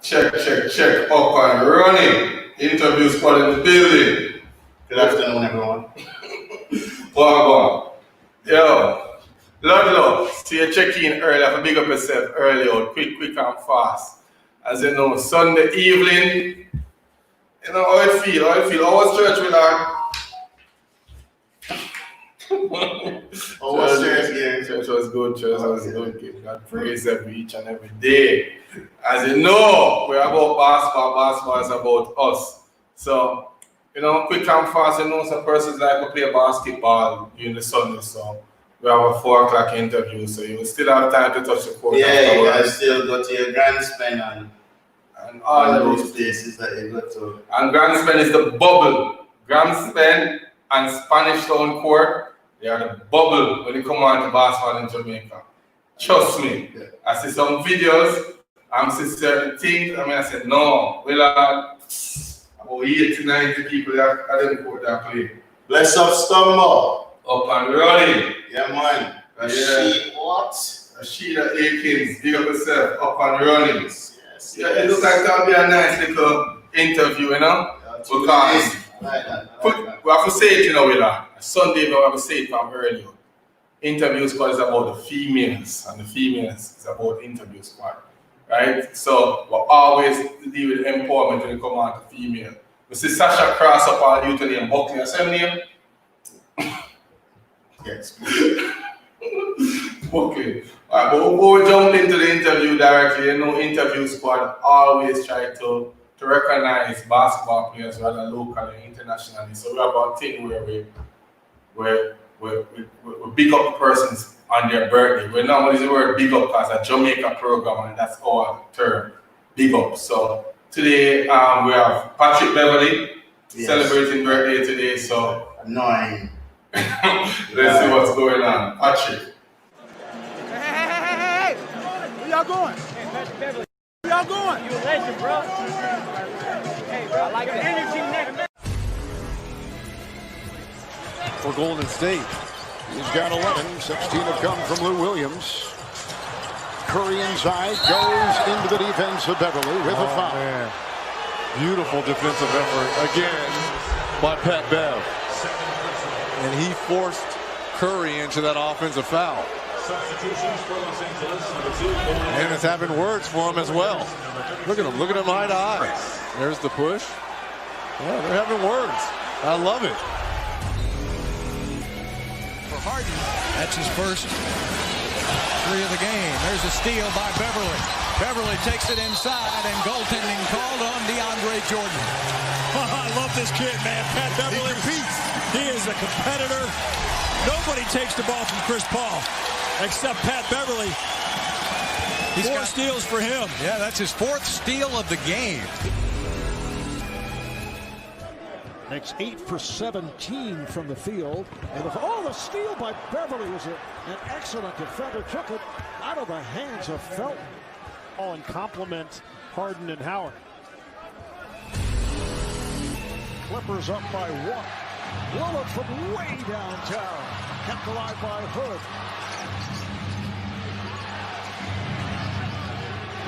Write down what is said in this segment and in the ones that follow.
Check. Up and running. Interview squad in the building. Good afternoon, everyone. Welcome. Yo, love. So you check in early. I have to big up yourself early out, quick and fast. As you know, Sunday evening, you know how it feel. How was church with that? Church was good. Give God praise each and every day. As you know, we're about basketball is about us. So, you know, quick and fast, you know, some persons like to play basketball during the Sunday, so we have a 4 o'clock interview, so you will still have time to touch the court. Yeah, you guys still go to your Grand Spend and all those places that you go to. And Grand Spend is the bubble. Grand Spend and Spanish Town Court, they are the bubble when you come on to basketball in Jamaica. Trust me. Yeah. I see some videos, I see certain things, I said, no, we'll have about 80, 90 people that them court that play. Bless up Stumble. Up and running. Yeah, man. Sheila Akins, big up yourself, up and running. Yes. It looks like that'll be a nice little interview, you know? Because we have to say it, you know, Willy. Sunday, we have to say it from earlier. Interview squad is about the females, and the females is about interview squad, right? So we always deal with empowerment when you come on to female. We see Sasha Cross up on you to name Buckley, same name? Yes. Okay. Alright, but we'll jump into the interview directly. You know, interview squad always try to recognize basketball players rather locally and internationally. So we have a thing where we big up persons on their birthday. We normally use the word big up as a Jamaica program, and that's our term, big up. So today we have Patrick Beverly celebrating birthday today. So annoying. Let's see what's going on. Patrick. Hey! Where y'all going? Hey, Patrick Beverly. Where y'all going? You a legend, bro. Hey, bro, I like the energy next. For Golden State, he's got 11. 16 have come from Lou Williams. Curry inside, goes into the defense of Beverly with a foul. Man. Beautiful defensive effort again by Pat Bev. And he forced Curry into that offensive foul. And it's having words for him as well. Look at him eye to eye. There's the push. Yeah, they're having words. I love it. For Harden, that's his first 3 of the game. There's a steal by Beverly. Beverly takes it inside, and goaltending called on DeAndre Jordan. I love this kid, man. Pat Beverly. He is a competitor. Nobody takes the ball from Chris Paul except Pat Beverly. He's 4 steals for him. Yeah, that's his 4th steal of the game. Makes 8 for 17 from the field. And the steal by Beverly was an excellent defender. Took it out of the hands of Felton. And compliment Harden and Howard. Clippers up by 1. Willard from way downtown. Kept alive by Hood.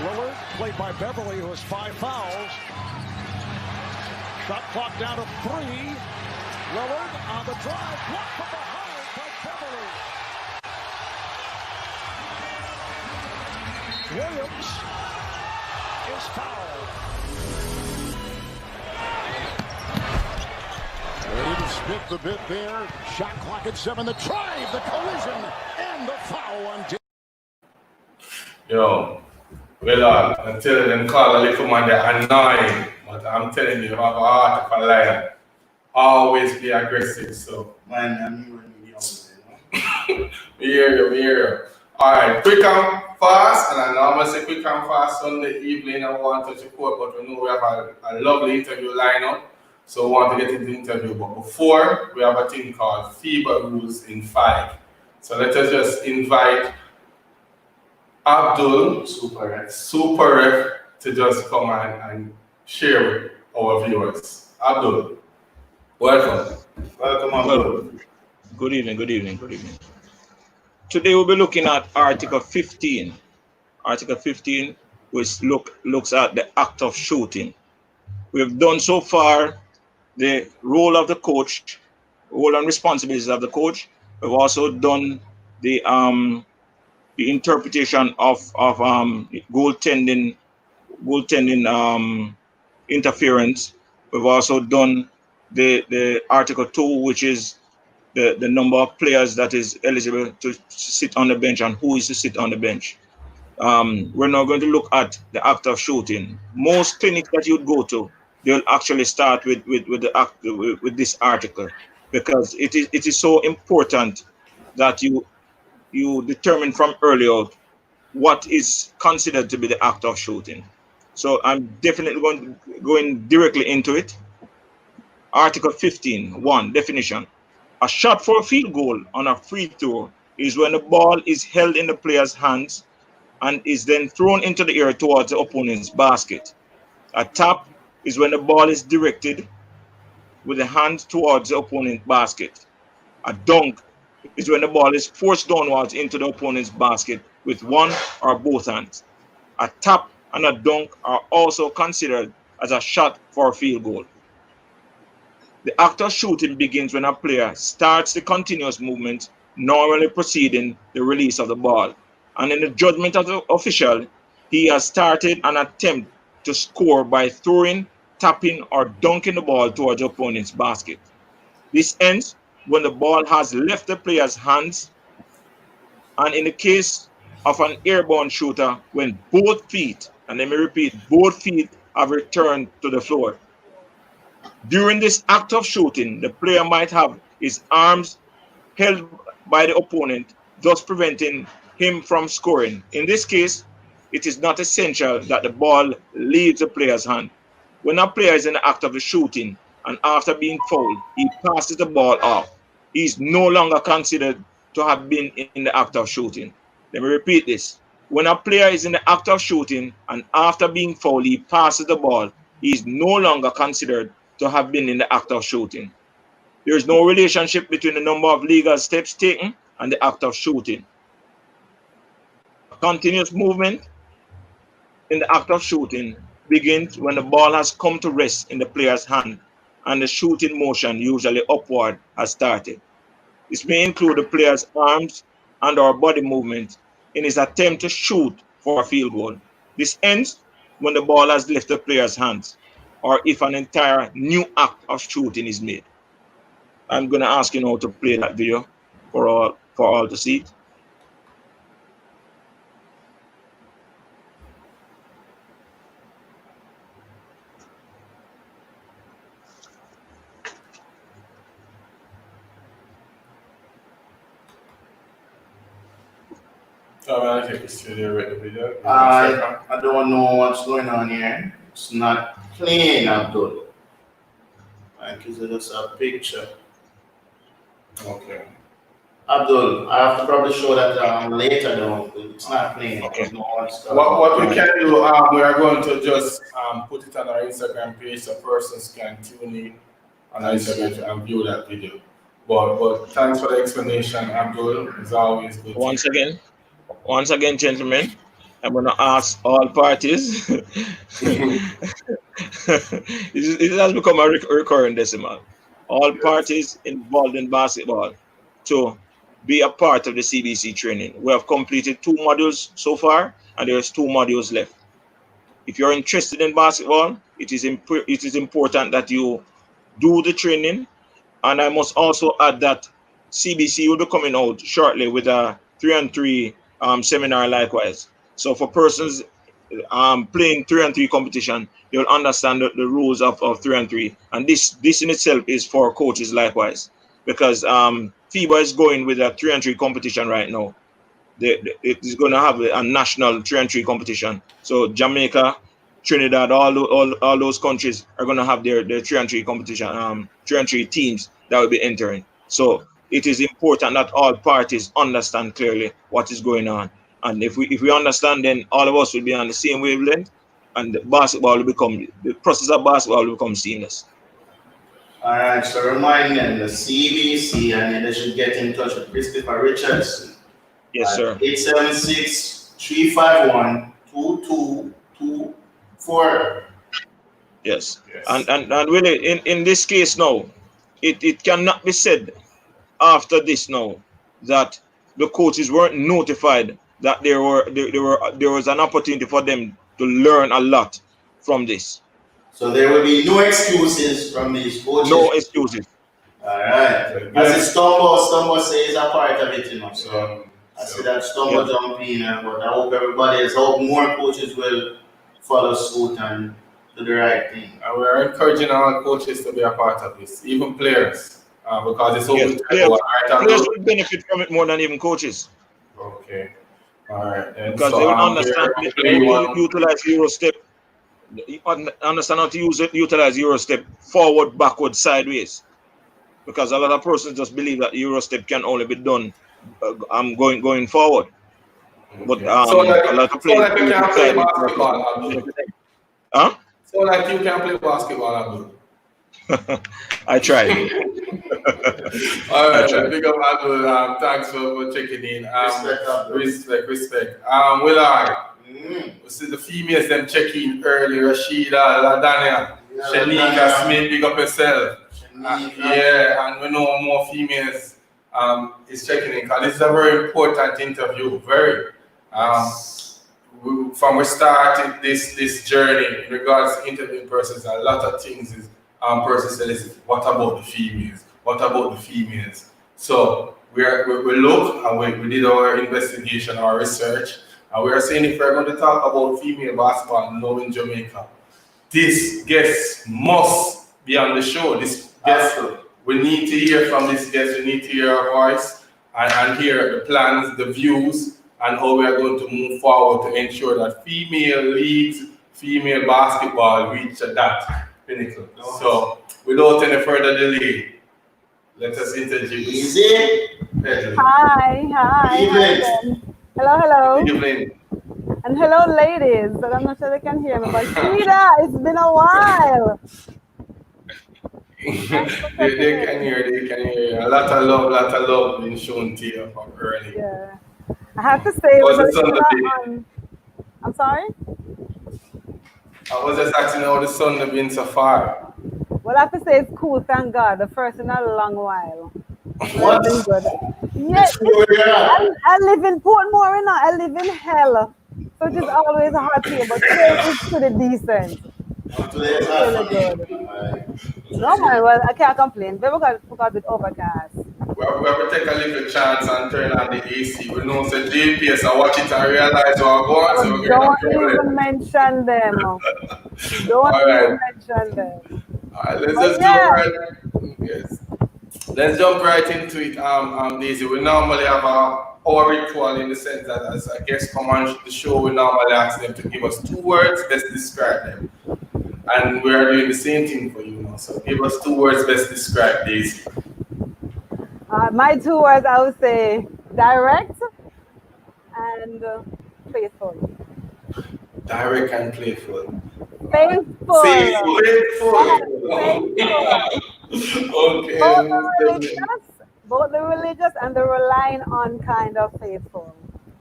Willard played by Beverly, who has 5 fouls. Shot clock down to 3. Willard on the drive. Blocked from behind by Beverly. Williams is fouled. Ready to split the bit there. Shot clock at 7. The drive, the collision, and the foul on Yo, well, I'm telling them call a little man they're annoying, but I'm telling you, you have a heart of a lion. Always be aggressive, so. Man, I'm you. We hear you. Alright, quick and fast, and I normally say quick and fast Sunday evening. I want to touch the court, but we know we have a lovely interview lineup. So we want to get into the interview, but before, we have a thing called FIBA Rules in 5. So let us just invite Abdul, Super Ref, to just come and share with our viewers. Abdul, welcome. Welcome, Abdul. Good evening. Today we'll be looking at Article 15. Article 15 which looks at the act of shooting. We've done so far the role of the coach, role and responsibilities of the coach. We've also done the interpretation of goaltending interference. We've also done the Article 2, which is the number of players that is eligible to sit on the bench and who is to sit on the bench. We're now going to look at the act of shooting. Most clinics that you'd go to, they'll actually start with this article, because it is so important that you determine from early out what is considered to be the act of shooting. So I'm definitely going directly into it. Article 15, definition. A shot for a field goal on a free throw is when the ball is held in the player's hands and is then thrown into the air towards the opponent's basket. A tap is when the ball is directed with the hand towards the opponent's basket. A dunk is when the ball is forced downwards into the opponent's basket with one or both hands. A tap and a dunk are also considered as a shot for a field goal. The act of shooting begins when a player starts the continuous movement, normally preceding the release of the ball. And in the judgment of the official, he has started an attempt to score by throwing, tapping, or dunking the ball towards the opponent's basket. This ends when the ball has left the player's hands, and in the case of an airborne shooter, when both feet, and let me repeat, both feet have returned to the floor. During this act of shooting, the player might have his arms held by the opponent, thus preventing him from scoring. In this case, it is not essential that the ball leaves the player's hand. When a player is in the act of the shooting and after being fouled, he passes the ball off. He is no longer considered to have been in the act of shooting. Let me repeat this. When a player is in the act of shooting and after being fouled, he passes the ball, he is no longer considered to have been in the act of shooting. There is no relationship between the number of legal steps taken and the act of shooting. Continuous movement in the act of shooting begins when the ball has come to rest in the player's hand and the shooting motion, usually upward, has started. This may include the player's arms and or body movement in his attempt to shoot for a field goal. This ends when the ball has left the player's hands or if an entire new act of shooting is made. I'm going to ask you now to play that video for all to see it. I think it's still with the video. I don't know what's going on here. It's not playing, Abdul. Like, is it just a picture? Okay. Abdul, I have to probably show that later though. It's not playing. Okay. What we can do, we are going to just put it on our Instagram page so persons can tune in on our Instagram and view that video. But thanks for the explanation, Abdul. It's always good. Once again, gentlemen, I'm going to ask all parties. It has become a recurring decimal. All parties involved in basketball to be a part of the CBC training. We have completed 2 modules so far, and there's 2 modules left. If you're interested in basketball, it is important that you do the training. And I must also add that CBC will be coming out shortly with a 3-on-3 seminar likewise. So for persons playing 3-on-3 competition, they'll understand the rules of 3-on-3. And this in itself is for coaches likewise, because FIBA is going with a 3-on-3 competition right now. It is going to have a national 3-on-3 competition. So Jamaica, Trinidad, all those countries are going to have their 3-on-3 competition, 3-on-3 teams that will be entering. So it is important that all parties understand clearly what is going on. And if we understand, then all of us will be on the same wavelength, and the process of basketball will become seamless. All right, so remind them the CBC, and then they should get in touch with Christopher Richardson. Yes, sir. 876-351-22 4. Yes. And really, in this case now, it cannot be said after this now that the coaches weren't notified that there was an opportunity for them to learn a lot from this. So there will be no excuses from these coaches. No excuses. All right. As it Stumble says a part of it, you know. So I see that Stumble jump in, but I hope everybody else, I hope more coaches will follow suit and do the right thing. And we're encouraging all coaches to be a part of this, even players, because it's open to everyone. Players will benefit from it more than even coaches. Okay. All right. And because so, they will understand utilize Eurostep. Understand how to utilize Eurostep forward, backward, sideways. Because a lot of persons just believe that Eurostep can only be done going forward. But a lot of players you can play basketball. Huh? So like you can play basketball, Abdul. I tried. All right, big up Abdul. Thanks for checking in. Respect. Willy. We see the females them checking early. Rashida, Ladania, Shanika Smith, big up yourself. And we know more females is checking in because this is a very important interview. Very. From we started this journey in regards to interviewing persons, a lot of things is person says, what about the females? What about the females? So we look and we did our investigation, our research, and we are saying if we're going to talk about female basketball now in Jamaica, this guest must be on the show. This guest, we need to hear from this guest, we need to hear her voice and hear the plans, the views, and how we are going to move forward to ensure that female leagues, female basketball reach that pinnacle. So, without any further delay, let us introduce Daisy Pedley. Hi. Hello. Good evening. And hello, ladies. But I'm not sure they can hear me. But Frida, it's been a while. they can hear. A lot of love being shown to you from early. Yeah. I have to say, I'm sorry? I was just asking how the sun has been so far. Well, I have to say it's cool, thank God. The first in a long while. What? Good. Yeah, I live in Portmore, you know. I live in hell. So it's always hot here, but today is pretty decent. Really good. No, man, well, I can't complain. Because it's overcast. We have to take a little chance and turn on the AC. We know the DP, so watch it and realize what going on. So don't even mention them. Mention them. All right, let's jump right into it, Daisy. We normally have our ritual in the sense that as a guest come on the show, we normally ask them to give us 2 words, best describe them. And we are doing the same thing for you now. So give us 2 words, best describe Daisy. My 2 words, I would say direct and faithful. Direct and playful. Faithful. Okay. Both the religious and the relying on kind of faithful.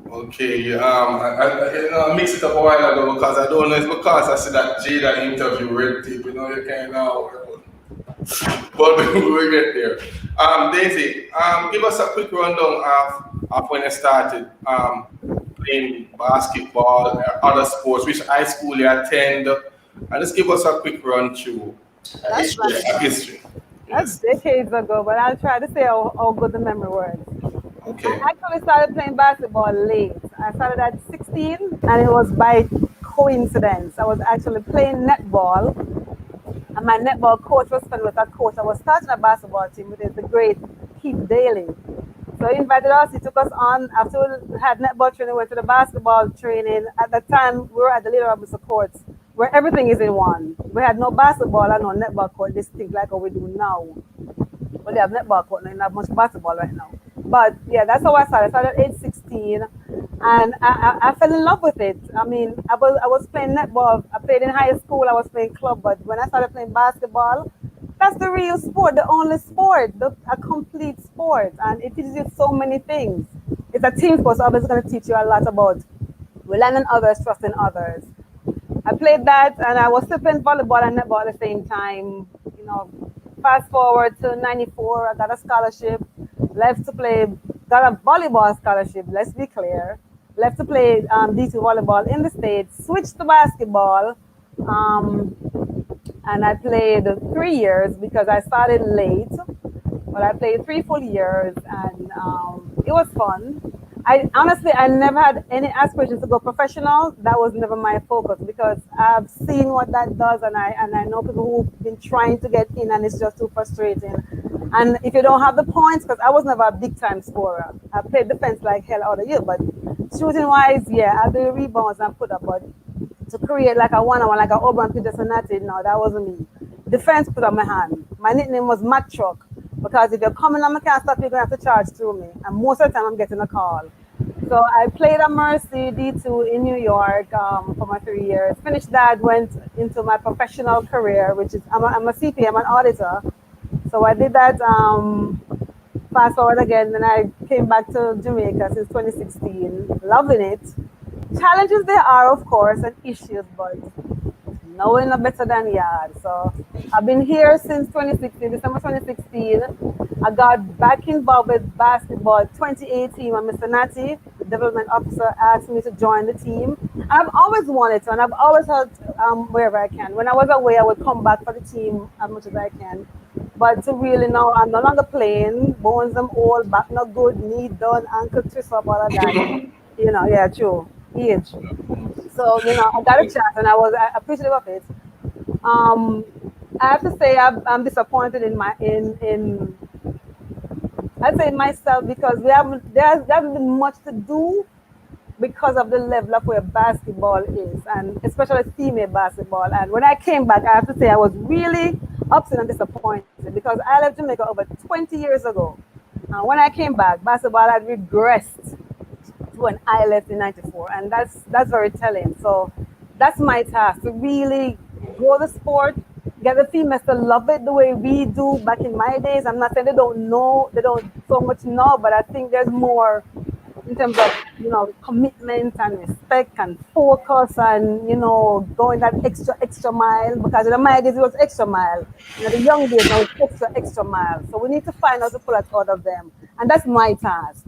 Okay, I mixed it up a while ago because I don't know, it's because I see that Jada interview red tape, you kind of, but we'll get there. Daisy, give us a quick rundown of when you started playing basketball or other sports, which high school you attend, and just give us a quick run through history. That's decades ago, but I'll try to say how good the memory was. Okay. I actually started playing basketball late. I started at 16, and it was by coincidence. I was actually playing netball, and my netball coach was friendly with that coach. I was starting a basketball team, which is the great Keith Daly. So he invited us, he took us on. After we had netball training, we went to the basketball training. At that time, we were at the Little Robinson courts, where everything is in one. We had no basketball and no netball court distinct like what we do now. But they have netball court, and not much basketball right now. But yeah, that's how I started. I started at age 16, and I fell in love with it. I mean, I was playing netball. I played in high school. I was playing club, but when I started playing basketball, that's the real sport, the only sport, a complete sport, and it teaches you so many things. It's a team sport, so obviously going to teach you a lot about relying on others, trusting others. I played that, and I was still playing volleyball and netball at the same time. You know, fast forward to '94, I got a scholarship, left to play, got a volleyball scholarship. Let's be clear, left to play D2 volleyball in the States, switched to basketball, and I played 3 years because I started late. But I played 3 full years, and it was fun. I honestly, I never had any aspirations to go professional. That was never my focus because I've seen what that does, and I know people who've been trying to get in, and it's just too frustrating. And if you don't have the points, because I was never a big time scorer, I played defense like hell all the year. But shooting wise, yeah, I do rebounds and put up, but to create like a one-on-one, like a Auburn Peter Sonati, no, that wasn't me. Defense put up my hand. My nickname was Mack Truck. Because if you're coming and I can't stop, you're going to have to charge through me. And most of the time, I'm getting a call. So I played at Mercy D2 in New York for my 3 years. Finished that, went into my professional career, which is, I'm a CPA, I'm an auditor. So I did that, fast forward again, then I came back to Jamaica since 2016, loving it. Challenges there are, of course, and issues, but knowing no better than yard. So I've been here since 2016, December 2016. I got back involved with basketball 2018 when Mr. Natty, the development officer, asked me to join the team. And I've always wanted to, and I've always helped wherever I can. When I was away, I would come back for the team as much as I can. But to really know, I'm no longer playing, bones them all, back not good, knee done, ankle twist up, all of that. You know, yeah, true, age. So, you know, I got a chance and I was appreciative of it. I have to say I'm disappointed in I'd say myself because there hasn't been much to do because of the level of where basketball is, and especially female basketball. And when I came back, I have to say I was really upset and disappointed because I left Jamaica over 20 years ago. And when I came back, basketball had regressed when I left in '94, and that's very telling. So that's my task, to really grow the sport, get the females to love it the way we do back in my days. I'm not saying they don't so much know, but I think there's more in terms of, you know, commitment and respect and focus and, you know, going that extra mile, because in the my days it was extra mile. You know, the young days now it's extra mile. So we need to find out to pull it out of them, and that's my task.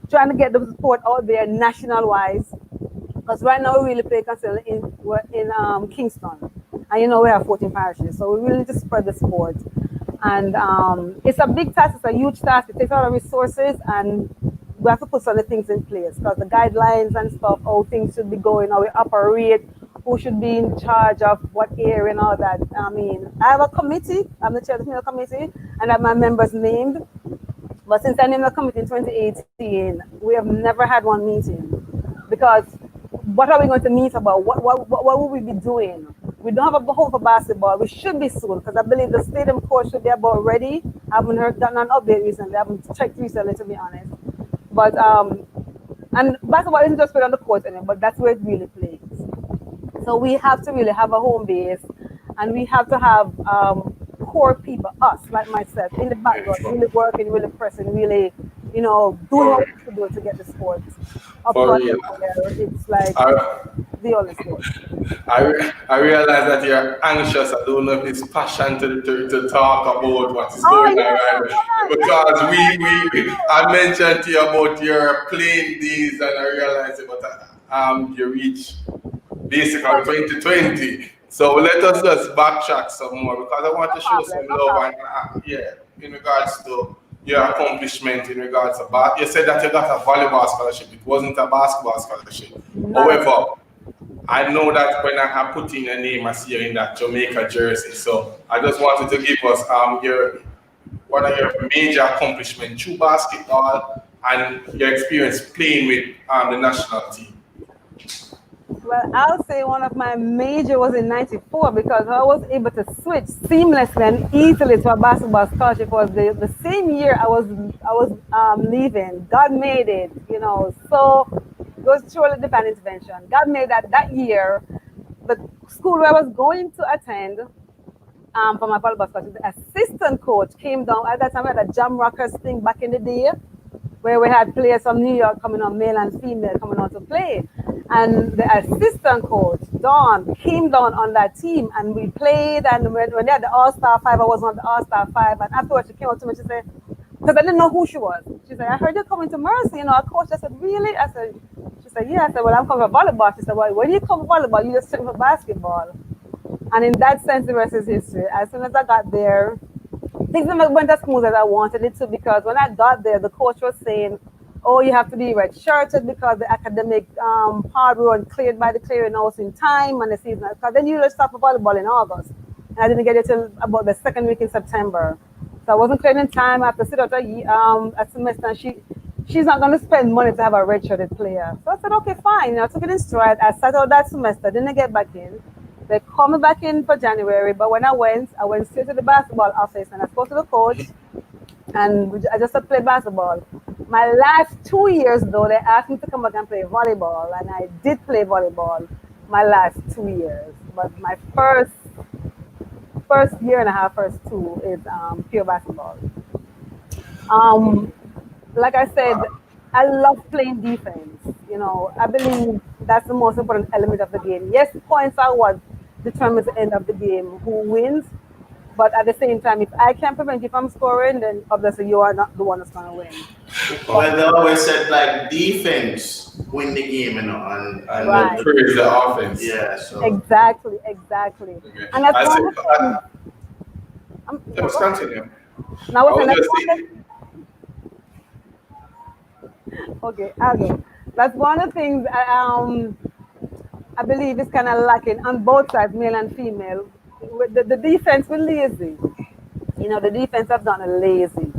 Trying to get the sport out there national wise, because right now we really play consistently in Kingston, and you know we have 14 parishes, so we really need to spread the sport. And it's a big task, it's a huge task. It takes a lot of resources, and we have to put some of the things in place, because the guidelines and stuff, how things should be going, how we operate, who should be in charge of what area and all that. I mean, I have a committee. I'm the chair of the female committee, and I have my members named. But since I named the committee in 2018, we have never had one meeting, because what are we going to meet about? What will we be doing? We don't have a home for basketball. We should be soon, because I believe the stadium court should be about ready. I haven't gotten an update recently. I haven't checked recently, to be honest. But and basketball isn't just played on the court anymore, but that's where it really plays. So we have to really have a home base, and we have to have core people, us, like myself, in the background, really working, really pressing, really, you know, doing what we have to do to get the sport up front. It's like the only sport. I realize that you're anxious. I don't know if it's passion to talk about what is going on right, because I mentioned to you about your playing days, and I realized about you reach basically 2020. So let us just backtrack some more, because I want to show some love and in regards to your accomplishment in regards to you said that you got a volleyball scholarship. It wasn't a basketball scholarship. However, I know that when I put in your name, I see you in that Jamaica jersey. So I just wanted to give us one of your major accomplishments through basketball and your experience playing with the national team. Well, I'll say one of my major was in '94, because I was able to switch seamlessly and easily to a basketball scholarship. It was the same year I was leaving. God made it, you know. So it was truly divine intervention. God made that year. The school where I was going to attend for my volleyball scholarship, the assistant coach came down. At that time, we had a Jam Rockers thing back in the day, where we had players from New York coming on, male and female, coming on to play. And the assistant coach, Dawn, came down on that team and we played. And when they had the All-Star 5, I was on the All-Star 5. And afterwards, she came up to me, she said, because I didn't know who she was. She said, I heard you coming to Mercy, you know, our coach. I said, really? She said, yeah. I said, well, I'm coming for volleyball. She said, well, when you come for volleyball, you just train for basketball. And in that sense, the rest is history. As soon as I got there, things went as smooth as I wanted it to, because when I got there, the coach was saying, oh, you have to be red-shirted because the academic part we weren't cleared by the clearinghouse in time, and the season, because then you start for volleyball in August. And I didn't get it till about the second week in September. So I wasn't cleared in time. I have to sit out a semester, and she's not going to spend money to have a redshirted player. So I said, okay, fine. I took it in stride. I sat out that semester, didn't get back in. They called me back in for January, but when I went straight to the basketball office, and I spoke to the coach, and I just had to play basketball. My last 2 years, though, they asked me to come back and play volleyball, and I did play volleyball my last 2 years. But my first year and a half, first two, is pure basketball. Like I said, I love playing defense. You know, I believe that's the most important element of the game. Yes, points are what determines the end of the game, who wins. But at the same time, if I can prevent you from scoring, then obviously you are not the one that's going to win. Well, they always said like defense win the game, you know, and right. Praise the offense. Yeah, so exactly. Okay. And that's one of the things. Let's continue. Now what's the next one? Okay. That's one of the things I believe is kind of lacking on both sides, male and female. The defense, we're lazy. You know, the defense have gotten lazy.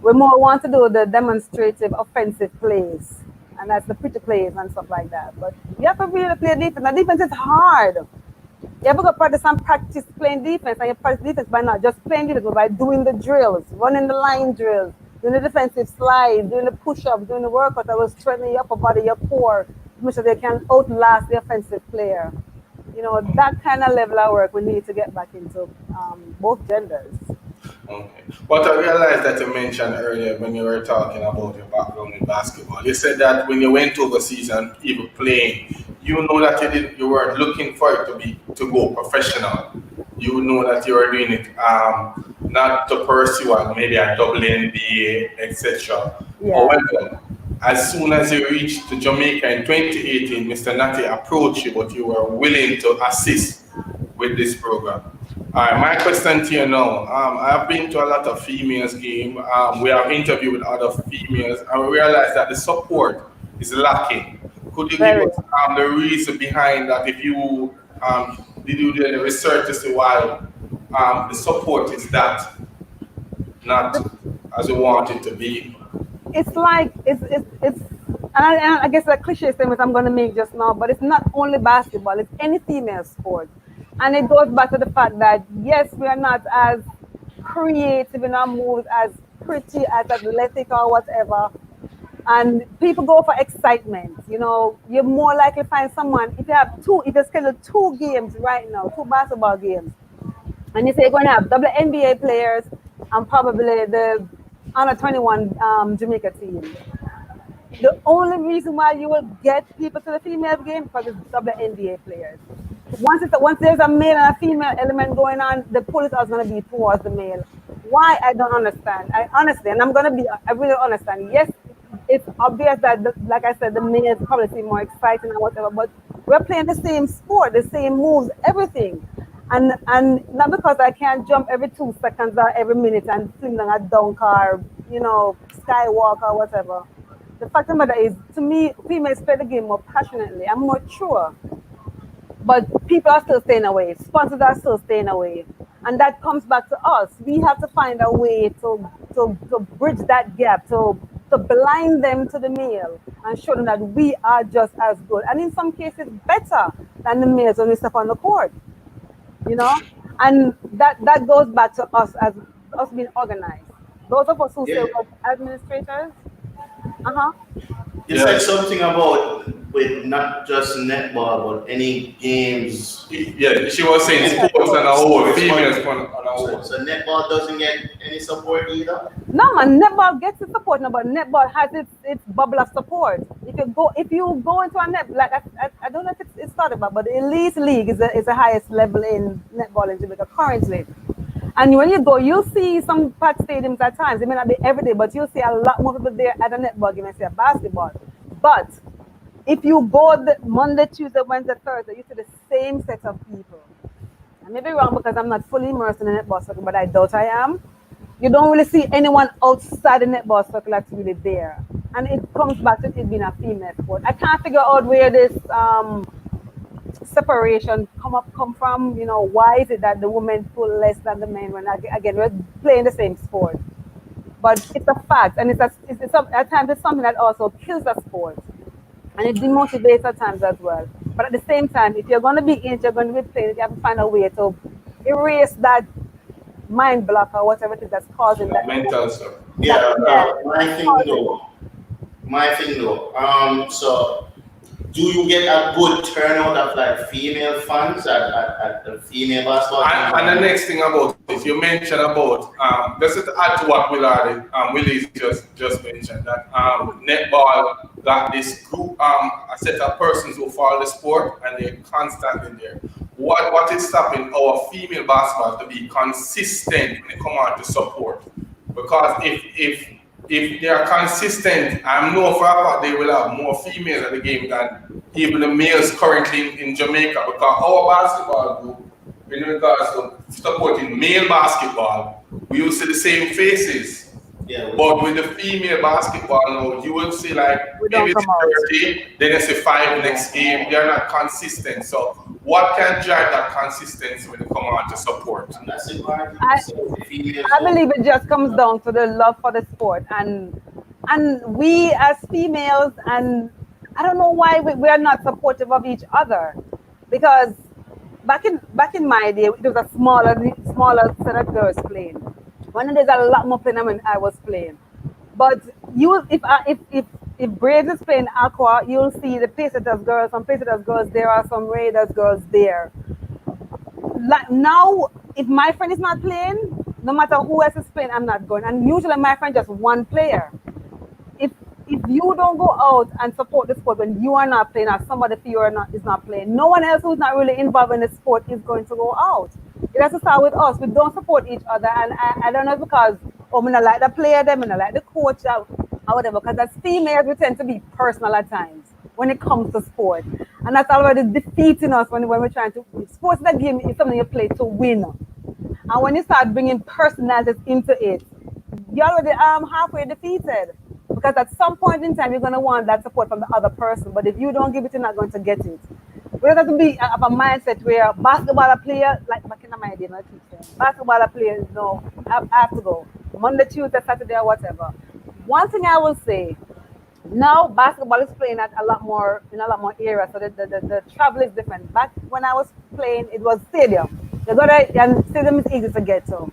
We more want to do the demonstrative offensive plays, and that's the pretty plays and stuff like that. But you have to really play defense. The defense is hard. You have to go practice playing defense, and you practice defense by not just playing defense, but by doing the drills, running the line drills, doing the defensive slide, doing the push-ups, doing the workout that will strengthen your upper body, your core, to make sure they can outlast the offensive player. You know, that kind of level of work we need to get back into both genders. Okay. But I realized that you mentioned earlier when you were talking about your background in basketball. You said that when you went overseas and even playing, you know that you were looking for it to go professional. You know that you were doing it not to pursue maybe a double NBA, etc. Yeah. However, as soon as you reached to Jamaica in 2018, Mr. Natty approached you, but you were willing to assist with this program. All right, my question to you now. I've been to a lot of females game. We have interviewed with other females, and we realized that the support is lacking. Could you give us the reason behind that? If you did you do any research to see why the support is not as you want it to be? It's like it's and I guess the cliche statement I'm going to make just now, but it's not only basketball; it's any female sport, and it goes back to the fact that yes, we are not as creative in our moves, as pretty, as athletic, or whatever. And people go for excitement. You know, you're more likely to find someone if you schedule 2 games right now, 2 basketball games, and you say you're going to have double NBA players and probably the under 21 Jamaica team. The only reason why you will get people to the female game because it's double NBA players. Once there's a male and a female element going on, the pull is always going to be towards the male. Why? I don't understand. I really understand. Yes, it's obvious that, like I said, the males probably seem more exciting and whatever, but we're playing the same sport, the same moves, everything. And not because I can't jump every 2 seconds or every minute and fling down a dunk or, you know, skywalk or whatever. The fact of the matter is, to me, females play the game more passionately and more mature. But people are still staying away. Sponsors are still staying away. And that comes back to us. We have to find a way to bridge that gap, to blind them to the male and show them that we are just as good. And in some cases, better than the males when we step on the court. You know, and that goes back to us as us being organized. Those of us who say we're administrators. You said something about with not just netball, but any games. Yeah, she was saying sports and a whole, females on a whole. So netball doesn't get any support either? No man, netball gets its support now, but netball has its bubble of support. If you go into a net, like I don't know if it's started but the Elite League is the highest level in netball in Jamaica currently. And when you go, you'll see some packed stadiums at times. It may not be every day, but you'll see a lot more people there at a netball game than say a basketball. But if you go the Monday, Tuesday, Wednesday, Thursday, you see the same set of people. I may be wrong because I'm not fully immersed in the netball circle, but I doubt I am. You don't really see anyone outside the netball circle that's really there. And it comes back to it being a female sport. I can't figure out where this separation come from. You know, why is it that the women pull less than the men when again we're playing the same sport? But it's a fact, and at times it's something that also kills the sport, and it demotivates at times as well. But at the same time, if you're going to be in it, you're going to be playing it, you have to find a way to erase that mind block or whatever it is that's causing that mental stuff. Yeah, my thing though. So do you get a good turnout of like female fans at the female basketball? And the next thing about this, you mentioned about just to add to what Willy just mentioned, that netball got this group, a set of persons who follow the sport and they're constantly there. What is stopping our female basketball to be consistent when they come out to support? Because if they are consistent, I know for a fact they will have more females at the game than even the males currently in Jamaica. Because our basketball group, in regards to supporting male basketball, we will see the same faces. Yeah, but with the female basketball now, you will see like maybe it's 30, then it's a 5 next game. They are not consistent. So what can drive that consistency when they come on to support? I believe it just comes down to the love for the sport, and we as females, and I don't know why we are not supportive of each other, because back in my day, it was a smaller set of girls playing. When there's a lot more playing than when I was playing. But if Braves is playing Aqua, you'll see the Pacesetters girls, some Pacesetters girls there are some Raiders girls there. Like now, if my friend is not playing, no matter who else is playing, I'm not going. And usually my friend just one player. If you don't go out and support the sport when you are not playing or somebody for you is not playing, no one else who's not really involved in the sport is going to go out. It has to start with us. We don't support each other, and I don't know because I don't like the player, them, and I like the coach or whatever. Because as females, we tend to be personal at times when it comes to sport, and that's already defeating us when we're trying to. Sports that game is something you play to win, and when you start bringing personalities into it, you're already halfway defeated. Because at some point in time, you're going to want that support from the other person. But if you don't give it, you're not going to get it. We have to be of a mindset where basketball player, like back in my day, I keep saying, basketball players, no, I have to go. Monday, Tuesday, Saturday, or whatever. One thing I will say, now basketball is playing at a lot more areas, so the travel is different. Back when I was playing, it was stadium. You go there, and stadium is easy to get to.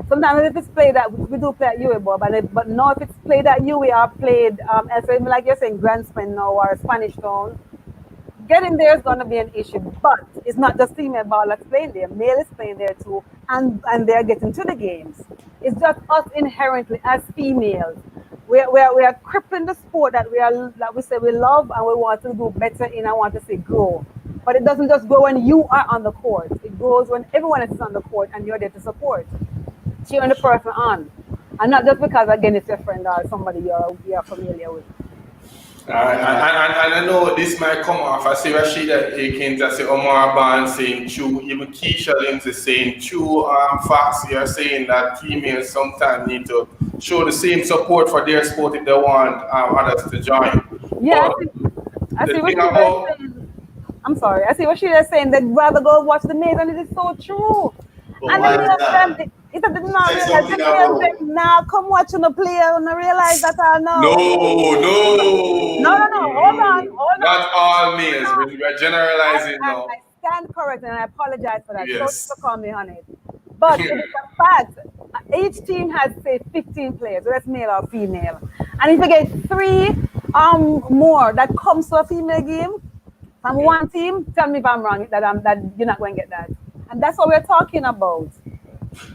Sometimes if it's played at, we do play at UA, but now if it's played at UA or played elsewhere, like you're saying, Grand Spain now or Spanish Town, getting there is going to be an issue. But it's not just female ball that's playing there. Male is playing there too, and they're getting to the games. It's just us inherently as females. We are crippling the sport that we say we love and we want to do better in. I want to say grow. But it doesn't just grow when you are on the court. It grows when everyone else is on the court and you're there to support. Cheering the person on, and not just because again it's your friend or somebody you're familiar with. And I know this might come off. I see Rashida Akins, I see Omar Ban saying true, even Keisha Lindsay saying true. Facts, you're saying that females sometimes need to show the same support for their sport if they want others to join. Yeah, I see what Rashida saying. I'm sorry, I see what Rashida's saying. They'd rather go watch the maze, and it is so true. And then it's a not realize now come watch on the player and realize that I know. No. Hold on. Not all males. We're generalizing now. I stand correct and I apologize for that. Yes. Sorry for calling me on it. But it's a fact. Each team has say 15 players, whether it's male or female. And if you get 3 more that comes to a female game from one team, tell me if I'm wrong, that you're not going to get that. And that's what we're talking about.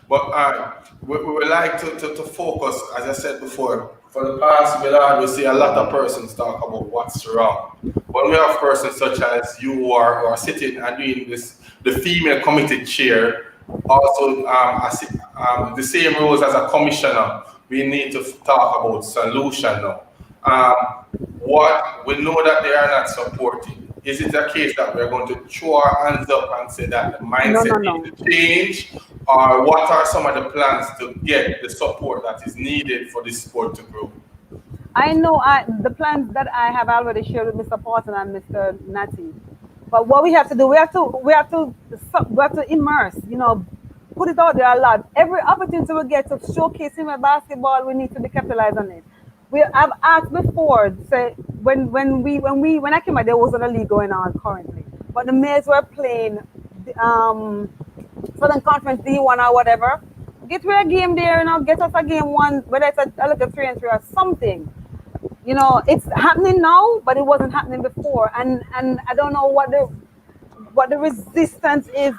But we would like to focus, as I said before, for the past we see a lot of persons talk about what's wrong. But we have persons such as you who are sitting and doing this, the female committee chair, also the same roles as a commissioner. We need to talk about solution now. What we know that they are not supporting. Is it a case that we're going to throw our hands up and say that the mindset needs to change? Or what are some of the plans to get the support that is needed for this sport to grow? I know the plans that I have already shared with Mr. Porton and Mr. Natty. But what we have to do, we have to immerse, put it out there a lot. Every opportunity we get to showcase female basketball, we need to be capitalized on it. I've asked before, say when I came out, there wasn't a league going on currently, but the males were playing Southern Conference D1 or whatever. Get me a game there, get us a game one, whether it's a 3-3 or something. It's happening now, but it wasn't happening before, and I don't know what the resistance is,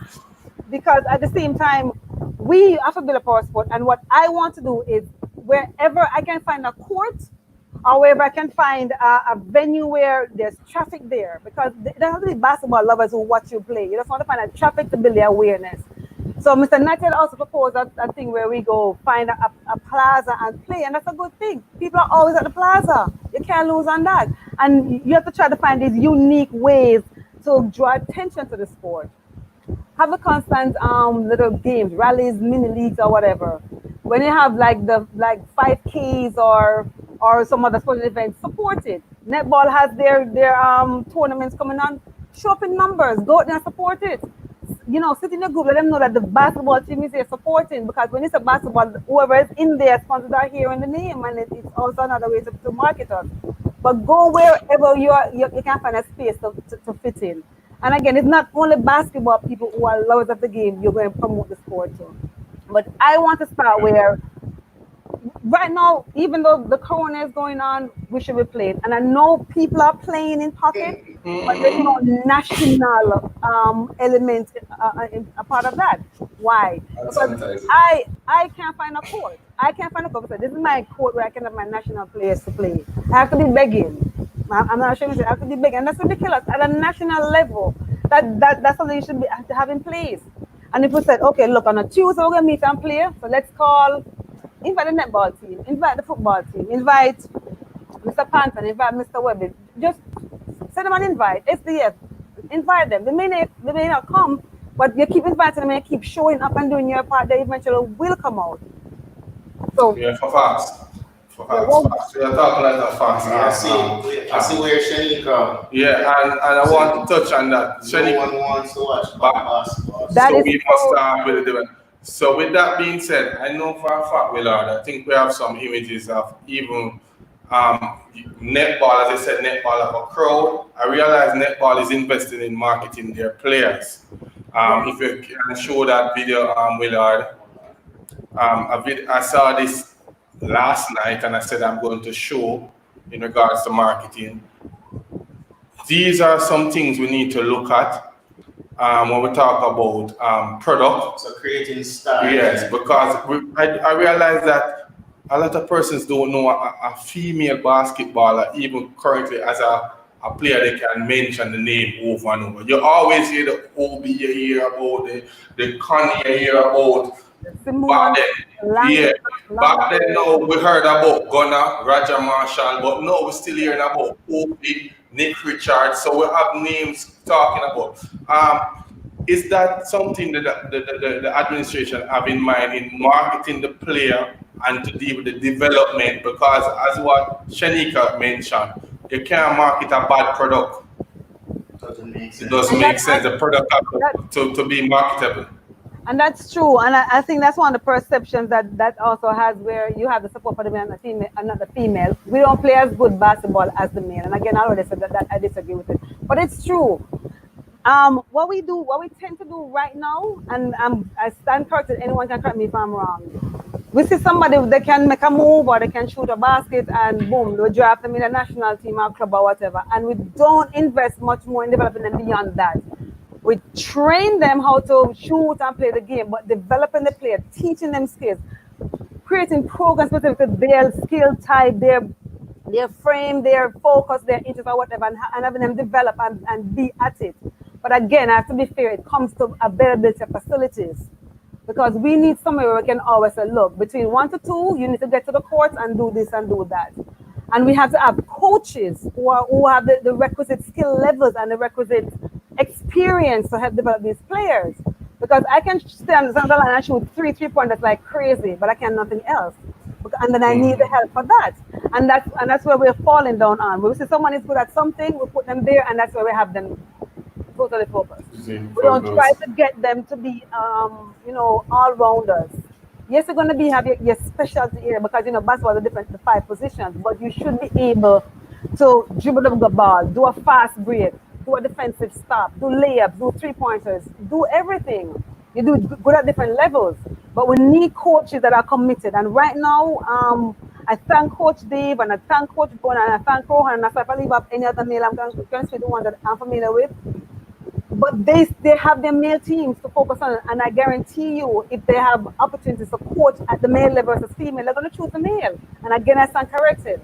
because at the same time we have to build a power sport, and what I want to do is wherever I can find a court or wherever I can find a venue where there's traffic there, because there have to be basketball lovers who watch you play. You just want to find a traffic to build the awareness. So Mr. Nathan also proposed a thing where we go find a plaza and play, and that's a good thing. People are always at the plaza. You can't lose on that. And you have to try to find these unique ways to draw attention to the sport. Have a constant little games, rallies, mini leagues or whatever. When you have like 5Ks or some other sporting events, support it. Netball has their tournaments coming on. Show up in numbers. Go out there and support it. Sit in a group, let them know that the basketball team is there supporting, because when it's a basketball, whoever is in there, sponsors are hearing the name, and it's also another way to market us. But go wherever you can find a space to fit in. And again, it's not only basketball people who are lovers of the game you're going to promote the sport to. But I want to start where, right now, even though the corona is going on, we should be playing. And I know people are playing in pocket, but there's no national element a part of that. Why? Because I can't find a court. I can't find a court. This is my court where I can have my national players to play. I have to be begging. I'm not ashamed to say I have to be begging. And that's ridiculous. At a national level, that's something you should have to have in place. And if we said, okay, look, on a Tuesday we're going to meet and play, so let's invite the netball team, invite the football team, invite Mr. Panton, invite Mr. Webby. Just send them an invite. SDF, invite them. They may not come, but you keep inviting them and you keep showing up and doing your part, they eventually will come out. So yeah, for fast. We are talking like that fast. I see where Shanika. Yeah, and I want to touch on that. No one wants to watch basketball. So we must start with the event. So with that being said, I know for a fact, Willard, I think we have some images of even netball, as I said, netball of a crowd. I realize netball is investing in marketing their players. If you can show that video, Willard, I saw this last night and I said I'm going to show in regards to marketing. These are some things we need to look at when we talk about product. So creating style. Yes, because I realize that a lot of persons don't know a female basketballer, even currently as a player, they can mention the name over and over. You always hear the OB, you hear about the Connie, you hear about. Back then, no, we heard about Gunnar, Raja Marshall, but no, we're still hearing about Opie, Nick Richards, so we have names talking about. Is that something that the administration have in mind in marketing the player and to deal with the development? Because as what Shanika mentioned, you can't market a bad product. It doesn't make sense. The product has to be marketable. And that's true, and I think that's one of the perceptions that also has, where you have the support for the male and the female, and not the female. We don't play as good basketball as the male, and again, I already said that I disagree with it, but it's true. What we tend to do right now, and I stand corrected, anyone can correct me if I'm wrong. we see somebody, they can make a move or they can shoot a basket and boom, we draft them in a national team or club or whatever. And we don't invest much more in developing them beyond that. We train them how to shoot and play the game, but developing the player, teaching them skills, creating programs specific to their skill type, their frame, their focus, their interest or whatever, and having them develop and be at it. But again, I have to be fair, it comes to availability of facilities. Because we need somewhere where we can always say, look, between 1 to 2, you need to get to the court and do this and do that. And we have to have coaches who have the requisite skill levels and the requisite experience to help develop these players. Because I can stand on the line and shoot 3-3-pointers like crazy, but I can nothing else. And then I need the help for that. And that's where we're falling down on. When we see someone is good at something, we put them there, and that's where we have them totally focused. We don't try to get them to be, all-rounders. Yes, you're going to have your specialty area because, basketball is different, the 5 positions, but you should be able to dribble the ball, do a fast break, do a defensive stop, do layups, do 3-pointers, do everything. You do good at different levels, but we need coaches that are committed. And right now, I thank Coach Dave and I thank Coach Bona and I thank Rohan, and if I leave up any other male, I'm going to say the one that I'm familiar with. But they have their male teams to focus on, and I guarantee you, if they have opportunities to coach at the male level versus female, they're going to choose the male. And again, I stand corrected.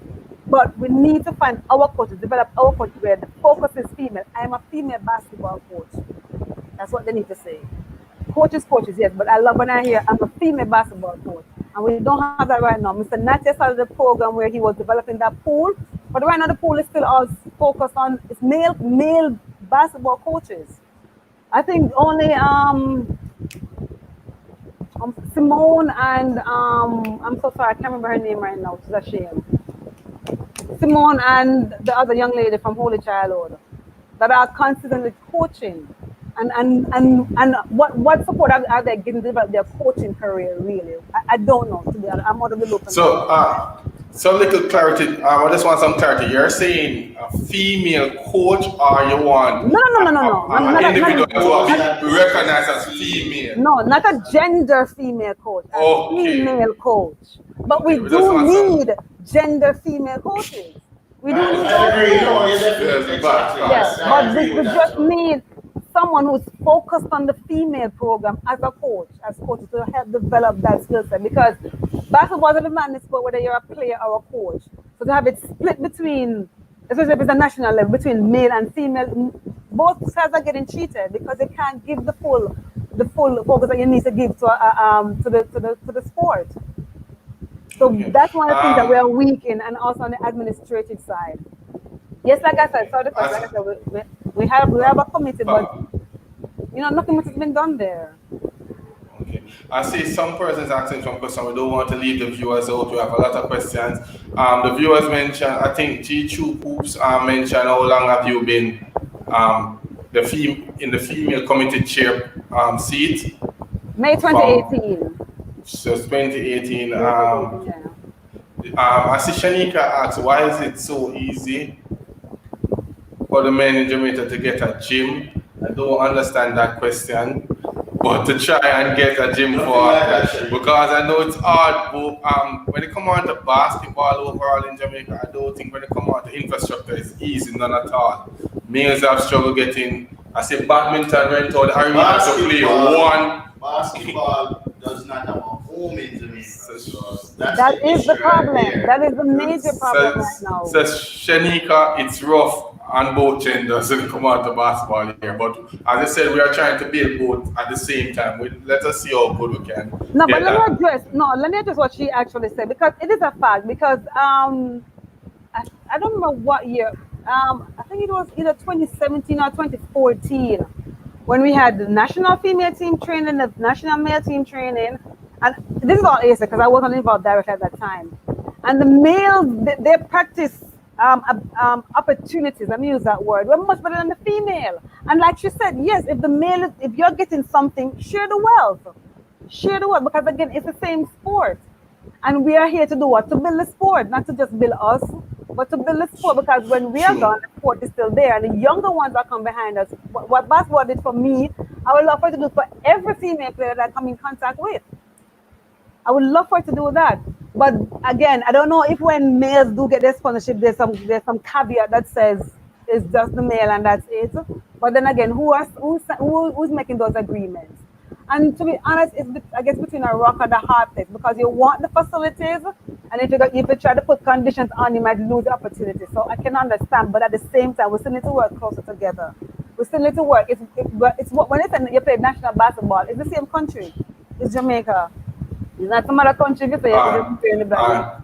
But we need to find our coaches, develop our coaches where the focus is female. I am a female basketball coach. That's what they need to say. Coaches, yes, but I love when I hear I'm a female basketball coach. And we don't have that right now. Mr. Natya started a program where he was developing that pool, but right now the pool is still all focused on it's male basketball coaches. I think only Simone and I'm so sorry, I can't remember her name right now. It's a shame. Simone and the other young lady from Holy Childhood that are constantly coaching. And what support are they getting to develop their coaching career really? I don't know. I'm out of the loop. So little clarity. I just want some clarity. You're saying a female coach, or you want no. An individual to be recognized as female? No, not a gender female coach. A female coach. But we do need gender female coaches. We do need. Yes, but we just need someone who's focused on the female program as coaches to help develop that skill set, because basketball is a demanding sport whether you're a player or a coach. So to have it split between, especially if it's a national level, between male and female, both sides are getting cheated because they can't give the full focus that you need to give to the sport. So that's one of the things that we are weak in, and also on the administrative side. Yes, like I said, we have a committee, but nothing much has been done there. Okay. I see some persons asking some questions. We don't want to leave the viewers out. We have a lot of questions. The viewers mentioned, I think G2 Hoops mentioned, how long have you been in the female committee chair seat? May 2018. So 2018. I see Shanika asks, why is it so easy for the men in Jamaica to get a gym? I don't understand that question, but to try and get a gym because I know it's hard. But when it comes on to basketball overall in Jamaica, I don't think when it comes on to infrastructure, it's easy, none at all. Males have struggled getting. I say badminton rent out arena to play one. Basketball does not have a home in Jamaica. That is the problem. That is the major problem right now. So Shanika, it's rough on both genders when it comes out to basketball here. But as I said, we are trying to build both at the same time. Let us see how good we can. No, but let me address what she actually said, because it is a fact. Because I don't remember what year. I think it was either 2017 or 2014 when we had the national female team training, the national male team training. And this is all ASA because I wasn't involved directly at that time. And the males, their practice opportunities, let me use that word, were much better than the female. And like she said, yes, if you're getting something, share the wealth. Share the wealth, because again, it's the same sport. And we are here to do what? To build the sport, not to just build us, but to build the sport, because when we are gone, the sport is still there. And the younger ones that come behind us, what basketball did for me, I would love for it to do for every female player that I come in contact with. I would love for it to do that. But again, I don't know if when males do get their sponsorship, there's some caveat that says it's just the male and that's it. But then again, who's making those agreements? And to be honest, I guess between a rock and a hard place, because you want the facilities, and if you try to put conditions on, you might lose the opportunity. So I can understand, but at the same time, we still need to work closer together. We still need to work. When you play national basketball, it's the same country. It's Jamaica. It's not some other country if you say in the back.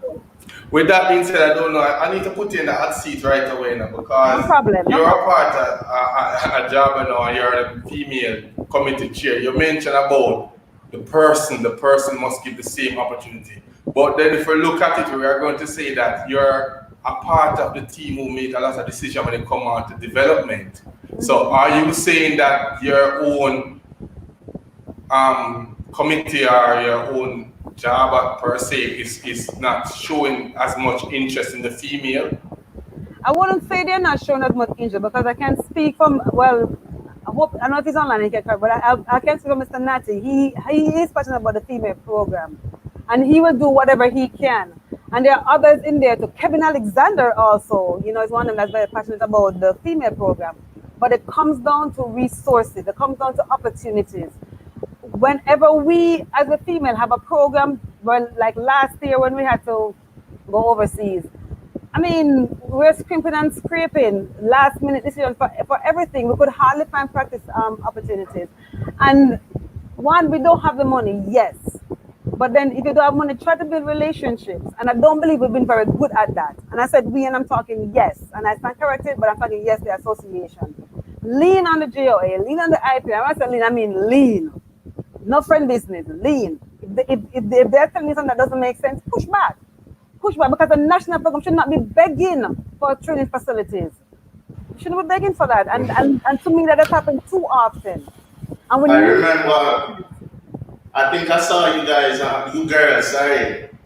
With that being said, I don't know. I need to put you in the hot seat right away now because no problem. You're a part of a job now. You're a female committee chair. You mentioned about the person. The person must give the same opportunity. But then, if we look at it, we are going to say that you're a part of the team who made a lot of decisions when it comes on to development. So, are you saying that your own committee or your own job per se is not showing as much interest in the female? I wouldn't say they're not showing as much interest because I can speak from, I know if he's online, he can correct, but I can speak from Mr. Natty. He is passionate about the female program and he will do whatever he can. And there are others in there too. Kevin Alexander also, is one of them that's very passionate about the female program. But it comes down to resources. It comes down to opportunities. Whenever we, as a female, have a program, like last year when we had to go overseas, I mean, we're scrimping and scraping last minute decisions for everything. We could hardly find practice opportunities. And one, we don't have the money, yes. But then if you don't have money, try to build relationships. And I don't believe we've been very good at that. And I said we, and I'm talking yes. And I stand corrected, but I'm talking yes, the association. Lean on the JOA, lean on the IP. I'm not saying lean, I mean lean. No friend business, lean. If they're telling you something that doesn't make sense, push back. Push back, because the national program should not be begging for training facilities. You shouldn't be begging for that. And to me, that has happened too often. And when I remember, I think I saw you guys, you girls,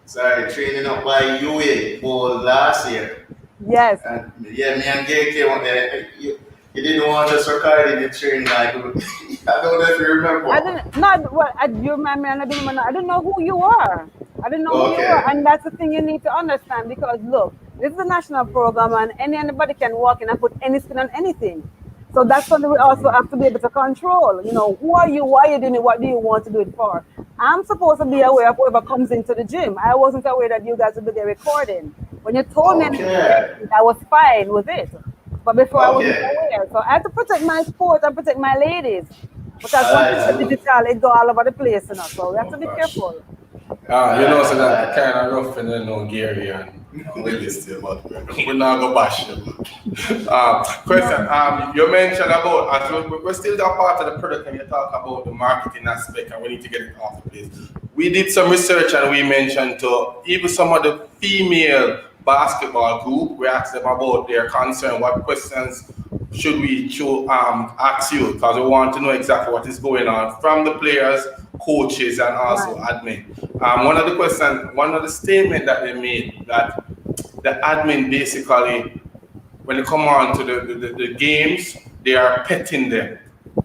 sorry, training up by UA for last year. Yes. And yeah, me and Gay came on there. You didn't want us recording the training, like, I don't know if you remember. You remember me, and I didn't know who you are. I didn't know who you are, and that's the thing you need to understand, because look, this is a national program, and anybody can walk in and put any spin on anything. So that's something we also have to be able to control. Who are you? Why are you doing it? What do you want to do it for? I'm supposed to be aware of whoever comes into the gym. I wasn't aware that you guys would be there recording. When you told me, I was fine with it. But before I wasn't aware. So I have to protect my sport and protect my ladies. Because once it's digital, it go all over the place. So we have to be careful. So that kind of rough and Gary and Willy still, but we're not going to bash them. Question, you mentioned about, as we're still a part of the product, and you talk about the marketing aspect, and we need to get it off the place. We did some research and we mentioned to even some of the female basketball group, we asked them about their concern, what questions should we ask you, because we want to know exactly what is going on from the players, coaches, and also admin. One of the statements that they made, that the admin basically, when they come on to the games, they are petting them.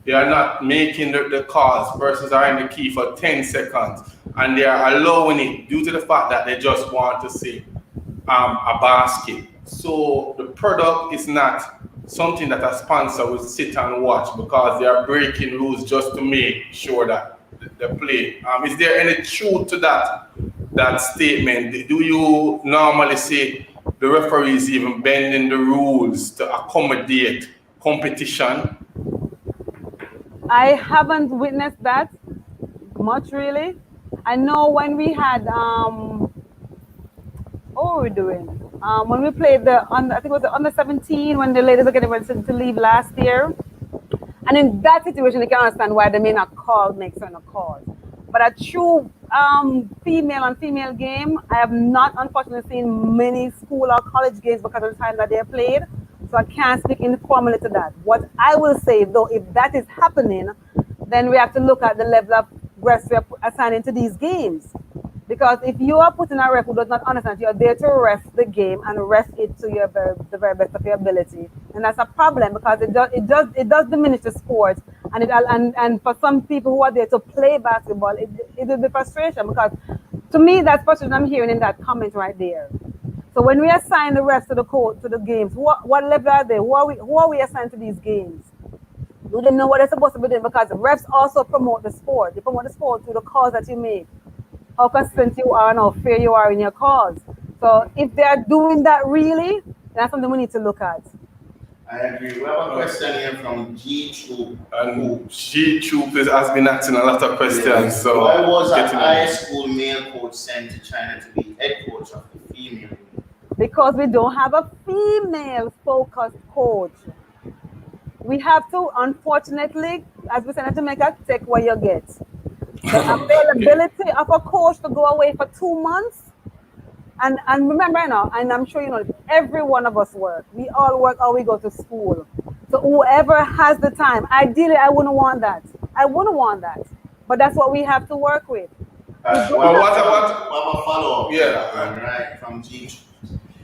They are not making the calls. Persons are in the key for 10 seconds, and they are allowing it due to the fact that they just want to see a basket. So the product is not something that a sponsor will sit and watch, because they are breaking rules just to make sure that they play. Is there any truth to that statement? Do you normally see the referees even bending the rules to accommodate competition? I haven't witnessed that much, really. I know when we had what were we doing? When we played I think it was the under 17, when the ladies are getting ready to leave last year. And in that situation, you can understand why they may not make certain calls. But a true female on female game, I have not unfortunately seen many school or college games because of the time that they are played. So I can't speak informally to that. What I will say though, if that is happening, then we have to look at the level of refs we are assigning to these games. Because if you are putting a ref who does not understand, you're there to ref the game and ref it to the very best of your ability, and that's a problem, because it does diminish the sport, and for some people who are there to play basketball, it will be frustration, because To me, that's what I'm hearing in that comment right there. So when we assign the refs to the court, to the games, what level are they? Who are we assigned to these games? Do they know what they're supposed to be doing? Because the refs also promote the sport. They promote the sport through the calls that you make. How consistent you are and how fair you are in your calls. So if they're doing that really, that's something we need to look at. I agree. We have a question here from G Troop. And G Troop has been asking a lot of questions. Yeah. So why was a high school male coach sent to China to be head coach of the female? Because we don't have a female focused coach. We have to, unfortunately, as we say in Jamaica, take what you get. The availability of a coach to go away for 2 months. And remember now, and I'm sure you know, every one of us work. We all work or we go to school. So whoever has the time, ideally I wouldn't want that. I wouldn't want that. But that's what we have to work with. What a follow-up? Yeah. Right, from G.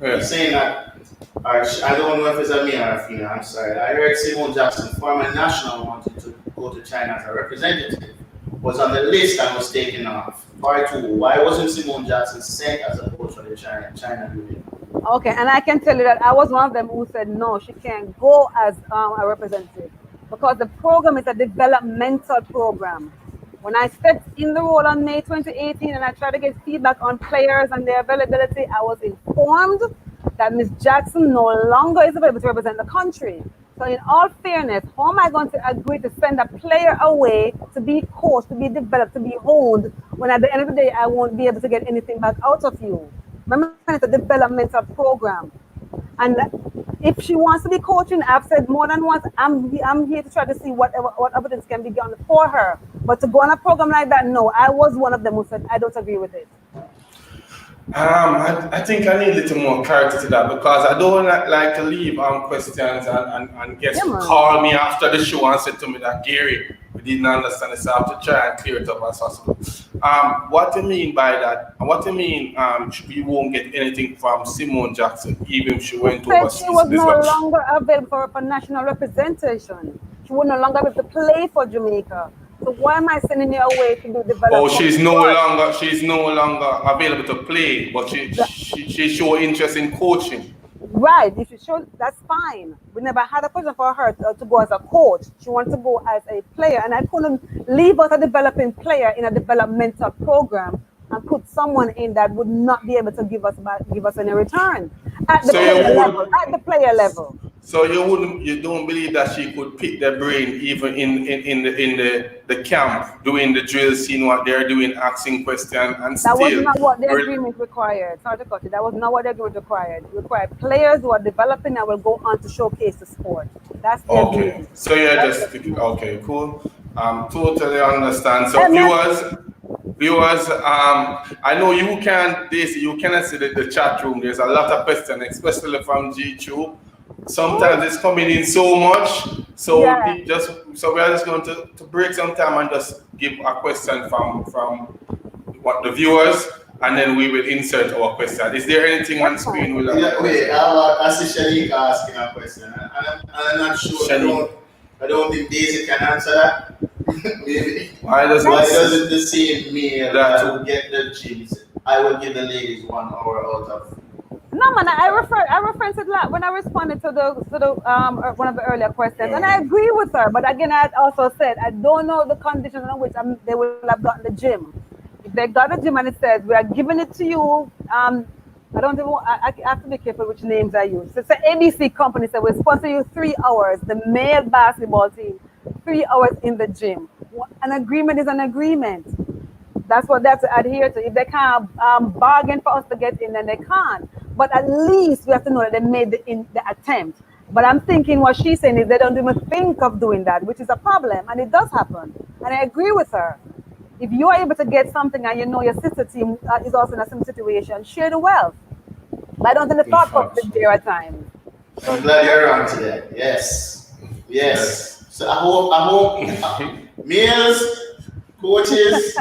He's saying that, I don't know if it's a male or a female, I'm sorry. I heard Simone Jackson, former national, wanted to go to China as a representative, was on the list and was taken off. Part 2, why wasn't Simone Jackson sent as a coach for the China Union? Okay, and I can tell you that I was one of them who said no, she can't go as a representative because the program is a developmental program. When I stepped in the role on May 2018 and I tried to get feedback on players and their availability, I was informed that Ms. Jackson no longer is available to represent the country. So in all fairness, how am I going to agree to send a player away to be coached, to be developed, to be honed, when at the end of the day, I won't be able to get anything back out of you? Remember, it's a developmental program. And if she wants to be coaching, I've said more than once, I'm here to try to see what evidence can be done for her. But to go on a program like that, no, I was one of them who said, I don't agree with it. I think I need a little more clarity to that because I don't like to leave questions and guests call me after the show and say to me that Gary, we didn't understand this, so I have to try and clear it up as possible. What do you mean by that? What do you mean we won't get anything from Simone Jackson even if she went overseas? She was no longer available for national representation. She would no longer be able to play for Jamaica. So why am I sending her away to do development? Oh, she's no longer available to play, but she show interest in coaching. Right, if you show, that's fine. We never had a person for her to go as a coach. She wanted to go as a player, and I couldn't leave out a developing player in a developmental program and put someone in that would not be able to give us any return at the player level. So you don't believe that she could pick their brain even in the camp, doing the drill, seeing what they're doing, asking questions, and that was not what the agreement required. Sorry to cut you. That was not what the agreement required. It required players who are developing and will go on to showcase the sport. That's the agreement. So you're just thinking, okay, cool. Totally understand. So viewers, I know you can't, Daisy, you cannot see the chat room. There's a lot of questions, especially from G2. Sometimes it's coming in so much, so we are just going to break some time and just give a question from what the viewers, and then we will insert our question. Is there anything on screen? Wait, I see Shanika asking a question, and I'm not sure. I don't think Daisy can answer that. Maybe. Why doesn't the same male that to get the gyms? I will give the ladies 1 hour out of. No, man, I referenced it when I responded to the one of the earlier questions, and I agree with her. But again, I also said I don't know the conditions on which they will have gotten the gym. If they got a gym and it says we are giving it to you, I have to be careful which names I use. So it's an ABC company said we'll sponsor you 3 hours. The male basketball team, 3 hours in the gym. An agreement is an agreement. That's what they have to adhere to. If they can't bargain for us to get in, then they can't. But at least we have to know that they made the attempt. But I'm thinking what she's saying is they don't even think of doing that, which is a problem. And it does happen. And I agree with her. If you are able to get something and you know your sister team is also in a similar situation, share the wealth. But I don't think the thought process is there at times. I'm glad you're on today. Yes. So I hope males, coaches,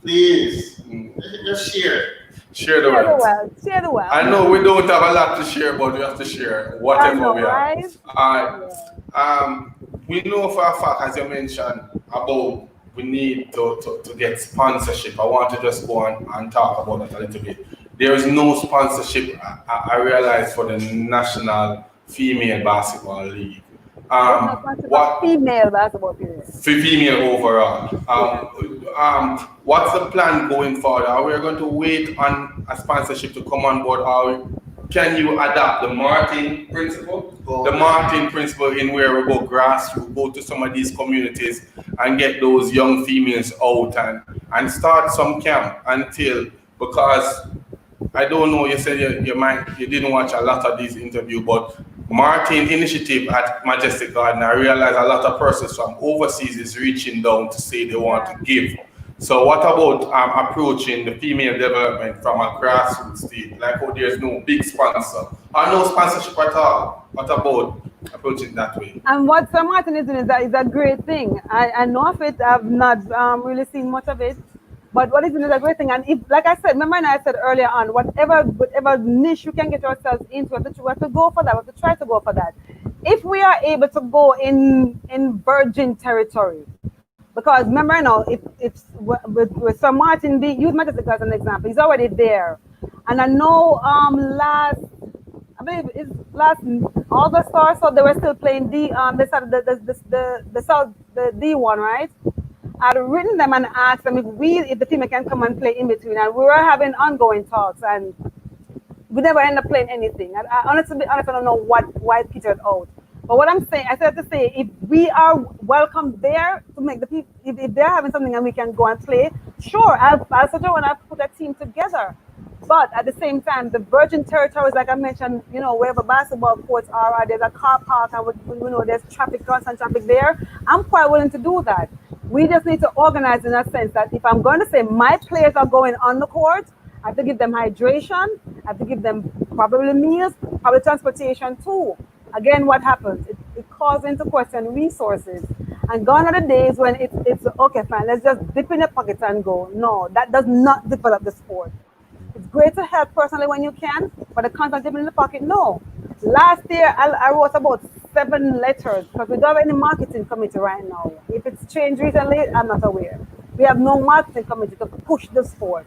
please just share. Share the wealth. Share the wealth. I know we don't have a lot to share, but we have to share whatever we have. We know for a fact, as you mentioned, about we need to get sponsorship. I want to just go and talk about that a little bit. There is no sponsorship, I realize, for the National Female Basketball League. What female basketball period? Female overall. What's the plan going forward? Are we going to wait on a sponsorship to come on board, or can you adapt the Martin principle? The Martin principle in where we go grassroots, go to some of these communities and get those young females out and start some camp until, because I don't know, you said you didn't watch a lot of these interviews, but Martin initiative at Majestic Garden, I realize a lot of persons from overseas is reaching down to say they want to give. So what about approaching the female development from a grassroots state? Like, oh, there's no big sponsor or no sponsorship at all. What about approaching that way? And what Sir Martin is doing is a great thing. I know of it. I've not really seen much of it. But what is it is a great thing. And if, like I said, remember I said earlier on, whatever niche you can get yourselves into, we have to go for that. We have to try to go for that. If we are able to go in virgin territory, because remember now, if with Sir Martin, use Majestic as an example, he's already there. And I know I believe it's last August or so, they were still playing the D1, right? I'd written them and asked them if the female can come and play in between, and we were having ongoing talks, and we never ended up playing anything. I honestly, I don't know why it petered out. But what I'm saying, I said to say, if we are welcome there to make the people, if they're having something and we can go and play, sure, I'll suggest when I put a team together. But at the same time, the virgin territories, like I mentioned, wherever basketball courts are, there's a car park, and there's constant traffic there. I'm quite willing to do that. We just need to organize in a sense that if I'm going to say my players are going on the court, I have to give them hydration, I have to give them probably meals, probably transportation too. Again, what happens? It calls into question resources. And gone are the days when it's okay, fine, let's just dip in your pockets and go. No, that does not develop the sport. It's great to help personally when you can, but the constant dipping in the pocket, no. Last year, I wrote about 7 letters because we don't have any marketing committee right now. If it's changed recently, I'm not aware. We have no marketing committee to push the sport.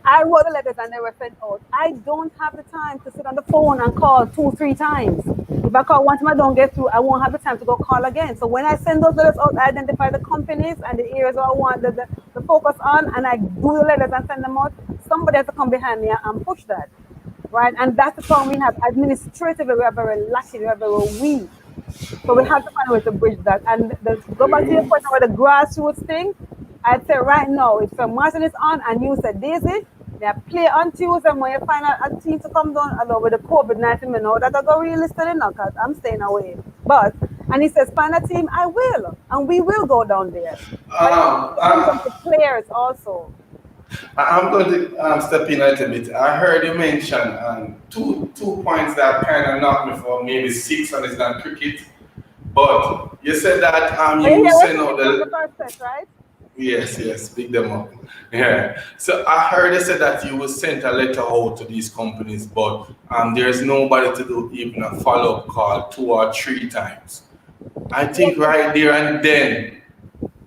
I wrote the letters and they were sent out. I don't have the time to sit on the phone and call 2-3 times. If I call one time I don't get through, I won't have the time to go call again. So when I send those letters out, I identify the companies and the areas I want the focus on, and I do the letters and send them out. Somebody has to come behind me and push that. Right, and that's the problem we have. Administratively, we are very lacking, we are very weak. So we have to find a way to bridge that. And go back to your question about the grassroots thing. I'd say right now, if Sir Martin is on and you said Daisy, they play on Tuesday, and when you find a team to come down along with the COVID-19, you know that I go realistically now because I'm staying away. But and he says find a team, I will, and we will go down there. The players also. I'm going to step in a little bit. I heard you mention two points that kind of knocked me for maybe 6 on Island cricket. But you said that you send out the first set, right? Yes, pick them up. Yeah. So I heard you said that you will send a letter out to these companies, but there's nobody to do even a follow-up call 2 or 3 times. I think right there and then.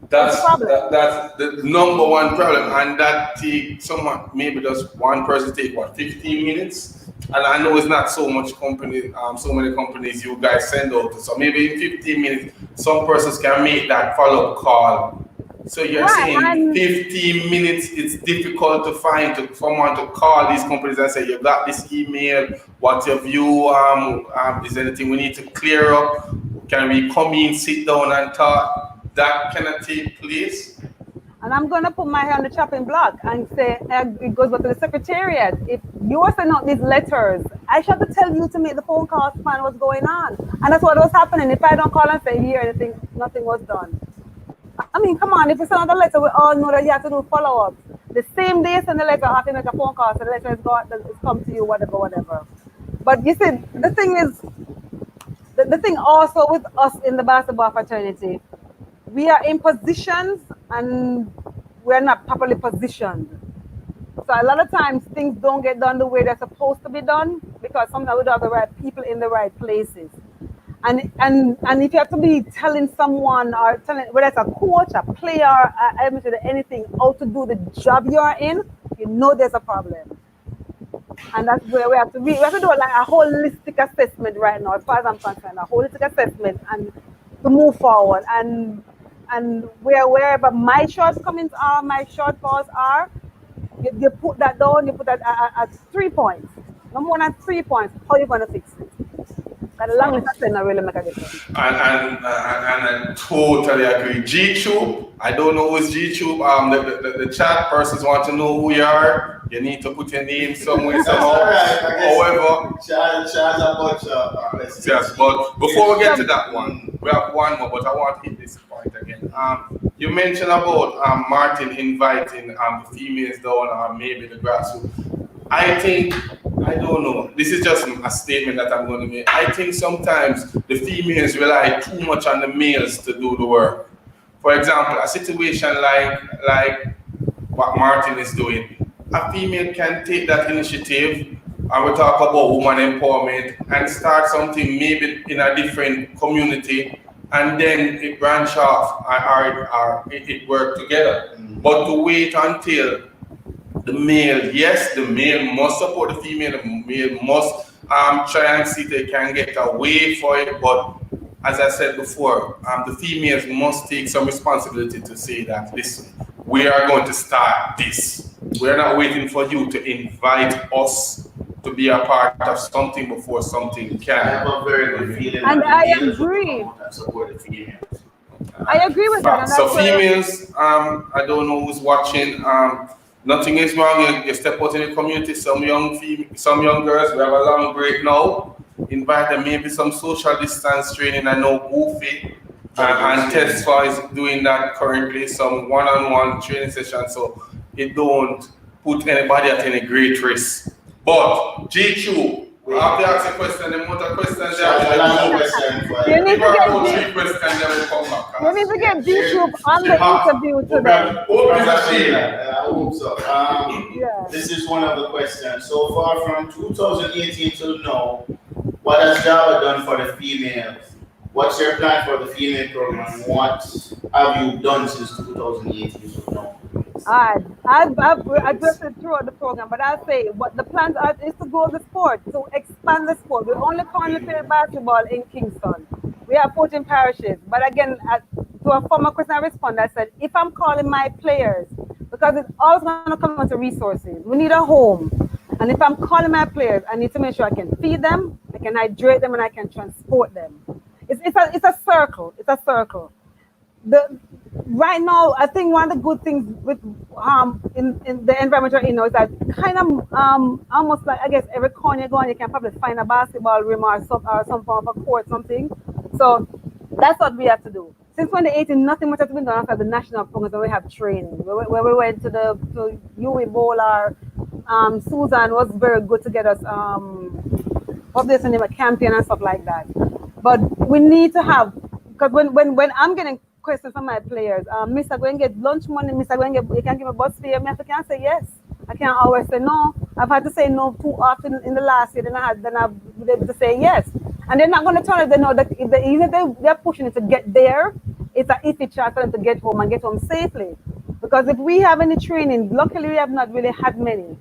That's the number one problem, and that takes someone, maybe just one person take 15 minutes, and I know it's not so much company, so many companies you guys send out to, so maybe in 15 minutes some persons can make that follow-up call. So you're saying 15 minutes, it's difficult to find someone to call these companies and say, you got this email, what's your view, is there anything we need to clear up, can we come in, sit down and talk? That cannot take place. And I'm going to put my hand on the chopping block and say, it goes back to the secretariat. If you're sending out these letters, I should have to tell you to make the phone calls to find what's going on. And that's what was happening. If I don't call and say, here, anything, nothing was done. I mean, come on, if you send out a letter, we all know that you have to do follow-up. The same day you send the letter, I have to make a phone call, so the letter has come to you, whatever. But you see, the thing is, the thing also with us in the basketball fraternity, we are in positions and we're not properly positioned. So a lot of times things don't get done the way they're supposed to be done because sometimes we don't have the right people in the right places. And if you have to be telling someone or telling whether it's a coach, a player, anything, how to do the job you are in, you know there's a problem. And that's where we have to be. We have to do like a holistic assessment right now, as far as I'm concerned, a holistic assessment and to move forward. And wherever my shortcomings are, my shortfalls are, you put that down, you put that at 3 points. No more than 3 points. How are you going to fix it? That long list of things really make a difference. And I totally agree. G-Tube, I don't know who's G-Tube. The chat persons want to know who you are. You need to put your name somewhere, somehow. However, yes, but before we get to that one, we have one more, but I want to hit this point again. You mentioned about Martin inviting the females down, or maybe the grassroots. I don't know. This is just a statement that I'm going to make. I think sometimes the females rely too much on the males to do the work. For example, a situation like what Martin is doing. A female can take that initiative, and we talk about woman empowerment, and start something maybe in a different community, and then it branch off or it work together. But to wait until the male, yes, the male must support the female, the male must try and see if they can get away for it, but as I said before, the females must take some responsibility to say that, listen, we are going to start this. We're not waiting for you to invite us to be a part of something before something can. I have a very good feeling. And I agree. I agree with that. So females, I don't know who's watching. Nothing is wrong. You step out in the community. Some young girls, we have a long break now. Invite them, maybe some social distance training. I know Goofy and Tesfa is doing that currently. Some one-on-one training session, so it don't put anybody at any great risk. But G2, I have to ask a question. The more questions you need to get G2 on the interview today. I hope so. This is one of the questions. So far from 2018 till now, what has Java done for the females? What's your plan for the female program? What have you done since 2018 till now? I've addressed it throughout the program, but I'll say what the plans are is to grow the sport, to expand the sport. We only currently play basketball in Kingston. We have 14 parishes. But again, to a former question I responded, I said, if I'm calling my players, because it's always going to come down to resources. We need a home. And if I'm calling my players, I need to make sure I can feed them, I can hydrate them, and I can transport them. It's a circle. It's a circle. Right now, I think one of the good things with in the environment right now is that kind of almost like, I guess, every corner you go on, you can probably find a basketball rim or some form of a court, something. So that's what we have to do. Since 2018, nothing much has been done after the national programs where we have training. Where we went to the UE Bowl, or Susan was very good to get us obviously a campaign and stuff like that. But we need to have, because when I'm getting questions from my players, Mr. Go and get lunch money, Mr. Go and get, you can give a bus fare, I can't say yes. I can't always say no. I've had to say no too often in the last year, then I've been able to say yes. And they're not going to tell us they know that if they're pushing it to get there, it's an iffy chance for them to get home and get home safely. Because if we have any training, luckily we have not really had many.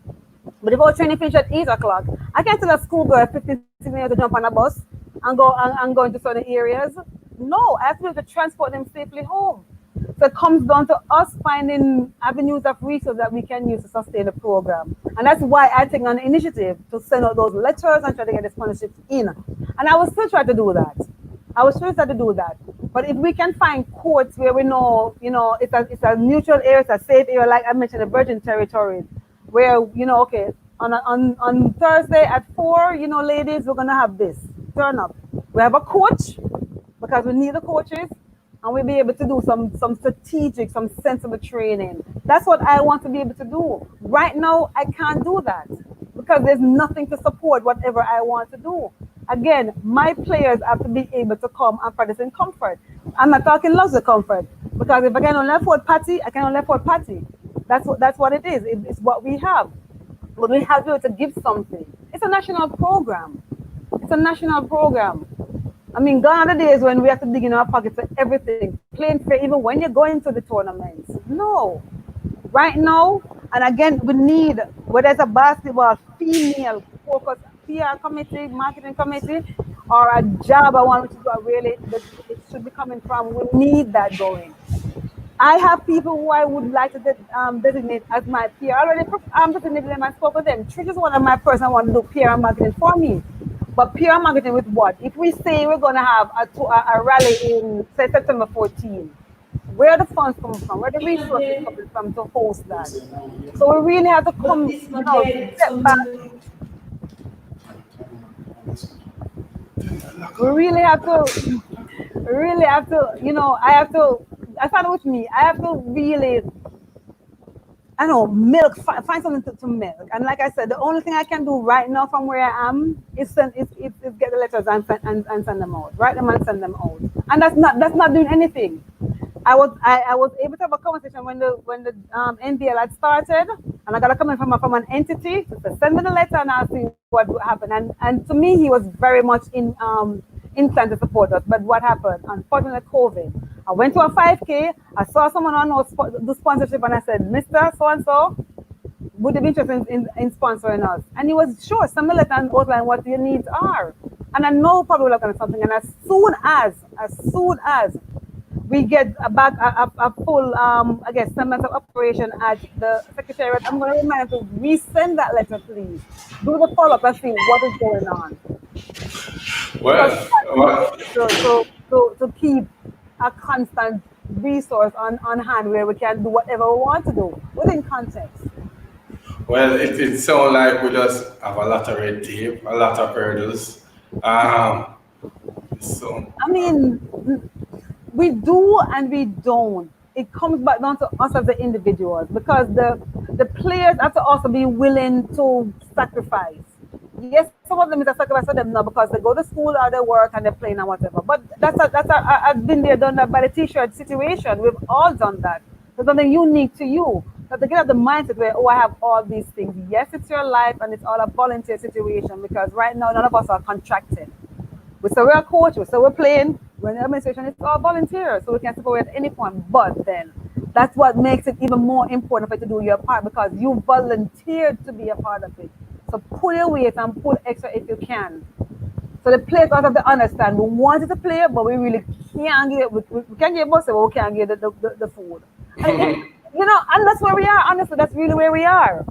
But if our training finishes at 8 o'clock, I can't tell a schoolgirl 15, 16 years to jump on a bus and go into certain areas. No, I have to be able to transport them safely home. So it comes down to us finding avenues of resources that we can use to sustain the program. And that's why I take on the initiative to send out those letters and try to get the sponsorships in. And I will still try to do that. But if we can find courts where we know, it's a neutral area, it's a safe area, like I mentioned, the Virgin Territories, where, okay, on Thursday at 4, ladies, we're going to have this. Turn up. We have a coach, because we need the coaches, and we'll be able to do some strategic, some sensible training. That's what I want to be able to do. Right now, I can't do that because there's nothing to support whatever I want to do. Again, my players have to be able to come and practice in comfort. I'm not talking lots of comfort, because if I can only afford Patty, I can only afford Patty. That's what it is. It's what we have. But we have to be able to give something. It's a national program. I mean, gone are the days when we have to dig in our pockets for everything. Playing fair, even when you're going to the tournaments. No. Right now, and again, we need, whether it's a basketball, female focus PR committee, marketing committee, or a job I want to do, really, it should be coming from. We need that going. I have people who I would like to designate as my PR. I already designated them. I spoke with them. Trish is one of my persons I want to do PR marketing for me. But PR marketing with what? If we say we're going to have a rally in, say, September 14, where are the funds coming from? Where are the resources coming from to host that? So we really have to come, step back. We really have to, I started with me. I have to really, I don't know, find something to milk. And like I said, the only thing I can do right now from where I am is get the letters and send them out. Write them and send them out. And that's not doing anything. I was able to have a conversation when the NBL had started, and I got a comment from an entity to send me the letter and I'll see what would happen. And to me, he was very much inclined to support us. But what happened? Unfortunately, COVID. I went to a 5K. I saw someone on the sponsorship, and I said, "Mr. So and so, would you be interested in sponsoring us?" And he was sure. Send me a letter and outline what your needs are. And I know probably we're going to something. And as soon as we get a full, semester of operation at the Secretariat, I'm going to remind them to resend that letter, please. Do the follow-up and see what is going on. To keep a constant resource on hand where we can do whatever we want to do within context. Well, it sounds like we just have a lot of red tape, a lot of hurdles. So I mean, we do and we don't. It comes back down to us as the individuals, because the players have to also be willing to sacrifice. Yes, some of them is a sacrifice for them now because they go to school or they work and they're playing or whatever. But I've been there, done that by the t-shirt situation. We've all done that. There's something unique to you. But to get out the mindset where, I have all these things. Yes, it's your life and it's all a volunteer situation, because right now none of us are contracted. We say we're a coach, we say we're playing. We're in the administration, it's all volunteer, so we can step away at any point. But then that's what makes it even more important for you to do your part, because you volunteered to be a part of it. So pull your weight and pull extra if you can. So the players also have to understand, we wanted to play, but we really can't get, we can't get most of it, but we can't get the food. And, and that's where we are. Honestly, that's really where we are.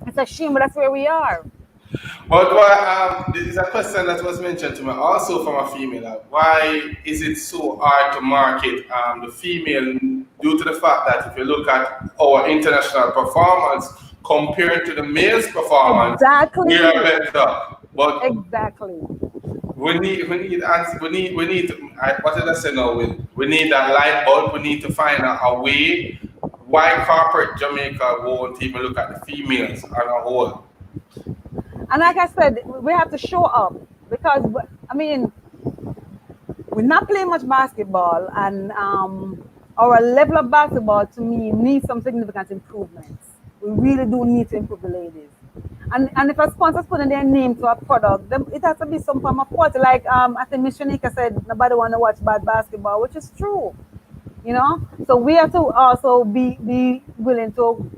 It's a shame, but that's where we are. But there is a question that was mentioned to me also from a female. Why is it so hard to market the female, due to the fact that if you look at our international performance compared to the male's performance, exactly. We are better. But exactly. We need what did I say now? We need a light bulb. We need to find a way why corporate Jamaica won't even look at the females on a whole. And like I said, we have to show up, because, I mean, we're not playing much basketball, and our level of basketball, to me, needs some significant improvements. We really do need to improve the ladies. And if a sponsor's putting their name to a product, then it has to be some form of quality. Like I think Miss Shanika said, nobody want to watch bad basketball, which is true. So we have to also be willing to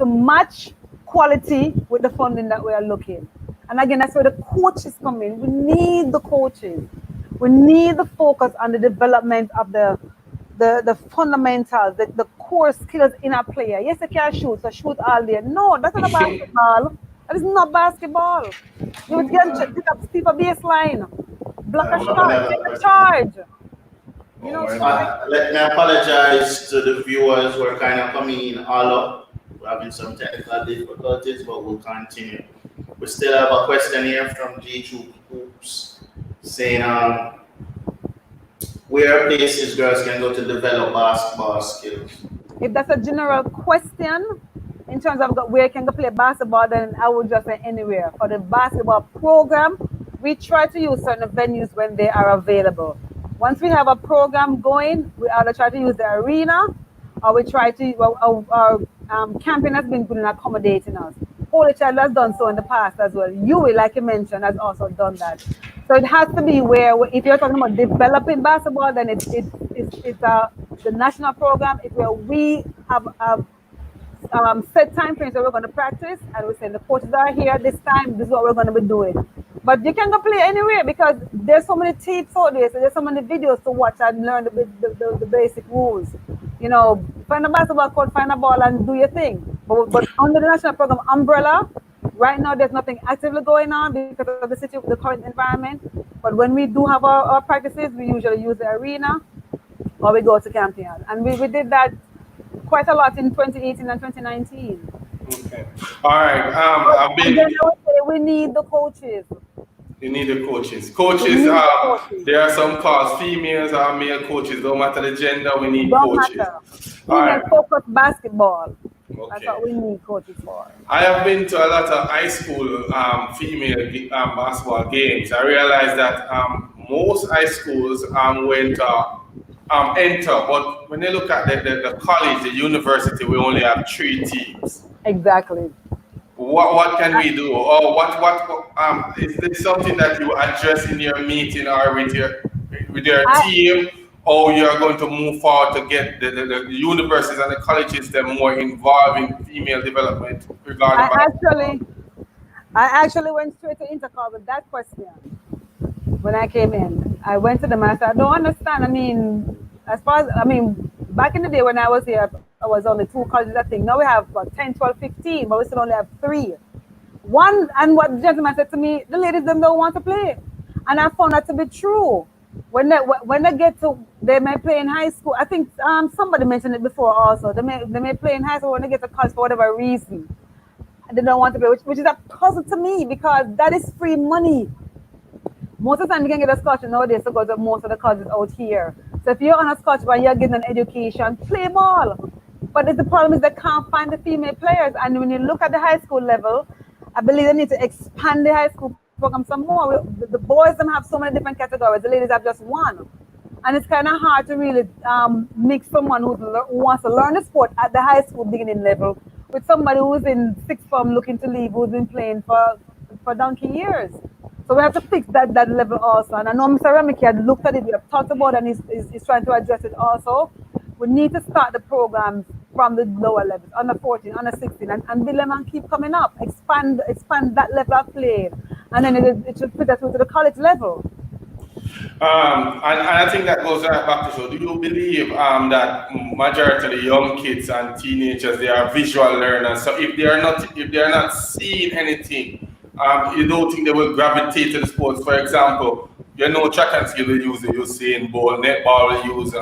match quality with the funding that we are looking. And again, that's where the coaches come in. We need the coaches. We need the focus on the development of the fundamentals, the core skills in a player. Yes, they can shoot, so shoot all day. No, that's not basketball. That is not basketball. You would get steep a baseline, block a shot, take a charge. Let me apologize to the viewers who are kind of coming in all up. We're having some technical difficulties, but we'll continue. We still have a question here from G2 Hoops saying, where places girls can go to develop basketball skills? If that's a general question, in terms of where can go play basketball, then I would just say anywhere. For the basketball program, we try to use certain venues when they are available. Once we have a program going, we either try to use the arena, or we try to, our campaign has been good in accommodating us. Holy Child has done so in the past as well. Willy, like you mentioned, has also done that. So it has to be where, if you're talking about developing basketball, then it's the national program. It's where we have set time frames that we're going to practice, and we say the coaches are here this time. This is what we're going to be doing. But you can go play anywhere because there's so many tapes out there. So there's so many videos to watch and learn the basic rules. You know, find a basketball court, find a ball, and do your thing. But under the national program umbrella, right now there's nothing actively going on because of the current environment. But when we do have our practices, we usually use the arena or we go to Campion. And we did that quite a lot in 2018 and 2019. Okay. All right. And then I would say we need the coaches. You need the coaches. Coaches, there are some calls, females or male coaches. Don't matter the gender, we need coaches. All right. Focus basketball. Okay. That's what we need coaches for. I have been to a lot of high school female basketball games. I realized that most high schools went enter, but when you look at the college, the university, we only have 3 teams. Exactly. What can we do? Or what is this something that you address in your meeting or with your team, or you're going to move forward to get the universities and the colleges them more involved in female development regarding I actually went straight to Intercall with that question. When I came in, I went to them and I said, I don't understand. I mean, back in the day when I was here, I was only 2 colleges, I think. Now we have about 10, 12, 15, but we still only have 3. One, and what the gentleman said to me, the ladies them don't want to play. And I found that to be true. When they may play in high school. I think somebody mentioned it before also. They may play in high school when they get to college for whatever reason. They don't want to play, which is a puzzle to me because that is free money. Most of the time you can get a scholarship nowadays to go to most of the colleges out here. So if you're on a scholarship and you're getting an education, play ball. But the problem is they can't find the female players. And when you look at the high school level, I believe they need to expand the high school program some more. The boys them have so many different categories. The ladies have just one. And it's kind of hard to really mix someone who wants to learn the sport at the high school beginning level with somebody who's in 6th form looking to leave, who's been playing for donkey years. So we have to fix that level also. And I know Mr. Remeke had looked at it, we have talked about it, and he's trying to address it also. We need to start the programs from the lower levels, under 14, under 16, and build them and keep coming up. Expand that level of play. And then it should fit us to the college level. And I think that goes right back to, so do you believe that majority of the young kids and teenagers, they are visual learners? So if they are not seeing anything, you don't think they will gravitate to the sports? For example, you know, track and field will use the Usain Bolt, netball will use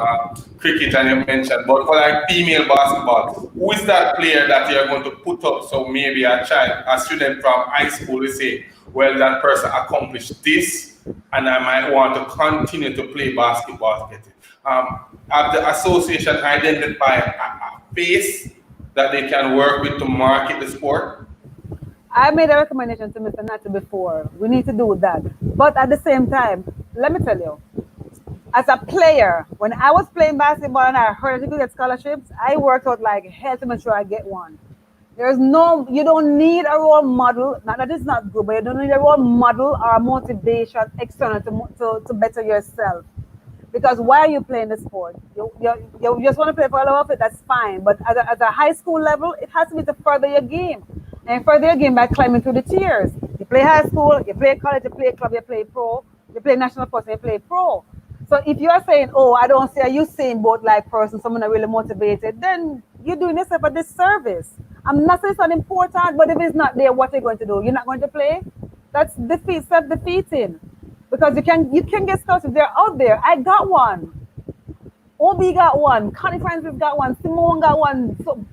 cricket, and you mentioned, but for like female basketball, who is that player that you're going to put up? So maybe a student from high school will say, well, that person accomplished this, and I might want to continue to play basketball. Have the association identify a face that they can work with to market the sport? I made a recommendation to Mr. Natter before. We need to do that. But at the same time, let me tell you, as a player, when I was playing basketball and I heard you could get scholarships, I worked out like hell to make sure I get one. You don't need a role model. Not that it's not good, but you don't need a role model or a motivation external to better yourself. Because why are you playing the sport? You just want to play for a love of it, that's fine. But at a high school level, it has to be to further your game. And further your game by climbing through the tiers. You play high school, you play college, you play club, you play pro, you play national post, you play pro. So if you are saying, oh, I don't see a Usain Bolt like person, someone really motivated, then you're doing yourself a disservice. I'm not saying it's not important, but if it's not there, what are you going to do? You're not going to play? That's self-defeating. Because you can get scholarships. They're out there. I got one. Obi got one. Connie Francis got one. Simone got one. So,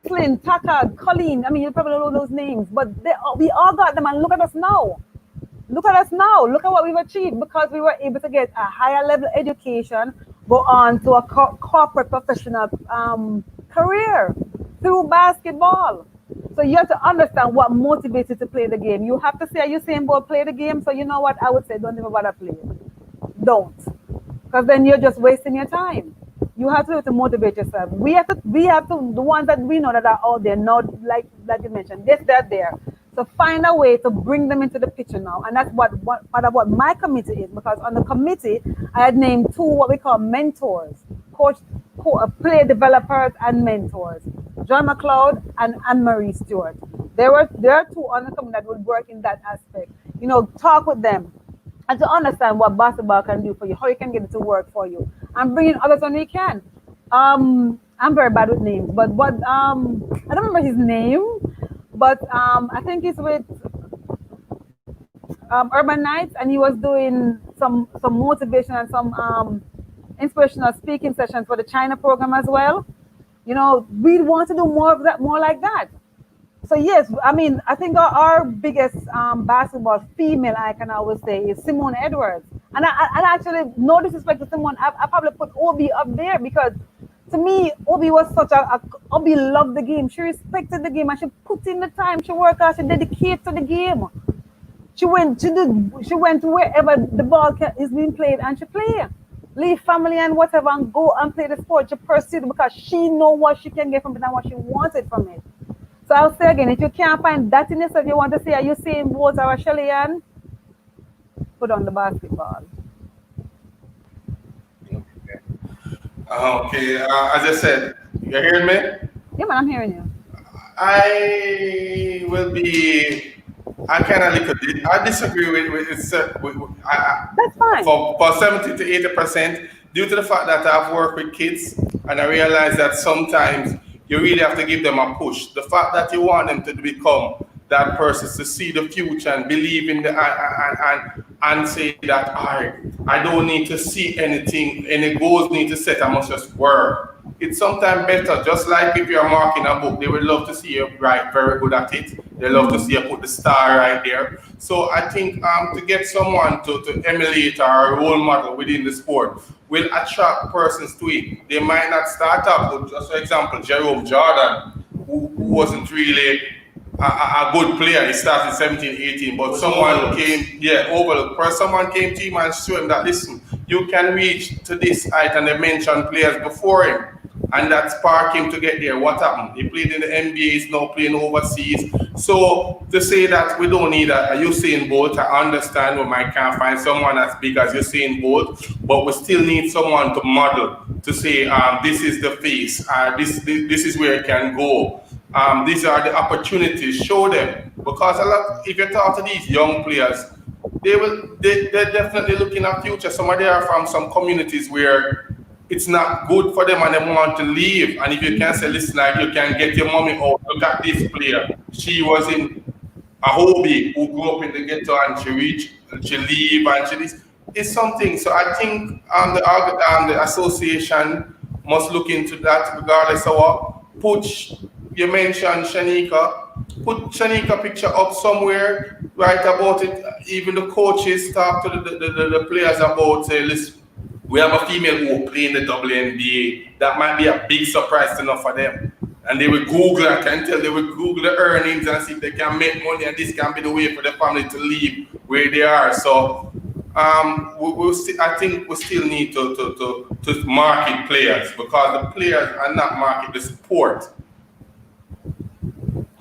Flynn, Tucker, Colleen, I mean, you probably know those names, but we all got them, and look at us now. Look at us now. Look at what we've achieved because we were able to get a higher level education, go on to a corporate professional career through basketball. So you have to understand what motivates you to play the game. You have to say, are you saying, boy, play the game? So you know what? I would say, don't even bother playing. Don't. Because then you're just wasting your time. You have to be able to motivate yourself. We have to the ones that we know that are out there, not like you mentioned, yes, they're there. So find a way to bring them into the picture now. And that's what part of what my committee is, because on the committee I had named 2 what we call mentors, player developers and mentors, John McLeod and Anne-Marie Stewart. There are 2 on the committee that would work in that aspect. You know, talk with them and to understand what basketball can do for you, how you can get it to work for you, and bring in others when you can. I'm very bad with names, but what I don't remember his name, but I think he's with Urban Nights, and he was doing some motivation and some inspirational speaking sessions for the China program as well. You know, we want to do more of that, more like that. So yes, I mean, I think our biggest basketball female icon, I would say, is Simone Edwards. And I actually, no disrespect to Simone, I probably put Obi up there, because to me, Obi was such Obi loved the game. She respected the game, and she put in the time. She worked hard. She dedicated to the game. She went to wherever the ball is being played, and she played. Leave family and whatever and go and play the sport. She pursued it because she know what she can get from it and what she wanted from it. So I'll say again, if you can't find that in yourself, you want to say, are you saying Bolt or Shelly Ann? Put on the basketball. Okay, as I said, you hearing me? Yeah, man, I'm hearing you. I will be. I kind of I disagree with That's fine. For 70 to 80%, due to the fact that I've worked with kids, and I realize that sometimes you really have to give them a push. The fact that you want them to become that person, to see the future and believe in and say that I don't need to see anything, any goals need to set, I must just work. It's sometimes better, just like if you're marking a book, they would love to see you write very good at it. They love to see you put the star right there. So I think to get someone to emulate or role model within the sport will attract persons to it. They might not start up, but just for example, Jerome Jordan, who wasn't really a good player. He started 17, 18, but someone came, overlooked. First, someone came to him and showed him that, listen, you can reach to this height, and they mentioned players before him. And that sparked him to get there. What happened? He played in the NBA, he's now playing overseas. So to say that we don't need a Usain Bolt, I understand we might can't find someone as big as Usain Bolt, but we still need someone to model, to say, this is the face, this is where it can go. These are the opportunities, show them. Because if you talk to these young players, they're definitely looking at future. Some of them are from some communities where it's not good for them and they want to leave. And if you can say, listen, like you can get your mommy out, look at this player. She was in a hobby who grew up in the ghetto and she reached, and she leave and she it's something. So I think the association must look into that regardless of what. You mentioned Shanika. Put Shanika picture up somewhere, write about it. Even the coaches talk to the players about, say, listen, we have a female who play in the WNBA. That might be a big surprise enough for them. And they will Google, I can tell, they will Google the earnings and see if they can make money, and this can be the way for the family to leave where they are. So I think we still need to market players, because the players are not market the sport.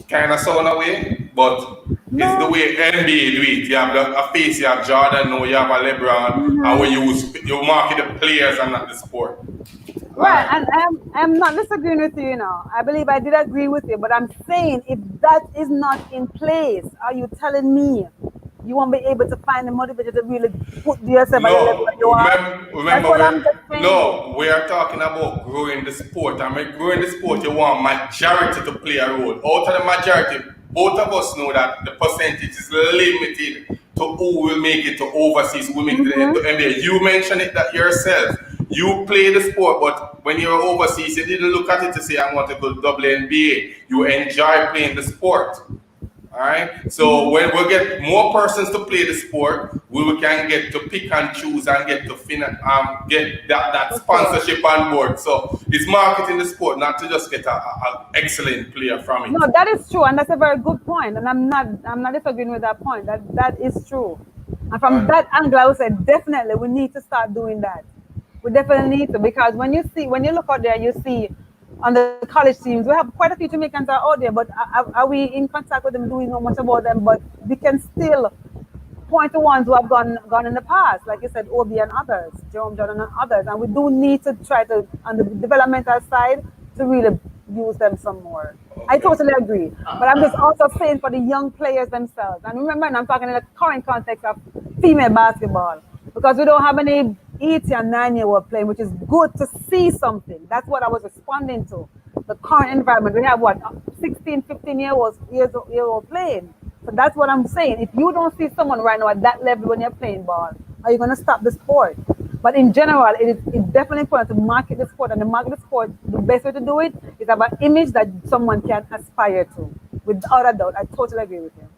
Kind of sound away, but it's the way NBA do it. You have a face, you have Jordan, no, you have a LeBron, and when you market the players and not the sport. Right, and I'm not disagreeing with you, I believe I did agree with you, but I'm saying if that is not in place, are you telling me you won't be able to find the motivation to really put yourself at the level that you are? No, we are talking about growing the sport. And when growing the sport, you want majority to play a role. Out of the majority, both of us know that the percentage is limited to who will make it to overseas, who will make it to NBA. You mentioned it that yourself. You play the sport, but when you're overseas, you didn't look at it to say, I want to go to WNBA. You enjoy playing the sport. All right. So when we get more persons to play the sport, we can get to pick and choose and get to get that sponsorship on board. So it's marketing the sport, not to just get an excellent player from it. No, that is true, and that's a very good point. And I'm not disagreeing with that point. That is true. And from that angle, I would say definitely we need to start doing that. We definitely need to, because when you look out there, you see on the college teams, we have quite a few Jamaicans are out there, but are we in contact with them? Do we know much about them? But we can still point to ones who have gone in the past, like you said, Obi and others, Jerome Jordan and others, and we do need to try to, on the developmental side, to really use them some more. Okay. I totally agree, but I'm just also saying for the young players themselves. And remember, I'm talking in the current context of female basketball, because we don't have any 8 and 9-year-old playing, which is good to see something. That's what I was responding to. The current environment, we have what, 16, 15-year-old playing. So that's what I'm saying. If you don't see someone right now at that level when you're playing ball, are you going to stop the sport? But in general, it's definitely important to market the sport. And to market the sport, the best way to do it is have an image that someone can aspire to. Without a doubt, I totally agree with you.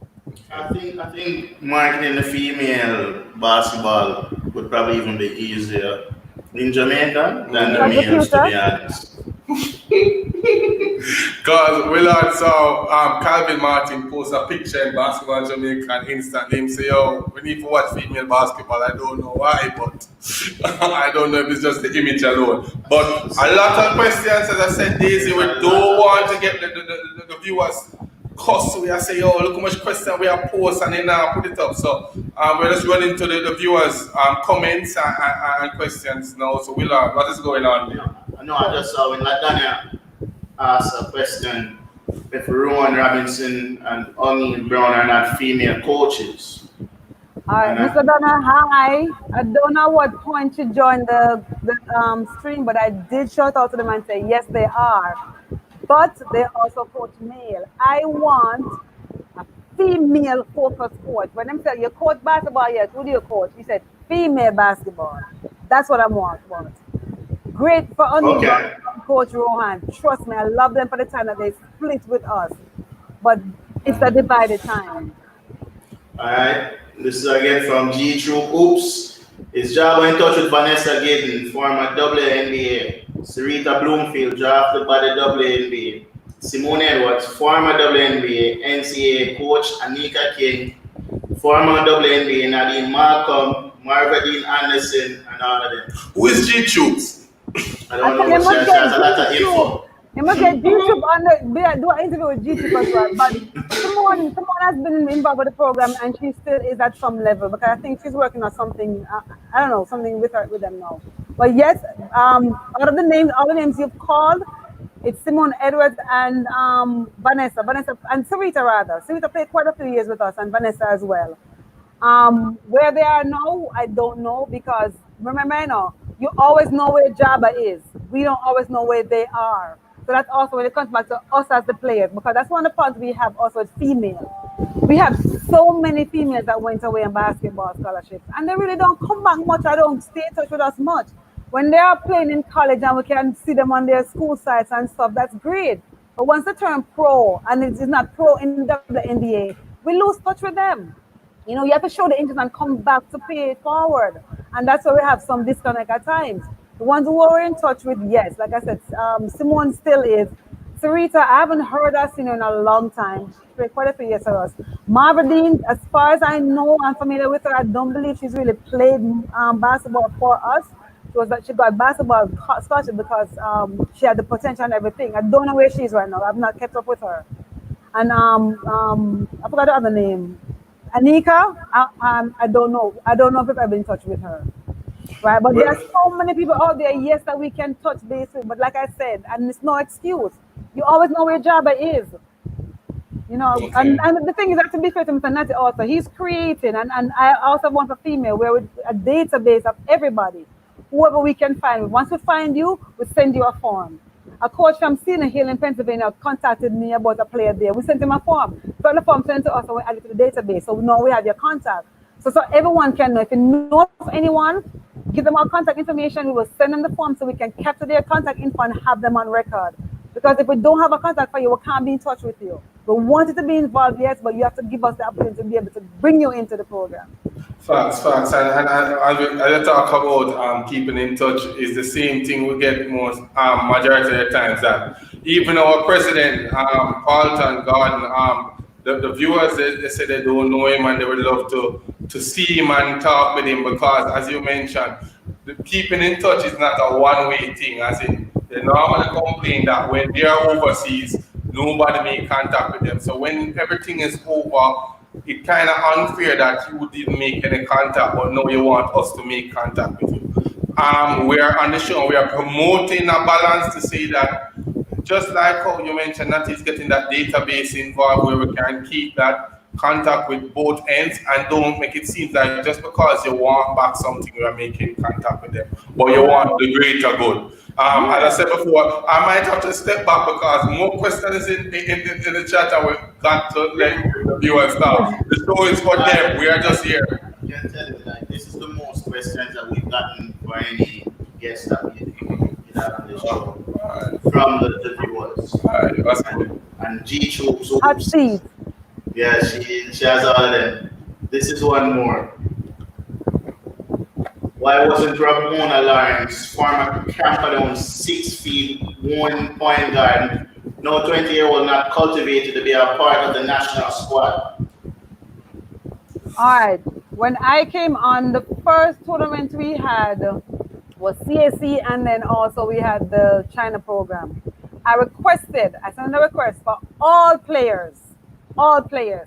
I think marketing the female basketball would probably even be easier in Jamaica than the males, to be honest. Because Willard saw Calvin Martin post a picture in Basketball Jamaica and instantly him say, "Oh, we need to watch female basketball." I don't know why, but I don't know if it's just the image alone. But a lot of questions, as I said, Daisy, we don't want to get the viewers cuss. So we are saying, "Oh, look how much question we are post and then put it up." So we're just running to the viewers' comments and questions now. So Willard, what is going on there? No, I just saw when Ladania asked a question if Rowan Robinson and Onion Brown are not female coaches. All right, Mr. Donna, hi. I don't know what point you joined the stream, but I did shout out to them and say, yes, they are. But they also coach male. I want a female focused coach. When them say you coach basketball, yes, who do you coach? He said female basketball. That's what I want. Great for only Coach Rohan. Trust me, I love them for the time that they split with us. But it's a divided time. All right. This is again from G Troop. Oops. Is Java in touch with Vanessa Gayton, former WNBA? Sarita Bloomfield, drafted by the WNBA. Simone Edwards, former WNBA, NCAA coach. Anika King, former WNBA. Nadine Malcolm, Marvadine Anderson, and all of them. Who is G Troops? I don't know, but she has a lot of info. You must get G-Troop do an interview with G-Troop as well. But someone has been involved with the program and she still is at some level, because I think she's working on something, I don't know, something with them now. But yes, all the names you've called, it's Simone Edwards and Vanessa and Sarita rather. Sarita played quite a few years with us, and Vanessa as well. Where they are now, I don't know, because remember, you always know where Jabba is. We don't always know where they are. So that's also when it comes back to us as the players, because that's one of the points we have also as female. We have so many females that went away on basketball scholarships, and they really don't come back much. I don't stay in touch with us much. When they are playing in college and we can see them on their school sites and stuff, that's great. But once they turn pro and it's not pro in the NBA, we lose touch with them. You have to show the interest and come back to pay it forward. And that's where we have some disconnect at times. The ones who are in touch with, yes, like I said, Simone still is. Sarita, I haven't heard her sing in a long time. She played quite a few years for us. Marvadine, as far as I know, I'm familiar with her. I don't believe she's really played basketball for us. She got basketball scholarship because she had the potential and everything. I don't know where she is right now. I've not kept up with her. And I forgot the other name. Anika, I don't know. I don't know if I've been in touch with her. Right, but there are so many people out there, yes, that we can touch base with. But like I said, and it's no excuse. You always know where Jabba is. Okay. And the thing is that, to be fair to Mr. Natty also, he's creating, and I also want a female where with a database of everybody, whoever we can find. Once we find you, we send you a form. A coach from Cedar Hill in Pennsylvania contacted me about a player there. We sent him a form. So the form sent to us and we added it to the database. So now we have your contact. So everyone can know. If you know of anyone, give them our contact information. We will send them the form so we can capture their contact info and have them on record. Because if we don't have a contact for you, we can't be in touch with you. We want you to be involved, yes, but you have to give us the opportunity to be able to bring you into the program. Facts. And I talk about keeping in touch is the same thing we get most majority of the times, that even our president, Paulton Gordon, the viewers, they say they don't know him and they would love to see him and talk with him, because as you mentioned, the keeping in touch is not a one-way thing. As in, they normally complain that when they are overseas, nobody make contact with them. So when everything is over, it's kind of unfair that you didn't make any contact, but now you want us to make contact with you. We are on the show, we are promoting a balance to say that just like how you mentioned, that is getting that database involved where we can keep that contact with both ends and don't make it seem like just because you want back something, you are making contact with them, but you want the greater good. As I said before, I might have to step back because more questions in the chat and we've got to let the viewers know. The show is for them, we are just here. I can tell you, like, this is the most questions that we've gotten for any guest that we have on the show from the viewers. That's good. And G Troops. Hot seat. Yeah, she has all of them. This is one more. Why wasn't Ramona Lawrence, former Camperdown 6 feet 1 point guard, no 20-year-old not cultivated to be a part of the national squad? All right. When I came on, the first tournament we had was CAC, and then also we had the China program. I sent a request for all players,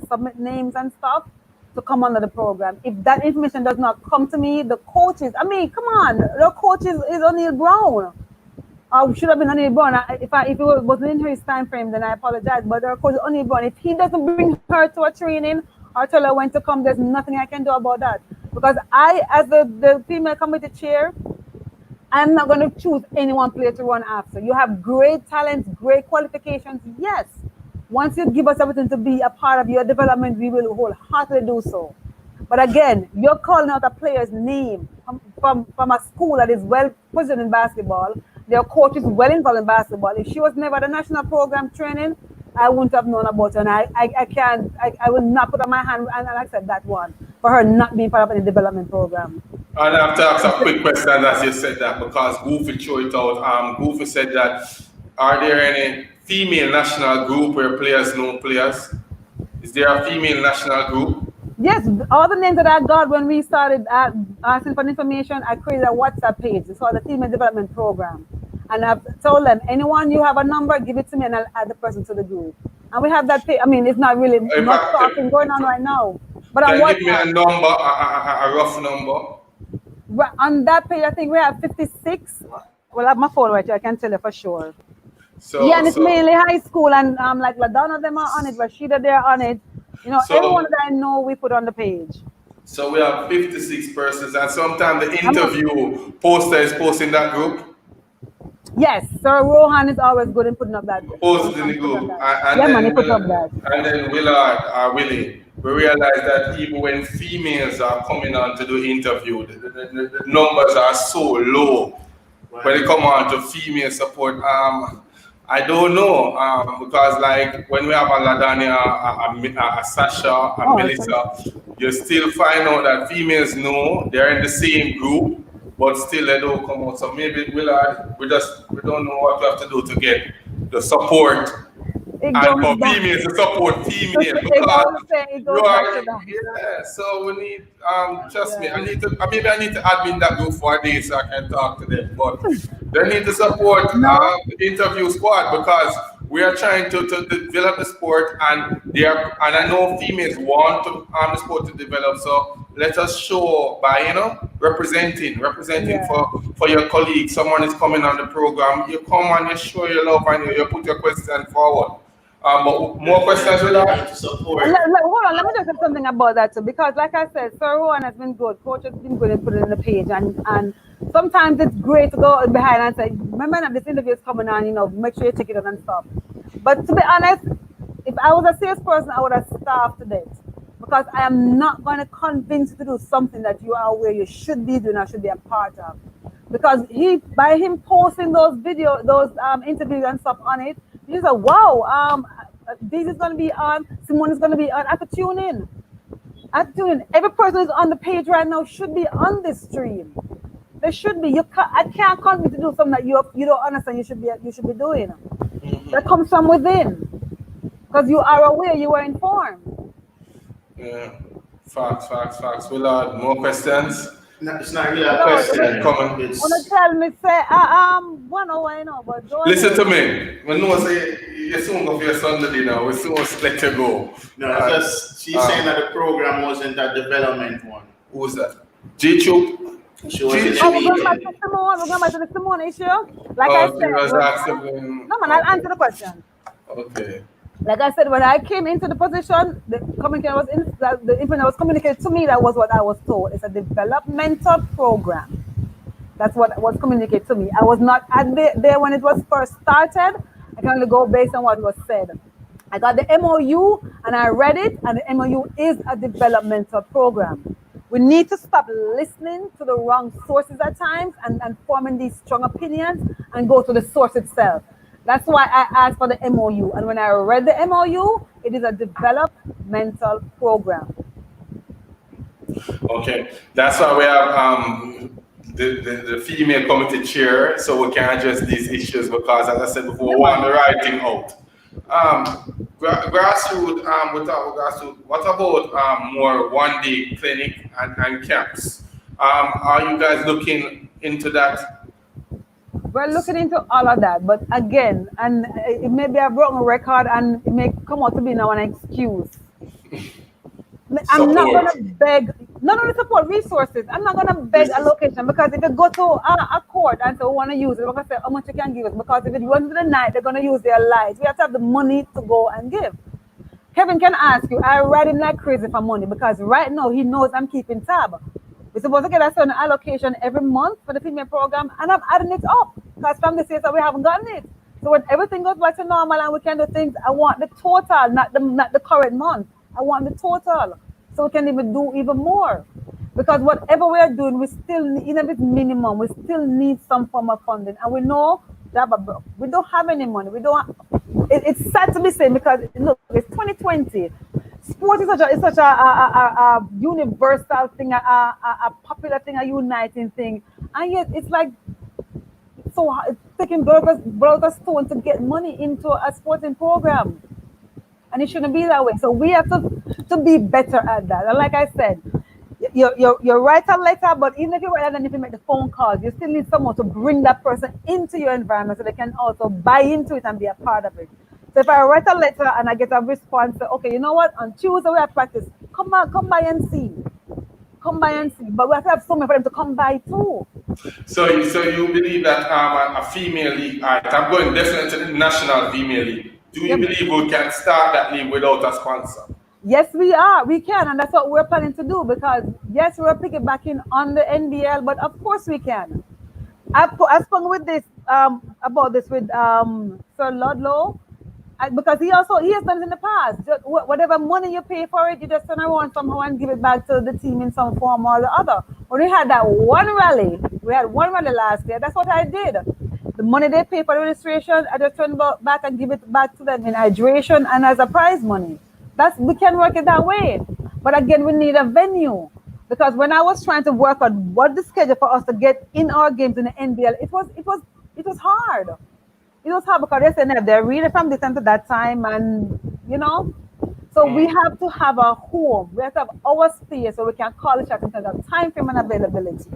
submit names and stuff to come under the program. If that information does not come to me, the coaches, I mean, come on, the coach is O'Neal Brown. Should have been O'Neal Brown. If it wasn't in his time frame, then I apologize. But the coach is O'Neal Brown. If he doesn't bring her to a training or tell her when to come, there's nothing I can do about that. Because I, as the female committee chair, I'm not going to choose any one player to run after. You have great talents, great qualifications, yes. Once you give us everything to be a part of your development, we will wholeheartedly do so. But again, you're calling out a player's name from a school that is well positioned in basketball. Their coach is well involved in basketball. If she was never at the national program training, I wouldn't have known about her. And I will not put on my hand and accept that one for her not being part of any development program. And I have to ask a quick question as you said that, because Goofy threw it out. Goofy said that, are there any female national group where players know players? Is there a female national group? Yes, all the names that I got when we started asking for information, I created a WhatsApp page. It's called the Female Development Program. And I've told them, anyone you have a number, give it to me and I'll add the person to the group. And we have that page. I mean, it's not really much talking going on right now. But can you give me a number, a rough number? On that page, I think we have 56. Well, I have my phone right here. I can tell you for sure. So, yeah, and it's mainly high school, and like LaDonna them are on it, Rashida they're on it. You know, everyone that I know we put on the page. So we have 56 persons, and sometimes the interview poster is posted in that group. Yes, Sir Rohan is always good in putting up that. Posted in the group. He put up that. And then Willy, we realize that even when females are coming on to do interview, the numbers are so low. Right. When they come on to female support, I don't know, because like when we have a Ladania, a Sasha, a Melissa, you still find out that females know they're in the same group, but still they don't come out. So maybe we don't know what we have to do to get the support. And for females to support females, because so we need trust me, maybe I need to admin that group for a day so I can talk to them. But they need to support the interview squad, because we are trying to develop the sport, and I know females want the sport to develop. So let us show by representing for your colleagues. Someone is coming on the program, you come and you show your love and you put your question forward. But more questions with that? Hold on, let me just say something about that too, because like I said, Sir Rowan has been good, coach has been good and put it in the page, and sometimes it's great to go behind and say, remember that this interview is coming on, make sure you check it out and stuff. But to be honest, if I was a salesperson, I would have starved to death, because I am not going to convince you to do something that you are aware you should be doing or should be a part of. Because by him posting those videos, those interviews and stuff on it, you say, wow, Daisy's going to be on, Simone is going to be on. I have to tune in. Every person who's on the page right now should be on this stream. They should be. I can't convince you to do something that you don't understand you should be doing. Mm-hmm. That comes from within. Because you are aware, you are informed. Yeah, facts. Willard, more questions? No, it's not really a No, question. Come on. It's wanna tell me say, 1 hour, you know, but don't. Listen to me. When no say you soon go for your Sunday dinner, we soon let you go. no, it's just she's saying that the program wasn't a development one. Who's that? G-Chup? She was in Oh, the we're going back meeting. to Simone. We're going back to the Simone issue. Like I said, no man, I'll answer the question. Okay. Like I said, when I came into the position, the communication was the information was communicated to me. That was what I was told. It's a developmental program. That's what was communicated to me. I was not there when it was first started. I can only go based on what was said. I got the MOU and I read it, and the MOU is a developmental program. We need to stop listening to the wrong sources at times and forming these strong opinions and go to the source itself. That's why I asked for the MOU. And when I read the MOU, it is a developmental program. Okay. That's why we have the female committee chair, so we can address these issues because, as I said before, we want the right thing out. Grassroots, we talk about grassroots. What about more one-day clinic and camps? Are you guys looking into that? We're looking into all of that, but again, and it may be a broken record and it may come out to be now an excuse. I'm not going to beg, not only support resources, I'm not going to beg allocation, because if you go to a court and say we want to use it, we're going to say how much you can give us, because if it runs to the night, they're going to use their lives. We have to have the money to go and give. Kevin can ask you, I ride him like crazy for money, because right now he knows I'm keeping tab. We're supposed to get a certain allocation every month for the female program, and I'm adding it up, because from this year we haven't gotten it. So when everything goes back to normal and we can do things, I want the total, not the current month. I want the total, so we can even do even more. Because whatever we are doing, we still need, even if it's minimum, we still need some form of funding. And we know that we don't have any money. We don't. It's sad to be saying, because look, it's 2020. Sport is such a universal thing, a popular thing, a uniting thing, and yet it's like so hard. It's taking blood of stone to get money into a sporting program, and it shouldn't be that way. So we have to be better at that. And like I said, you write a letter, but even if you write and if you make the phone calls, you still need someone to bring that person into your environment so they can also buy into it and be a part of it. So if I write a letter and I get a response, okay, you know what, on Tuesday we have practice, come by and see. Come by and see. But we have to have someone for them to come by too. So you believe that a female league, I'm going definitely to the national female league. Do you believe we can start that league without a sponsor? Yes, we are. We can, and that's what we're planning to do, because yes, we're piggybacking on the NBL, but of course we can. I spoke with this about this with Sir Ludlow. Because he has done it in the past. Just whatever money you pay for it, you just turn around somehow and give it back to the team in some form or the other. When we had that one rally, last year, that's what I did. The money they pay for the registration, I just turn back and give it back to them in hydration and as a prize money. We can work it that way. But again, we need a venue. Because when I was trying to work on what the schedule for us to get in our games in the NBL, it was hard. It was hard because they're really from this time to that time, and so we have to have a home. We have to have our space so we can call the shot in terms of time frame and availability.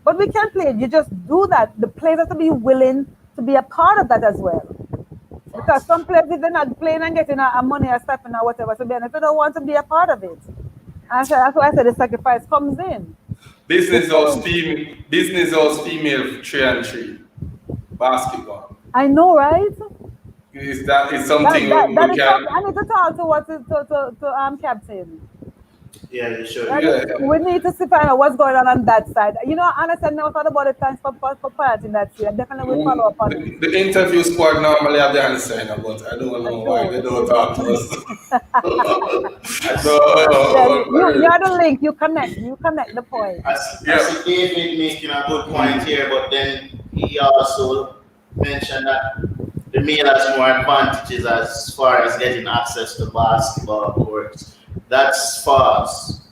But we can play. You just do that. The players have to be willing to be a part of that as well. Because some players, if they're not playing and getting money or stuff or whatever, so they don't want to be a part of it. And so that's why I said the sacrifice comes in. Business house female 3-on-3 basketball. I know, right? Is something we can? I need to talk to captain. Yeah, you should. We need to find out what's going on that side. Honestly, I never thought about the thanks for part in that. I definitely will follow up on it. The interview squad normally have the answer, but I don't know why they don't talk to us. You're the link. You connect the point. I see David making a good point here, but then he also mentioned that the male has more advantages as far as getting access to basketball courts. That's false.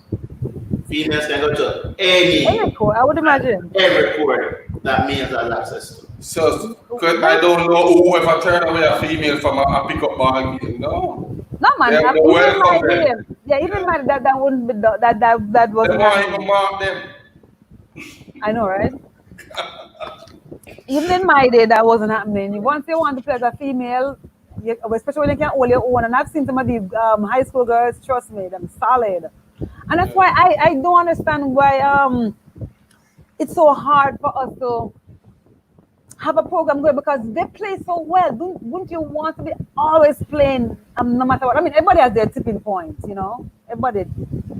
Females can go to any court, I would imagine. Every court that males have access to. So, I don't know whoever turned away a female from a pickup ball game. No, man. Even my that wouldn't be that was. They won't even mark them. I know, right? Even in my day, that wasn't happening. Once you want to play as a female, especially when you can hold your own, and I've seen some of the high school girls, trust me, them solid. And that's why I don't understand why it's so hard for us to have a program going because they play so well. Wouldn't you want to be always playing no matter what? I mean, everybody has their tipping points, you know? Everybody,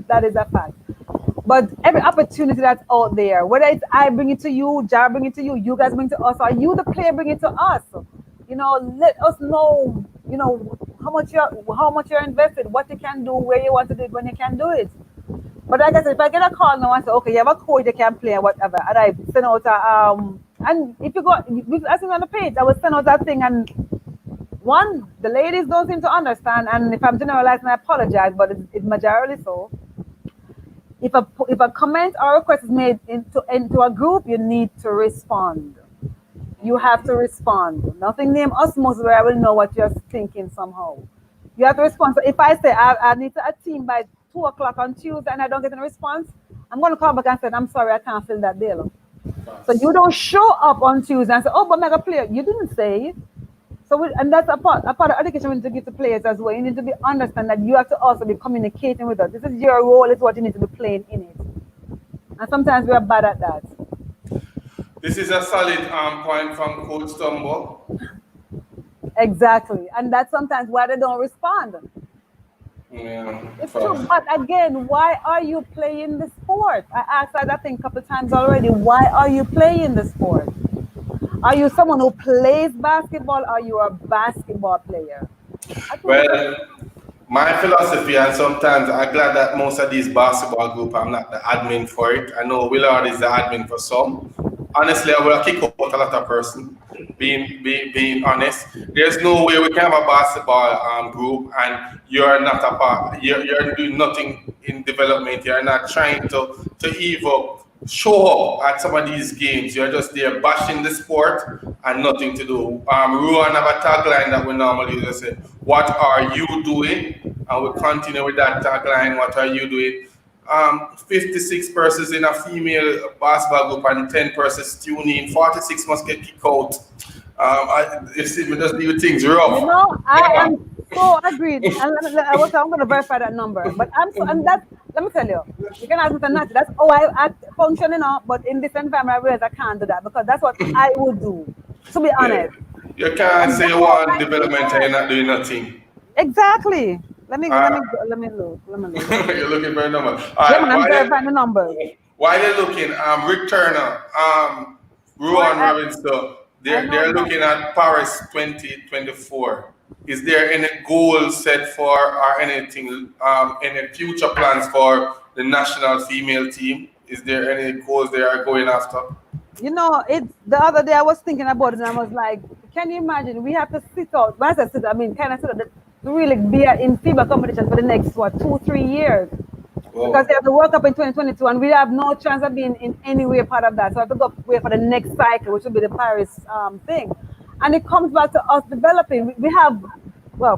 that is a fact. But every opportunity that's out there, whether it's I bring it to you, Jar bring it to you, you guys bring it to us, or you, the player, bring it to us. You know, let us know, you know, how much you're invested, what you can do, where you want to do it, when you can do it. But like I said, if I get a call now and say, okay, you have a coach, you can play or whatever, and I send out a and if you go, I think on the page, I will send out that thing, and one, the ladies don't seem to understand, and if I'm generalizing, I apologize, but it's majority so. If a comment or request is made into a group, you need to respond. You have to respond. Nothing named osmosis where I will know what you're thinking somehow. You have to respond. So if I say I need a team by 2 o'clock on Tuesday and I don't get a response, I'm going to call back and say, I'm sorry, I can't fill that deal. So you don't show up on Tuesday and say, oh, but mega player, you didn't say. So and that's a part of education we need to give to players as well. You need to understand that you have to also be communicating with us. This is your role, it's what you need to be playing in it. And sometimes we are bad at that. This is a solid point from Coach Stumbo. Exactly. And that's sometimes why they don't respond. Yeah. It's true. But again, why are you playing the sport? I asked that I think a couple of times already. Why are you playing the sport? Are you someone who plays basketball? Or are you a basketball player? Well, my philosophy, and sometimes I'm glad that most of these basketball group, I'm not the admin for it. I know Willard is the admin for some. Honestly, I will kick out a lot of person. Being honest, there's no way we can have a basketball group and you're not a part. You're doing nothing in development. You're not trying to even show up at some of these games. You're just there bashing the sport and nothing to do. Ruan have a tagline that we normally just say, "What are you doing?" And we continue with that tagline. What are you doing? 56 persons in a female basketball group and 10 persons tune in. 46 must get kicked out. We just do things rough. You know, I am so agreed. And I'm going to verify that number. But let me tell you, you can ask me to not. That's how I act, function, you know. But in this environment, I realize I can't do that because that's what I would do. To be honest. You can't say you want development and you're not doing nothing. Exactly. Let me look. You're looking for a number. I'm verifying the number. While they're looking, Rick Turner, Ruan Robinson, they're looking at Paris 2024. Is there any goal set for or anything, any future plans for the national female team? Is there any goals they are going after? You know, the other day I was thinking about it and I was like, can you imagine? We have to sit out. When I say sit, I mean kind of sit out to really be in FIBA competition for the next 2-3 years. Whoa. Because they have the World Cup in 2022 and we have no chance of being in any way part of that. So I have to go wait for the next cycle, which will be the Paris thing. And it comes back to us developing. We have, well,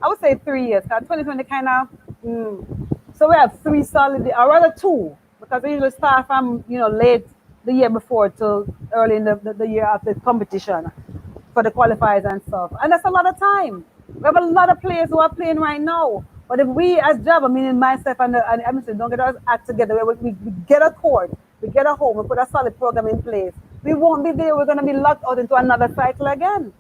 I would say 3 years. 2020 kind of, so we have 3 solid, or rather 2, because we usually start from, late the year before to early in the year after the competition for the qualifiers and stuff. And that's a lot of time. We have a lot of players who are playing right now. But if we as job, meaning myself and Emerson, don't get us act together, we get a court, we get a home, we put a solid program in place, we won't be there. We're going to be locked out into another cycle again.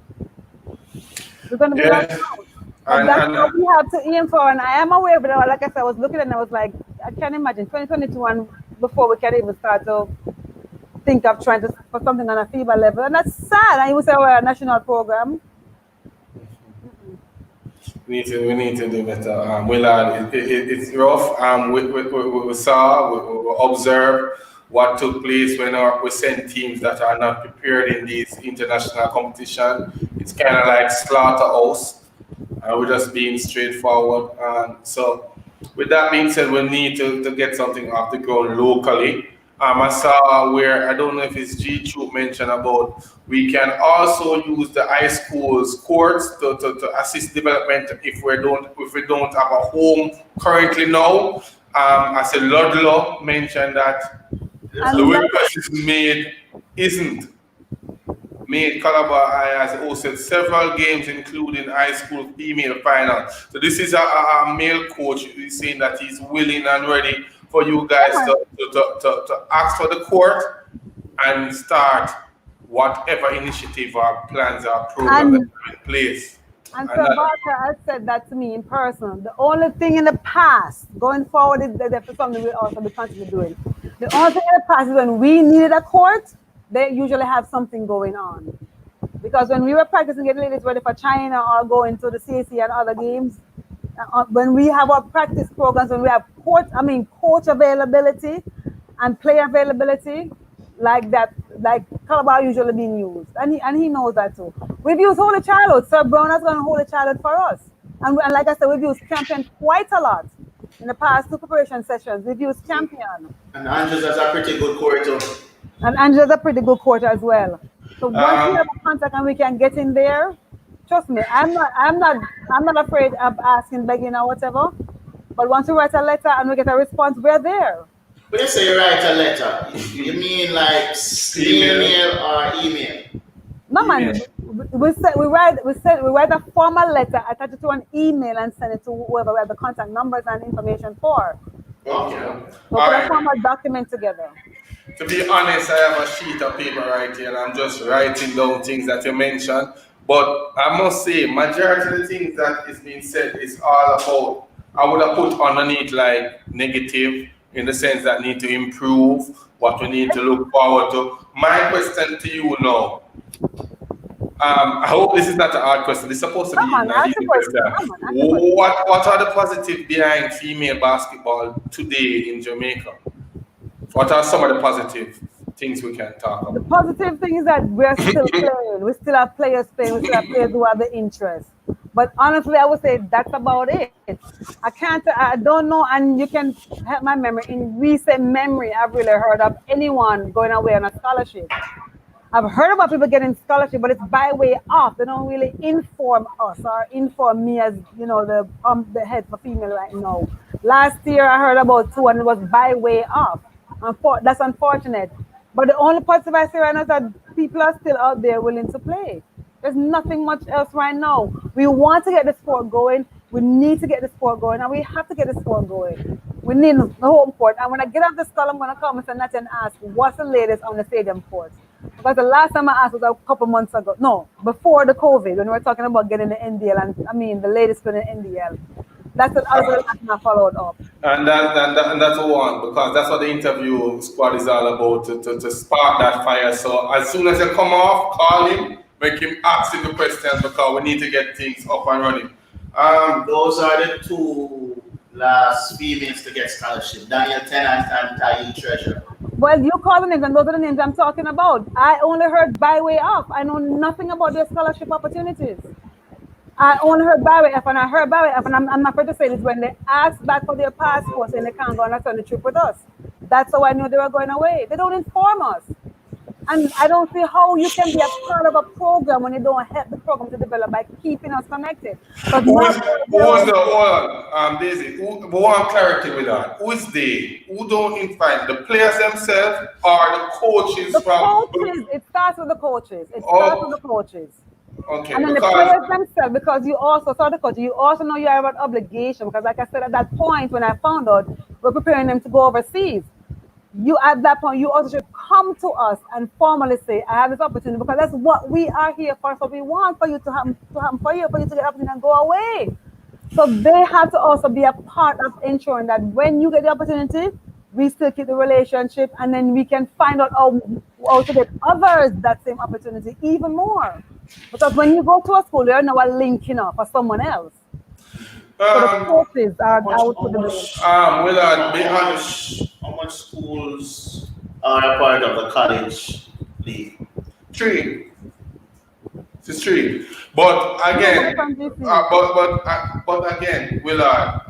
We're going to be locked out. And that's what we have to aim for. And I am aware of it. Like I said, I was looking and I was like, I can't imagine 2022 and before we can even start to think of trying to for something on a FIBA level. And that's sad. And you say we're a national program. We need to do better. Willard, it's rough. We saw, we observed what took place when we send teams that are not prepared in these international competition. It's kind of like slaughterhouse. We're just being straightforward. So with that being said, we need to get something off the ground locally. I saw where, I don't know if it's G-Troop mentioned about, we can also use the high schools courts to assist development if we don't have a home currently now. I said Ludlow mentioned that The request isn't made. Calabar has hosted several games, including high school female final. So this is a male coach. He's saying that he's willing and ready for you guys to ask for the court and start whatever initiative or plans or program that are in place. And so Barker has said that to me in person. The only thing in the past, going forward, is that something we'll also be constantly doing. The only thing in the past is when we needed a court, they usually have something going on. Because when we were practicing getting ladies ready for China or going to the CAC and other games, when we have our practice programs, when we have coach availability and player availability, like that, like Calabar usually being used, and he knows that too. We've used Holy Childhood. Sir Brown has gone Holy Childhood for us, and like I said, we've used Champion quite a lot in the past 2 preparation sessions. We've used Champion, and Andrews has a pretty good court too. And Andrews has a pretty good court as well. So once we have a contact and we can get in there, trust me, I'm not afraid of asking, begging or whatever. But once we write a letter and we get a response, we're there. When you say you write a letter, you mean like email or email? No man, we write a formal letter, attach it to an email and send it to whoever we have the contact numbers and information for. Okay. So put a formal document together. To be honest, I have a sheet of paper right here and I'm just writing down things that you mentioned. But I must say, majority of the things that is being said is all about, I would have put underneath like negative, in the sense that need to improve, what we need to look forward to. My question to you now, I hope this is not a hard question. It's supposed to be an easy question. What are the positives behind female basketball today in Jamaica? What are some of the positive things we can talk about? The positive thing is that we're still playing. We still have players playing. We still have players who have the interest. But honestly, I would say that's about it. I don't know, and you can help my memory. In recent memory, I've really heard of anyone going away on a scholarship. I've heard about people getting scholarship, but it's by way of. They don't really inform us or inform me as, the head for female right now. Last year, I heard about 2, and it was by way of. That's unfortunate. But the only positive I see right now is that people are still out there willing to play. There's nothing much else right now. We want to get the sport going. We need to get the sport going, and we have to get the sport going. We need the home court. And when I get off the call, I'm going to come and ask, what's the latest on the stadium court? Because the last time I asked was a couple months ago. No, before the COVID, when we were talking about getting the NDL, and the latest for the NDL. That's what I followed up. And that's one, because that's what the interview squad is all about, to spark that fire. So as soon as you come off, call him, make him ask him the questions, because we need to get things up and running. Those are the 2 last females to get scholarship, Daniel Tennant and Tai Treasure. Well, you call the names, and those are the names I'm talking about. I only heard by way of. I know nothing about their scholarship opportunities. I only heard by way of, and I heard by way of, and I'm not afraid to say this, when they asked back for their passports and they can't go on a Sunday trip with us. That's how I knew they were going away. They don't inform us. And I don't see how you can be a part of a program when you don't help the program to develop by keeping us connected. Daisy, who want clarity with that? Who is they? Who don't invite? The players themselves or the coaches? Coaches. It starts with the coaches. Okay. And then the players themselves, because you also saw the coach, you also know you have an obligation, because like I said, at that point when I found out we're preparing them to go overseas, you at that point you also should come to us and formally say, I have this opportunity, because that's what we are here for. So we want for you to happen for you to get opportunity and go away. So they have to also be a part of ensuring that when you get the opportunity, we still keep the relationship, and then we can find out how to get others that same opportunity even more. Because when you go to a school, you're now linking up for someone else. So the courses are out for how much schools are a part of the college league? 3. It's 3. But again, but again, Willard,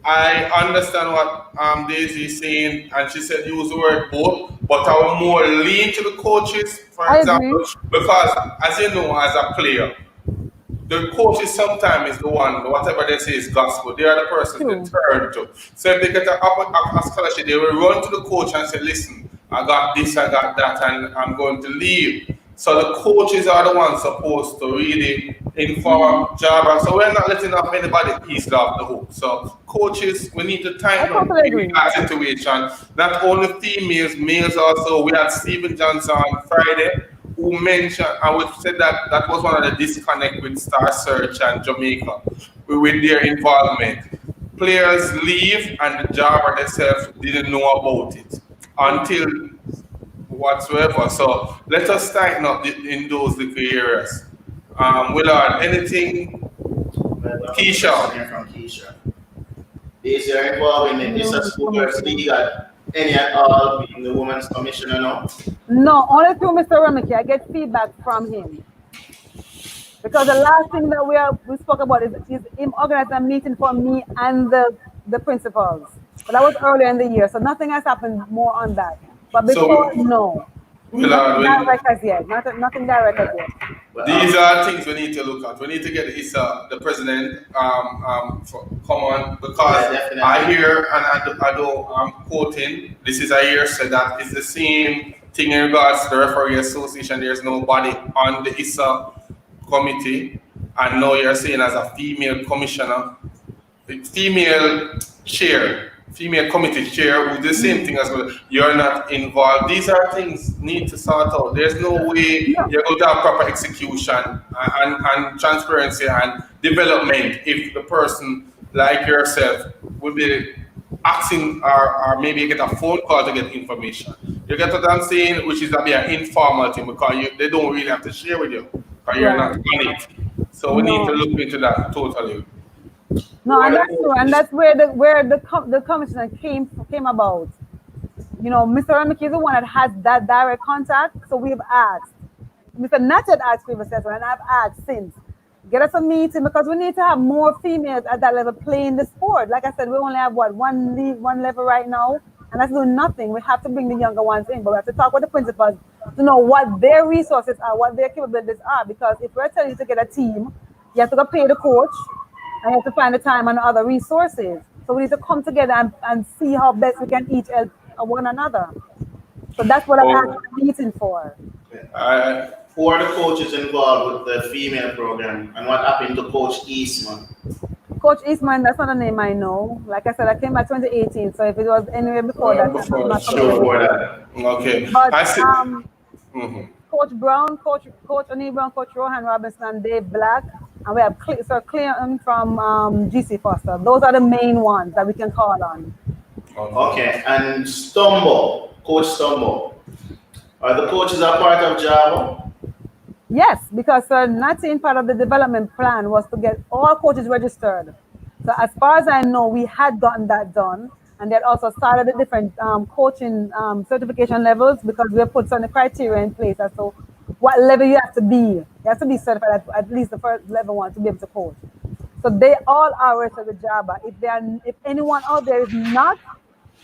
I understand what Daisy is saying, and she said use the word both, but I will more lean to the coaches, for example, because as you know, as a player, the coaches sometimes is the one, whatever they say is gospel. They are the person they turn to. So if they get a scholarship, they will run to the coach and say, listen, I got this, I got that, and I'm going to leave. So the coaches are the ones supposed to really inform Jabba. So we're not letting off anybody easily off the hook. So coaches, we need to tighten up that situation. Not only females, males also. We had Stephen Johnson on Friday who mentioned, and we said that that was one of the disconnect with Star Search and Jamaica with their involvement. Players leave and the Jabba themselves didn't know about it until whatsoever. So let us tighten up in those little areas. Willard, anything? Keisha. From Keisha. Is there involved in this Schoolgirls League at any at all being the Women's Commissioner now? No, only through Mr. Remeke. I get feedback from him. Because the last thing that we spoke about is him organizing a meeting for me and the principals. But that was earlier in the year, so nothing has happened more on that. But before, no. Nothing direct as yet. Nothing direct as yet. These are things we need to look at. We need to get the president come on, because I hear, and I know I'm quoting, this is a hearsay that it's the same thing in regards to the referee association. There's nobody on the ISA committee, and now you're saying as a female commissioner, female committee chair, with the same thing as well. You're not involved. These are things need to sort out. There's no way you're going to have proper execution and transparency and development if the person like yourself will be asking or maybe get a phone call to get information. You get what I'm saying? Which is be an informal thing, because they don't really have to share with you because you're not on it. So we need to look into that totally. No, and that's true, and that's where the commissioner came about. You know, Mr. Remeke is the one that has that direct contact, so we've asked. Mr. Natch had asked previously, and I've asked since. Get us a meeting, because we need to have more females at that level playing the sport. Like I said, we only have one league, one level right now, and that's doing nothing. We have to bring the younger ones in, but we have to talk with the principals to know what their resources are, what their capabilities are, because if we're telling you to get a team, you have to go pay the coach, and you have to find the time and other resources. So we need to come together and see how best we can each help one another. So that's what I'm asking the meeting for. Who are the coaches involved with the female program, and what happened to Coach Eastman? Coach Eastman, that's not a name I know. Like I said, I came back 2018, so if it was anywhere before that, I'm not before that. Okay. But Coach Brown, Coach O'Neill Brown, Coach Rohan Robinson, and Dave Black, and we have Clearton from GC Foster. Those are the main ones that we can call on. Okay, and Coach Stumbo. Are the coaches a part of Java? Yes, because not part of the development plan was to get all coaches registered. So as far as I know, we had gotten that done, and they had also started the different coaching certification levels, because we have put some criteria in place as to what level you have to be. You have to be certified at least the first level one to be able to coach. So they all are registered with Java. If anyone out there is not,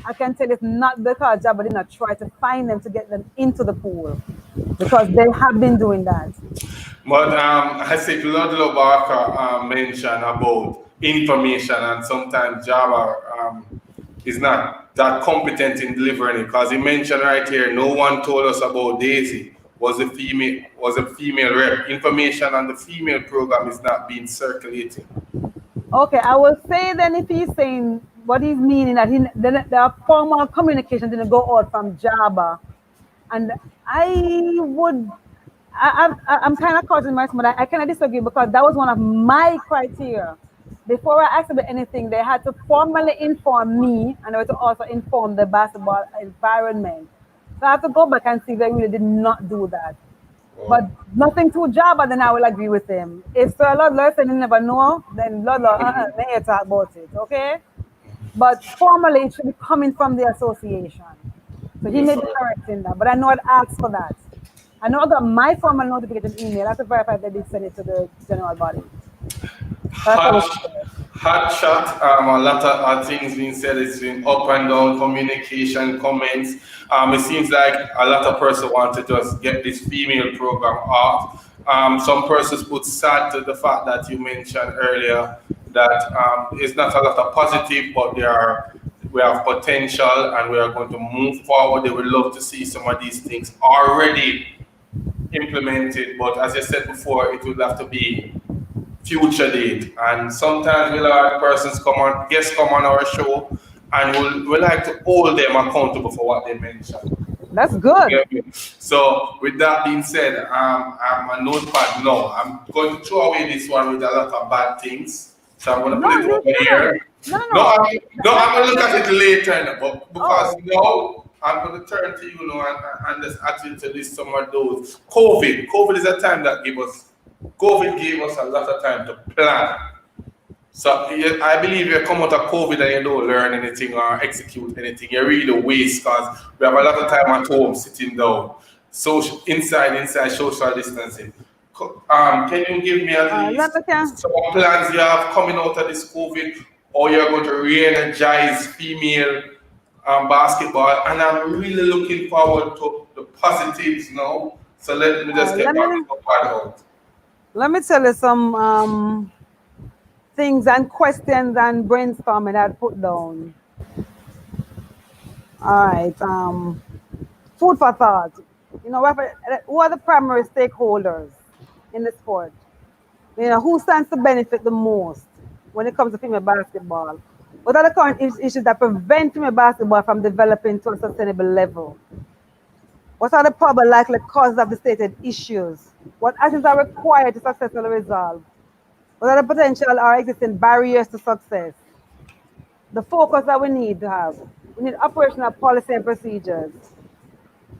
I can tell it's not because Java did not try to find them to get them into the pool, because they have been doing that. But I think Ludlow Barker mentioned about information, and sometimes Java is not that competent in delivering it, because he mentioned right here, no one told us about Daisy was a female rep. Information on the female program is not being circulated. Okay, I will say then, if he's saying what he's meaning, that the formal communication didn't go out from Java, and I'm kind of causing myself, but I cannot disagree, because that was one of my criteria. Before I asked about anything, they had to formally inform me, and they were to also inform the basketball environment. So I have to go back and see if they really did not do that. But nothing to Java, then I will agree with him. If Sir Ludlow said he never know, then Ludlow, they talk about it, okay? But formally, it should be coming from the association. So he may be correct in that, but I know I'd ask for that. I know I got my formal notification email. I have to verify if they did send it to the general body. Hot shot, a lot of things being said. It's been up and down, communication, comments. It seems like a lot of persons want to just get this female program off. Some persons put sad to the fact that you mentioned earlier that it's not a lot of positive, but we have potential and we are going to move forward. They would love to see some of these things already implemented, but as I said before, it would have to be future date. And sometimes we'll have guests come on our show, and we'll like to hold them accountable for what they mentioned. That's good. So with that being said, I'm a notepad now. I'm going to throw away this one with a lot of bad things. So I'm going to put it over here. I'm going to look at it later, but because now I'm going to turn to you now and just ask you to list some of those. COVID is a time that gave us a lot of time to plan. So I believe you come out of COVID and you don't learn anything or execute anything. You really waste because we have a lot of time at home sitting down. Inside social distancing. Can you give me at least some plans you have coming out of this COVID, or you're going to re-energize female basketball? And I'm really looking forward to the positives now. So let me just get back to the part out. Let me tell you some things and questions and brainstorming I'd put down. All right. Food for thought. You know, who are the primary stakeholders in the sport? You know, who stands to benefit the most when it comes to female basketball? What are the current issues that prevent female basketball from developing to a sustainable level? What are the probable likely causes of the stated issues? What actions are required to successfully resolve? What are the potential or existing barriers to success? The focus that we need to have. We need operational policy and procedures.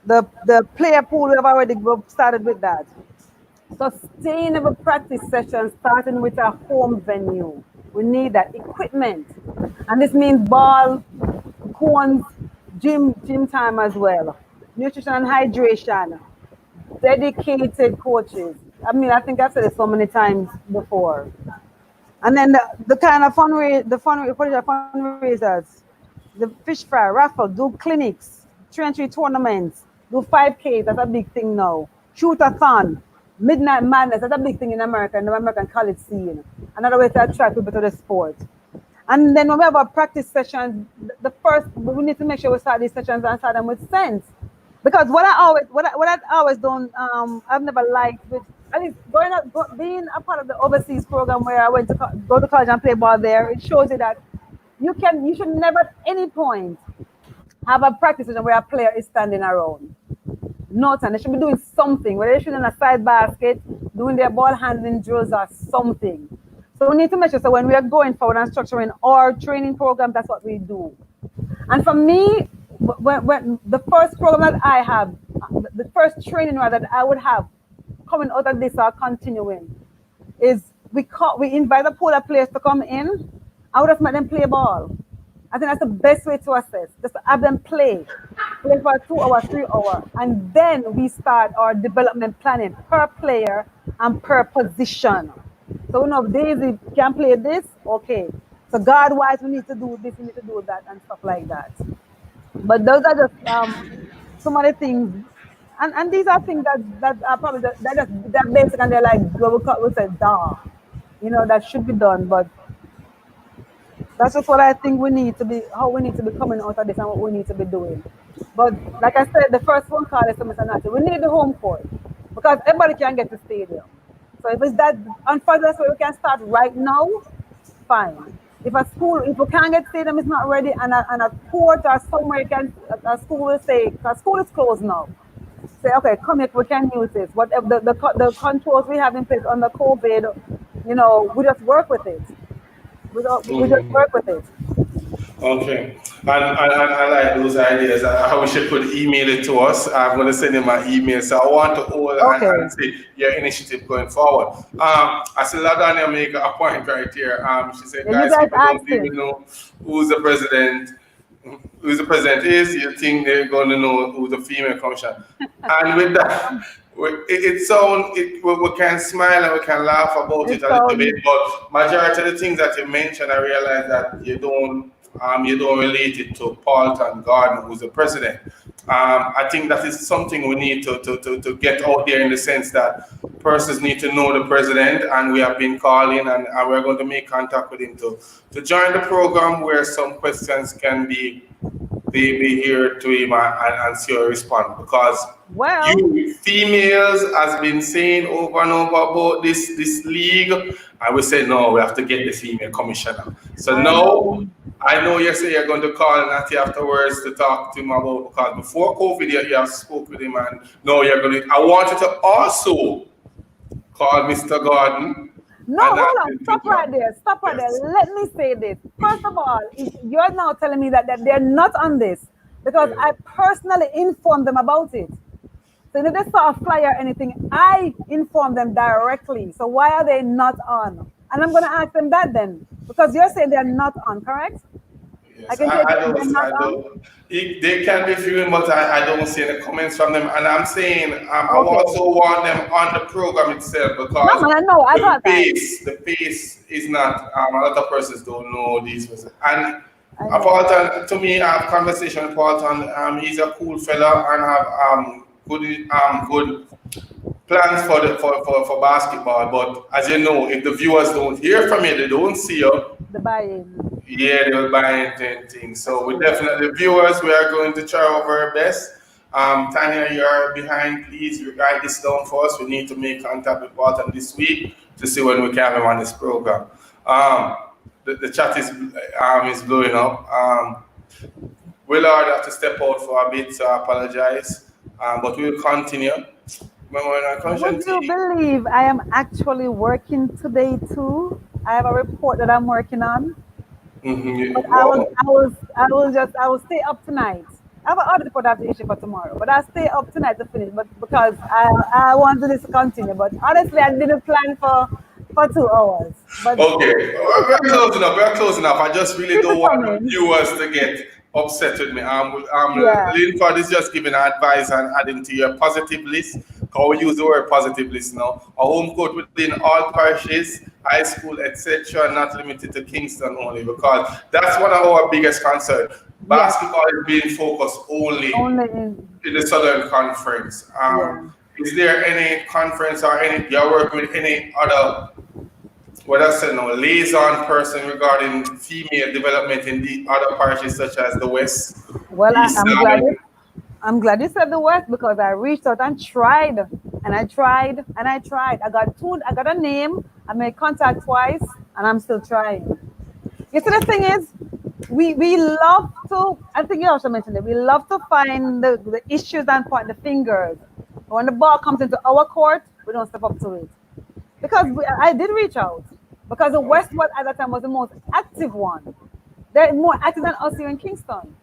The player pool, we have already started with that. Sustainable practice sessions starting with a home venue. We need that equipment. And this means ball, cones, gym time as well. Nutrition and hydration. Dedicated coaches. I mean, I think I've said it so many times before. And then the kind of fundraisers, the fish fry, raffle, do clinics, 3-on-3 tournaments, do 5Ks, that's a big thing now. Shoot-a-thon, midnight madness, that's a big thing in America, in the American college scene. Another way to attract people to the sport. And then when we have our practice sessions, we need to make sure we start these sessions and start them with sense. Because what I always don't, I've never liked with, at least being a part of the overseas program where I went to go to college and play ball there, it shows you that you should never at any point have a practice session where a player is standing around. No time, they should be doing something, whether they're shooting a side basket, doing their ball handling drills or something. So we need to make sure, so when we are going forward and structuring our training program, that's what we do. And for me, when the first program that I have, the first training that I would have coming out of this or continuing is we invite the pool of players to come in. I would have let them play ball. I think that's the best way to assess, just to have them play for 2 hours, 3 hours, and then we start our development planning per player and per position. So we know if Daisy can play this, okay. So guard-wise, we need to do this, we need to do that, and stuff like that. But those are just some of the things, and these are things that are probably they're basic and they're like we say, you know, that should be done. But that's just what I think we need to be, how we need to be coming out of this and what we need to be doing. But like I said, the first phone call is to Mr. Natty. We need the home court because everybody can get to stadium. So if it's that, unfortunately, we can start right now, fine. If we can't get stadium, is not ready, and a court or somewhere a school will say, because school is closed now. Say, okay, come here, we can use this. Whatever the controls we have in place under COVID, you know, we just work with it. We just work with it. Okay, and I like those ideas. I wish you could email it to us. I'm going to send you my email. So I want to hold and see your initiative going forward. I see LaDanya make a point right here. She said, guys, people don't even know who the president is. You think they're going to know who the female commissioner. And with that, we can smile and we can laugh about it a little bit, but majority of the things that you mentioned, I realize that you don't relate it to Paulton Gardner, who's the president. I think that is something we need to get out there in the sense that persons need to know the president, and we have been calling and we're going to make contact with him to join the program where some questions can be here to him and see how he respond, because you females has been saying over and over about this league, and we say no, we have to get the female commissioner. So now I know you say you're going to call Natty afterwards to talk to him about, because before COVID you have spoke with him, and now you're going to. I want you to also call Mr. Gordon. No, hold on. Stop right there. Stop right there. Let me say this. First of all, you're now telling me that they're not on this, because I personally informed them about it. So if they saw a flyer or anything, I informed them directly. So why are they not on? And I'm going to ask them that then, because you're saying they're not on, correct? Yes, I don't. They can be viewing, but I don't see any comments from them. And I'm saying I also want them on the program itself, because the pace is not. A lot of persons don't know these persons. And Paulton, to me, I have conversation with Paulton. He's a cool fella and have good plans for basketball. But as you know, if the viewers don't hear from you, they don't see you. The buy-in. Yeah, they'll buy into things. So we definitely, viewers, we are going to try our very best. Tanya, you are behind. Please write this down for us. We need to make contact with Walton this week to see when we can have him on this program. The chat is blowing up. Willard have to step out for a bit, so I apologize. But we'll continue. Would you believe I am actually working today too? I have a report that I'm working on. But I will stay up tonight. I have an audit report I have to issue for tomorrow, but I'll stay up tonight to finish. But because I want this to continue. But honestly, I didn't plan for 2 hours. But okay, we're closing up. I just really don't want viewers to get upset with me. Linford is just giving advice and adding to your positive list. How we use the word positive list now. A home court within all parishes, high school, etc., not limited to Kingston only, because that's one of our biggest concerns. Basketball is being focused only in the Southern Conference. Is there any conference or you're working with any other, liaison person regarding female development in the other parishes such as the West? Well, I'm glad you said the West, because I reached out and tried, and I tried. I got a name, I made contact twice, and I'm still trying. You see, the thing is, we love to, I think you also mentioned it, we love to find the issues and point the fingers. But when the ball comes into our court, we don't step up to it. Because I did reach out, because the West at that time was the most active one. They're more active than us here in Kingston.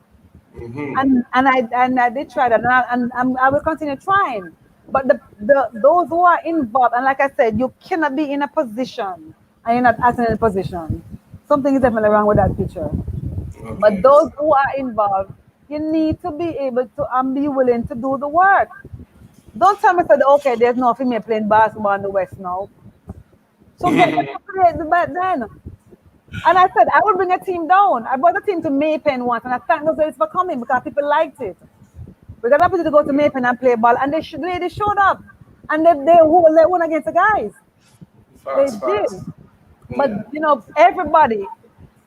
And I did try that, and I will continue trying. But those who are involved, and like I said, you cannot be in a position and you're not acting in a position. Something is definitely wrong with that picture. Okay. But those who are involved, you need to be able to and be willing to do the work. Don't tell me that, okay, there's no female playing basketball in the West now. So get them to play the back then. And I said, I would bring a team down. I brought a team to Maypen once, and I thank those ladies for coming because people liked it. We got an opportunity to go to Maypen and play ball, and the ladies showed up. And they won against the guys. They did. But, you know, everybody,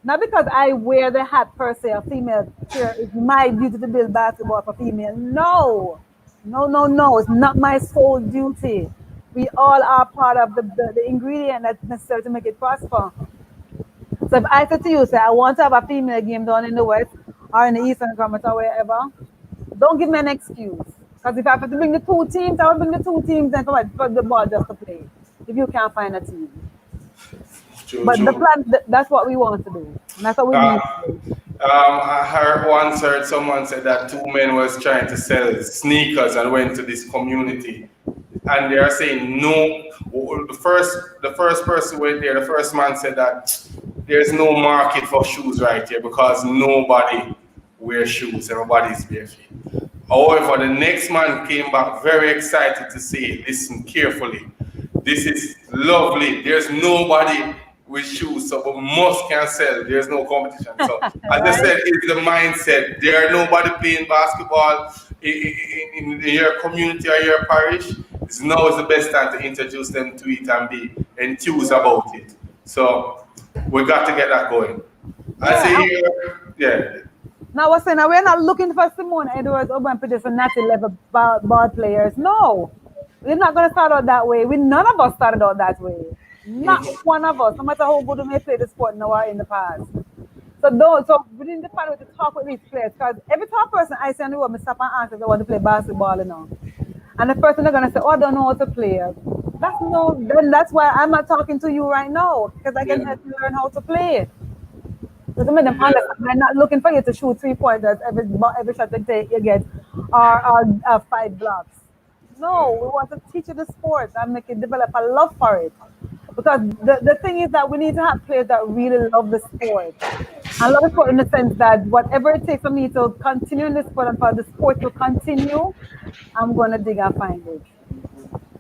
not because I wear the hat per se, a female chair, it's my duty to build basketball for female. No. It's not my sole duty. We all are part of the ingredient that's necessary to make it prosper. So if I said to you, say, I want to have a female game down in the West or in the Eastern Conference or wherever, don't give me an excuse. Because if I have to bring the 2 teams, I will bring the 2 teams and for the ball just to play. If you can't find a team. But the plan, that's what we want to do. And that's what we need to do. I once heard someone say that 2 men was trying to sell sneakers and went to this community. And they are saying no. The first person went there, the first man said that there's no market for shoes right here because nobody wears shoes, everybody's bare feet. However, the next man came back very excited to say, listen carefully, this is lovely. There's nobody with shoes, so we must can sell. There's no competition. So as I said, it's the mindset. There are nobody playing basketball in your community or your parish. Now is the best time to introduce them to it and be enthused about it. So we got to get that going. I say here, yeah. Now, I was saying, we're not looking for Simone Edwards or just a natty level ball players. No, we're not going to start out that way. None of us started out that way. Not one of us, no matter how good we may play the sport now or in the past. So we need to find a way to talk with these players, because every top person I see on the road, I stop and ask if they want to play basketball, you know. And the person they're going to say, oh, I don't know how to play. That's why I'm not talking to you right now, because I can help you learn how to play. Doesn't make them understand. I'm not looking for you to shoot 3-pointers every shot you get, or 5 blocks. No, we want to teach you the sport and make you develop a love for it. Because the thing is that we need to have players that really love the sport. I love the sport in the sense that whatever it takes for me to continue in the sport and for the sport to continue, I'm going to dig and find it.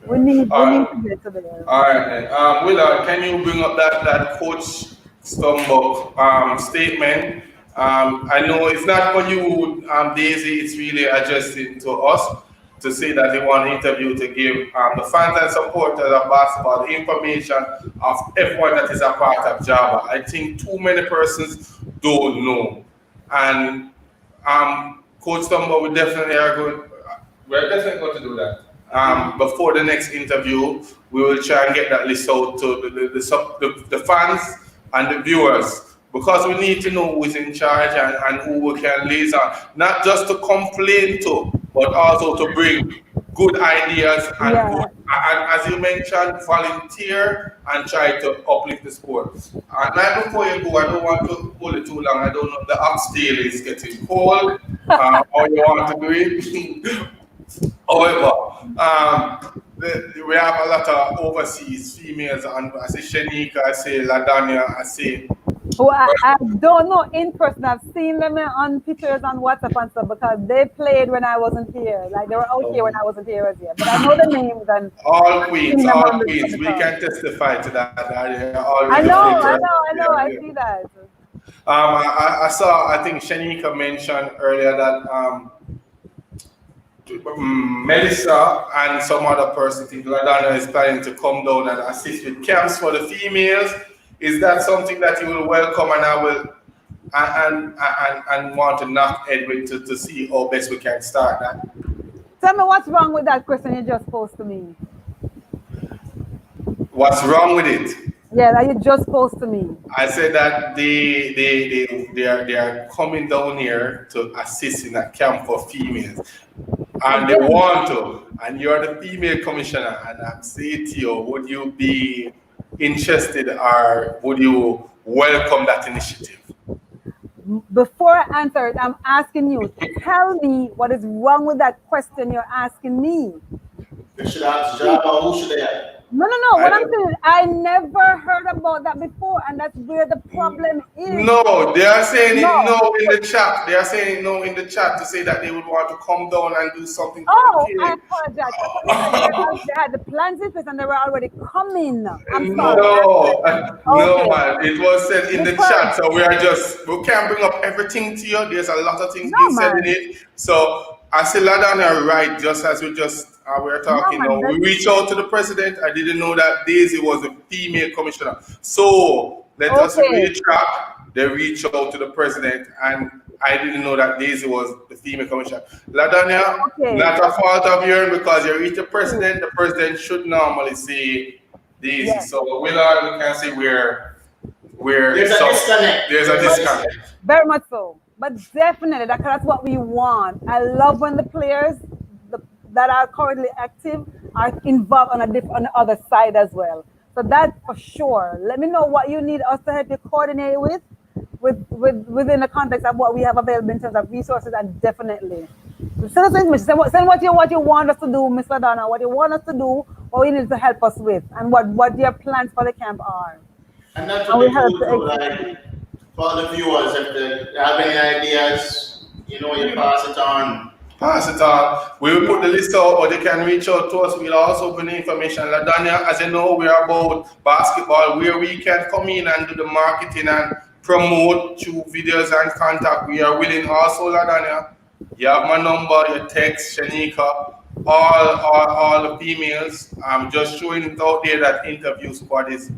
We need to get to there. All right, then. Willard, can you bring up that Coach Stumbuck statement? I know it's not for you, Daisy, it's really addressing to us to say that they want an interview to give the fans and supporters of basketball the information of everyone that is a part of Java. I think too many persons don't know. And Coach Stumbuck, we're definitely going to do that. Before the next interview, we will try and get that list out to the fans and the viewers, because we need to know who is in charge and who we can liaison, not just to complain to, but also to bring good ideas and, and as you mentioned, volunteer and try to uplift the sport. And now before you go, I don't want to hold it too long. I don't know if the oxtail is getting cold or you want to do it. However, we have a lot of overseas females, and I say Shanika, I say Ladania, I say. Well, I don't know in person. I've seen them on pictures on WhatsApp and stuff, because they played when I wasn't here. Like they were out here when I wasn't here as yet. But I know the names and all queens. We can testify to that. I know. I see that. I saw. I think Shanika mentioned earlier that Melissa and some other person, I think Ladana, is planning to come down and assist with camps for the females. Is that something that you will welcome, and I will and want to knock Edwin to see how best we can start that? Tell me what's wrong with that question you just posed to me. What's wrong with it? Yeah, that you just posed to me. I said that they are coming down here to assist in that camp for females. And they want to, and you're the female commissioner, and I'm saying to you, would you be interested or would you welcome that initiative? Before I answer it, I'm asking you, tell me what is wrong with that question you're asking me. You should ask Java, who should they have? No. What I'm saying is, I never heard about that before, and that's where the problem is. No, they are saying no in the chat. They are saying no in the chat to say that they would want to come down and do something. I apologize. They had the plans in place and they were already coming. I'm sorry. No, man. It was said in the chat, so we can't bring up everything to you. There's a lot of things being said in it. So I said, Ladana, right, just as we we're talking now. We reached out to the president. I didn't know that Daisy was a female commissioner. So let us retract. They reached out to the president, and I didn't know that Daisy was the female commissioner. Ladania, not a fault of yours, because you reach the president should normally say Daisy. Yes. So Willard, we can say there's a disconnect. Very much so. But definitely, that's what we want. I love when the players that are currently active are involved on the other side as well. So that for sure. Let me know what you need us to help you coordinate within the context of what we have available in terms of resources, and definitely. Send us information. Send what you want us to do, Mr. Donna, what you want us to do, what you need to help us with, and what your plans for the camp are. And not to be for the viewers, if they have any ideas, you pass it on. Pass it on. We will put the list out, but they can reach out to us. We'll also bring the information. Ladanya, as you know, we are about basketball, where we can come in and do the marketing and promote through videos and contact. We are willing also, Ladanya. You have my number, your text, Shanika, all the females. I'm just showing it out there that interview squad is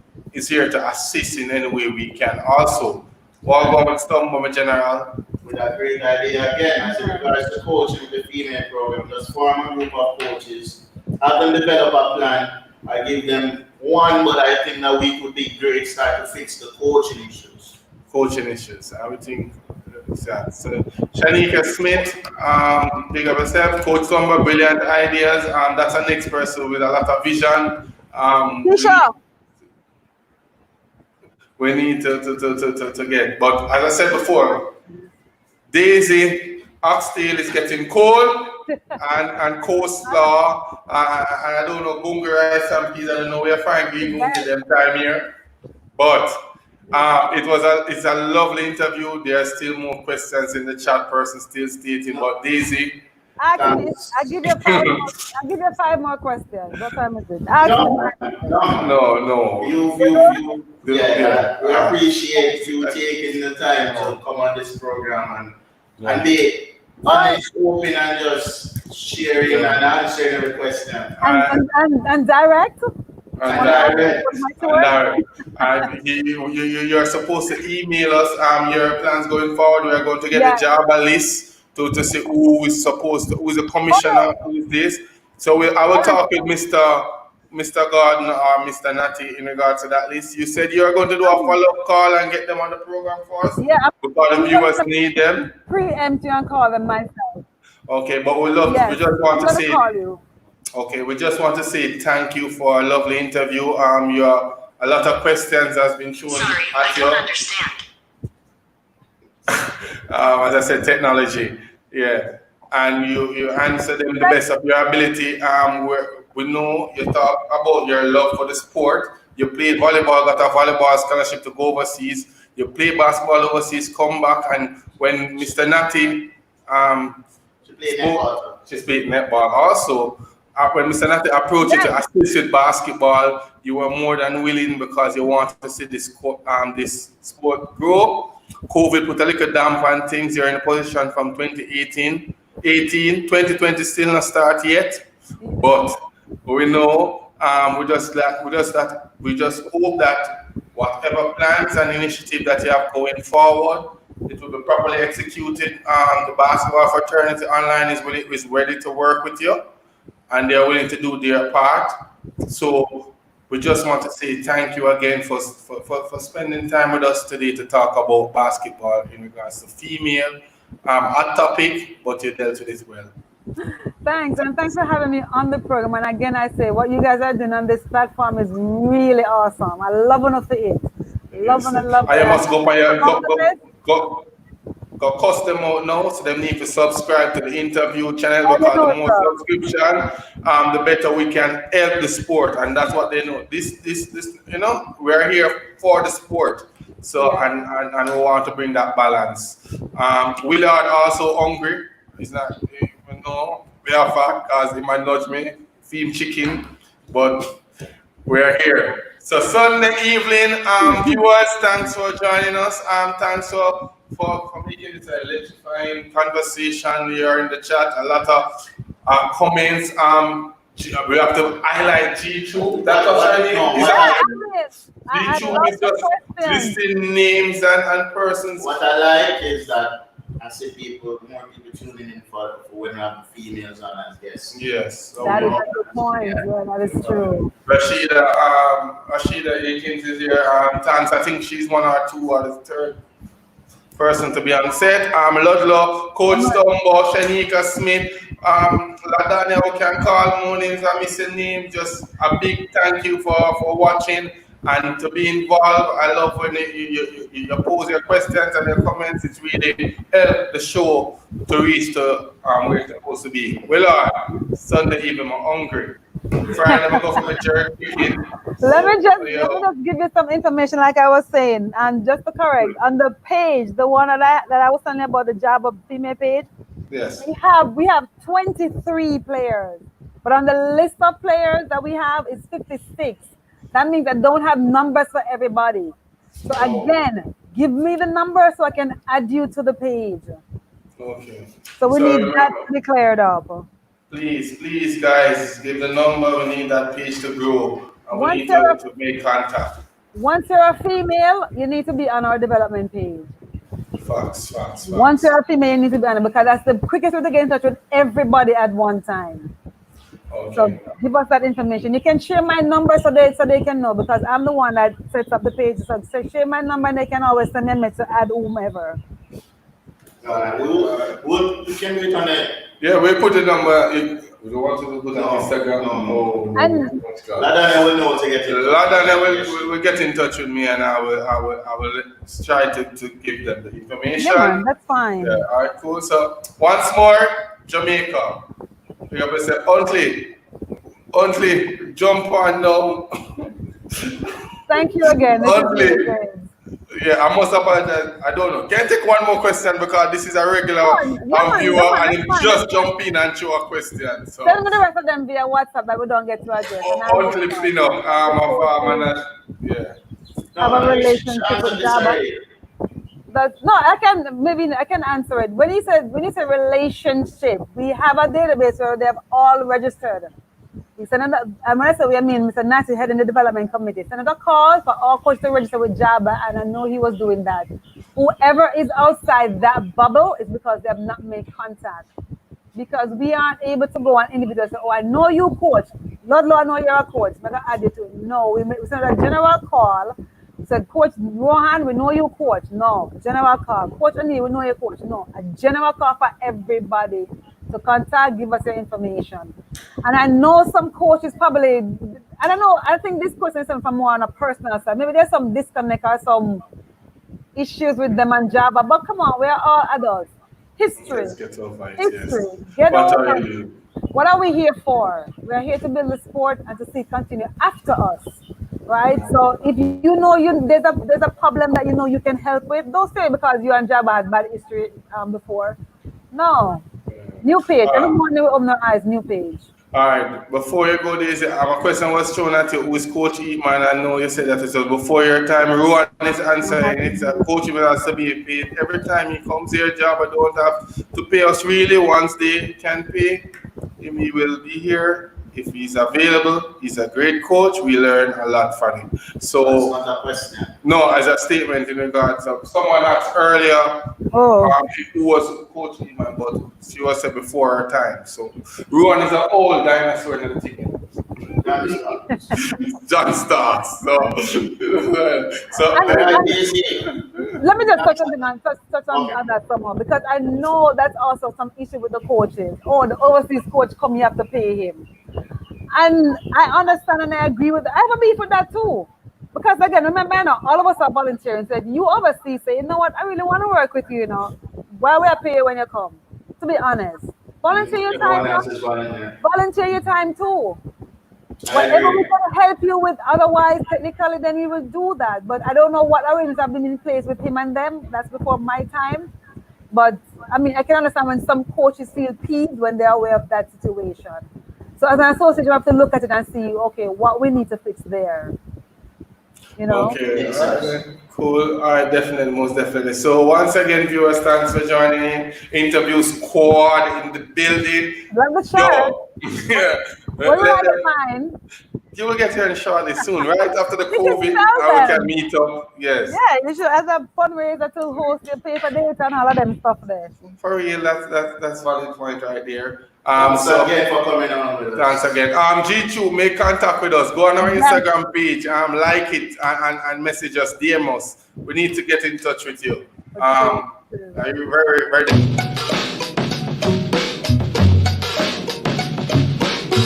here to assist in any way we can. Also, what about Stumble General? With a great idea again, as in regards to coaching the female program, just form a group of coaches, have them develop a plan. I give them one, but I think that we could be great start to fix the coaching issues. Coaching issues, I would think. So, Shanika Smith, big up yourself. Coach Summer, brilliant ideas. That's an next person with a lot of vision. We need to get. But as I said before, Daisy Oxtail is getting cold, and coleslaw, and I don't know, bunga rice and peas. I don't know where fine green to them time here, but it's a lovely interview. There are still more questions in the chat. Person still stating, but Daisy. I give you 5 more. I give you 5 more questions. What time is it? No. You. Yeah, we appreciate you taking the time to come on this program and be honest, open, and just sharing and answering every question. And direct. You're supposed to email us your plans going forward. We are going to get a job list to see who is the commissioner, who is this. So I will talk with Mr. Gordon or Mr. Natty in regards to that list. You said you are going to do a follow-up call and get them on the program for us? Yeah. Because the viewers need them. Preempt you and call them myself. Okay, but we just want to say... Okay, we just want to say thank you for a lovely interview. A lot of questions has been shown. Sorry, I don't understand. As I said, technology. Yeah. And you answer them the best of your ability. We know you talk about your love for the sport. You played volleyball, got a volleyball scholarship to go overseas. You play basketball overseas, come back, and when Mr. Natty she played netball also. When Mr. Natty approached you to assist with basketball, you were more than willing because you wanted to see this sport grow. COVID put a little damp on things. You're in a position from 2018. 2020 still not start yet, but we know we just hope that whatever plans and initiative that you have going forward, it will be properly executed. The basketball fraternity online is ready to work with you, and they're willing to do their part. So we just want to say thank you again for spending time with us today to talk about basketball in regards to female. Hot topic, but you dealt with it well. Thanks, and thanks for having me on the program. And again, I say what you guys are doing on this platform is really awesome. I love enough to eat. Love it. I must go by go cuss them out now, so they need to subscribe to the interview channel, because the more subscription, the better we can help the sport, and that's what they know. This, we're here for the sport. So and we want to bring that balance. Willy also hungry. He's not, we are fat because he might nudge me, feed him chicken, but we're here. So Sunday evening, viewers, thanks for joining us. Thanks for making this electrifying conversation here in the chat. A lot of comments. We have to highlight G2. That's what I mean. G2 is just listing names and persons. What I like is that I see more people tuning in for when we have females on as guests. Yes. That is a good point. Yeah, that is true. Rashida Akins is here. Thanks. I think she's 1 or 2 or the third person to be on set. Ludlow, Coach Stumbo, Shanika Smith, Ladania, who can call mornings, I'm missing names. Just a big thank you for watching and to be involved. I love when you pose your questions and your comments. It's really helped the show to reach to where it's supposed to be. Well, Sunday evening, I'm hungry. Friday, I'm going to go for the jerk chicken. Let me just give you some information, like I was saying, and just to correct, on the page, the one that I was telling you about, the job of female page, Yes. We have 23 players, but on the list of players that we have is 56. That means I don't have numbers for everybody. So again, give me the number so I can add you to the page. Okay. So we need that to be cleared up. Please, guys, give the number. We need that page to grow, and we need to make contact. Once you're a female, you need to be on our development page. Facts. Once you're a female, you need to be on it because that's the quickest way to get in touch with everybody at one time. Okay. So give us that information. You can share my number so they can know because I'm the one that sets up the page. So share my number and they can always send me a message to add whomever. We can do it on it. Yeah, we put the number. We don't want to put on Instagram. No. Ladana will know to get in. Ladana will get in touch with me and I will try to give them the information. Yeah, man, that's fine. Yeah, all right, cool. So once more, Jamaica. We have to say, Untitled, jump on now. Thank you again. Yeah, I must apologize. I don't know. Can I take one more question because this is a regular viewer and he just jump in and show a question. So send me the rest of them via WhatsApp that we don't get to address. Untitled, you know, I'm a farmer. Yeah. Have a relationship with Jabba. No, I can answer it. When you say relationship, we have a database where they have all registered. We send when I say we, I mean Mr. Nancy head in the development committee. Send a call for all coaches to register with Jabba, and I know he was doing that. Whoever is outside that bubble is because they have not made contact. Because we aren't able to go on individual and say, oh, I know you coach. Lord, I know you're a coach. But I add you to it. No, we send a general call. We said, Coach Rohan, we know you coach. No, general call. Coach Anil, we know you coach. No, a general call for everybody to contact, give us your information. And I know some coaches probably, I don't know, I think this question is from more on a personal side. Maybe there's some disconnect or some issues with them and Java, but come on, we're all adults. History. Let's get over it, History. Yes. Get over it. What are we here for? We're here to build the sport and to see it continue after us. Right? So if you know there's a problem that you know you can help with, don't say because you and Jabba had bad history before. No. New page. Everyone will open their eyes, new page. All right. Before you go, Daisy, a question was thrown at you. Who is Coach Eatman? I know you said that it was before your time. Rowan is answering. It's a coach will has to be paid. Every time he comes here, Jabba don't have to pay us really. Once they can pay him, he will be here. If he's available, he's a great coach. We learn a lot from him. So, that's not a question. No, as a statement in regards of someone asked earlier who was Coach Eatman, but she was said before her time. So, Rowan is an old dinosaur in the team. John Starks. Let me just touch on that somehow because I know that's also some issue with the coaches. Oh, the overseas coach come, you have to pay him. And I understand and I agree with that. I have a beef with that too. Because again, remember, all of us are volunteering. Said you overseas say, you know what, I really want to work with you, Why will I pay you when you come? To be honest. Volunteer your time. Volunteer your time too. Whatever we can help you with, otherwise, technically, then we will do that. But I don't know what arrangements have been in place with him and them. That's before my time. But I mean, I can understand when some coaches feel peeved when they're aware of that situation. So as an associate, you have to look at it and see, okay, what we need to fix there. Okay, all right, cool. All right, definitely, most definitely. So once again, viewers, thanks for joining in. Interview squad in the building. Love the chat. Yeah. What will I find? You will get here shortly soon, right? After the COVID, we can meet up. Yes. Yeah, you should, as a fundraiser to host your paper date and all of them stuff there. For real, that's valid point right there. Thanks again for coming on with us. Thanks again. G2, make contact with us. Go on our Instagram page, like it, and message us, DM us. We need to get in touch with you. Are you very, very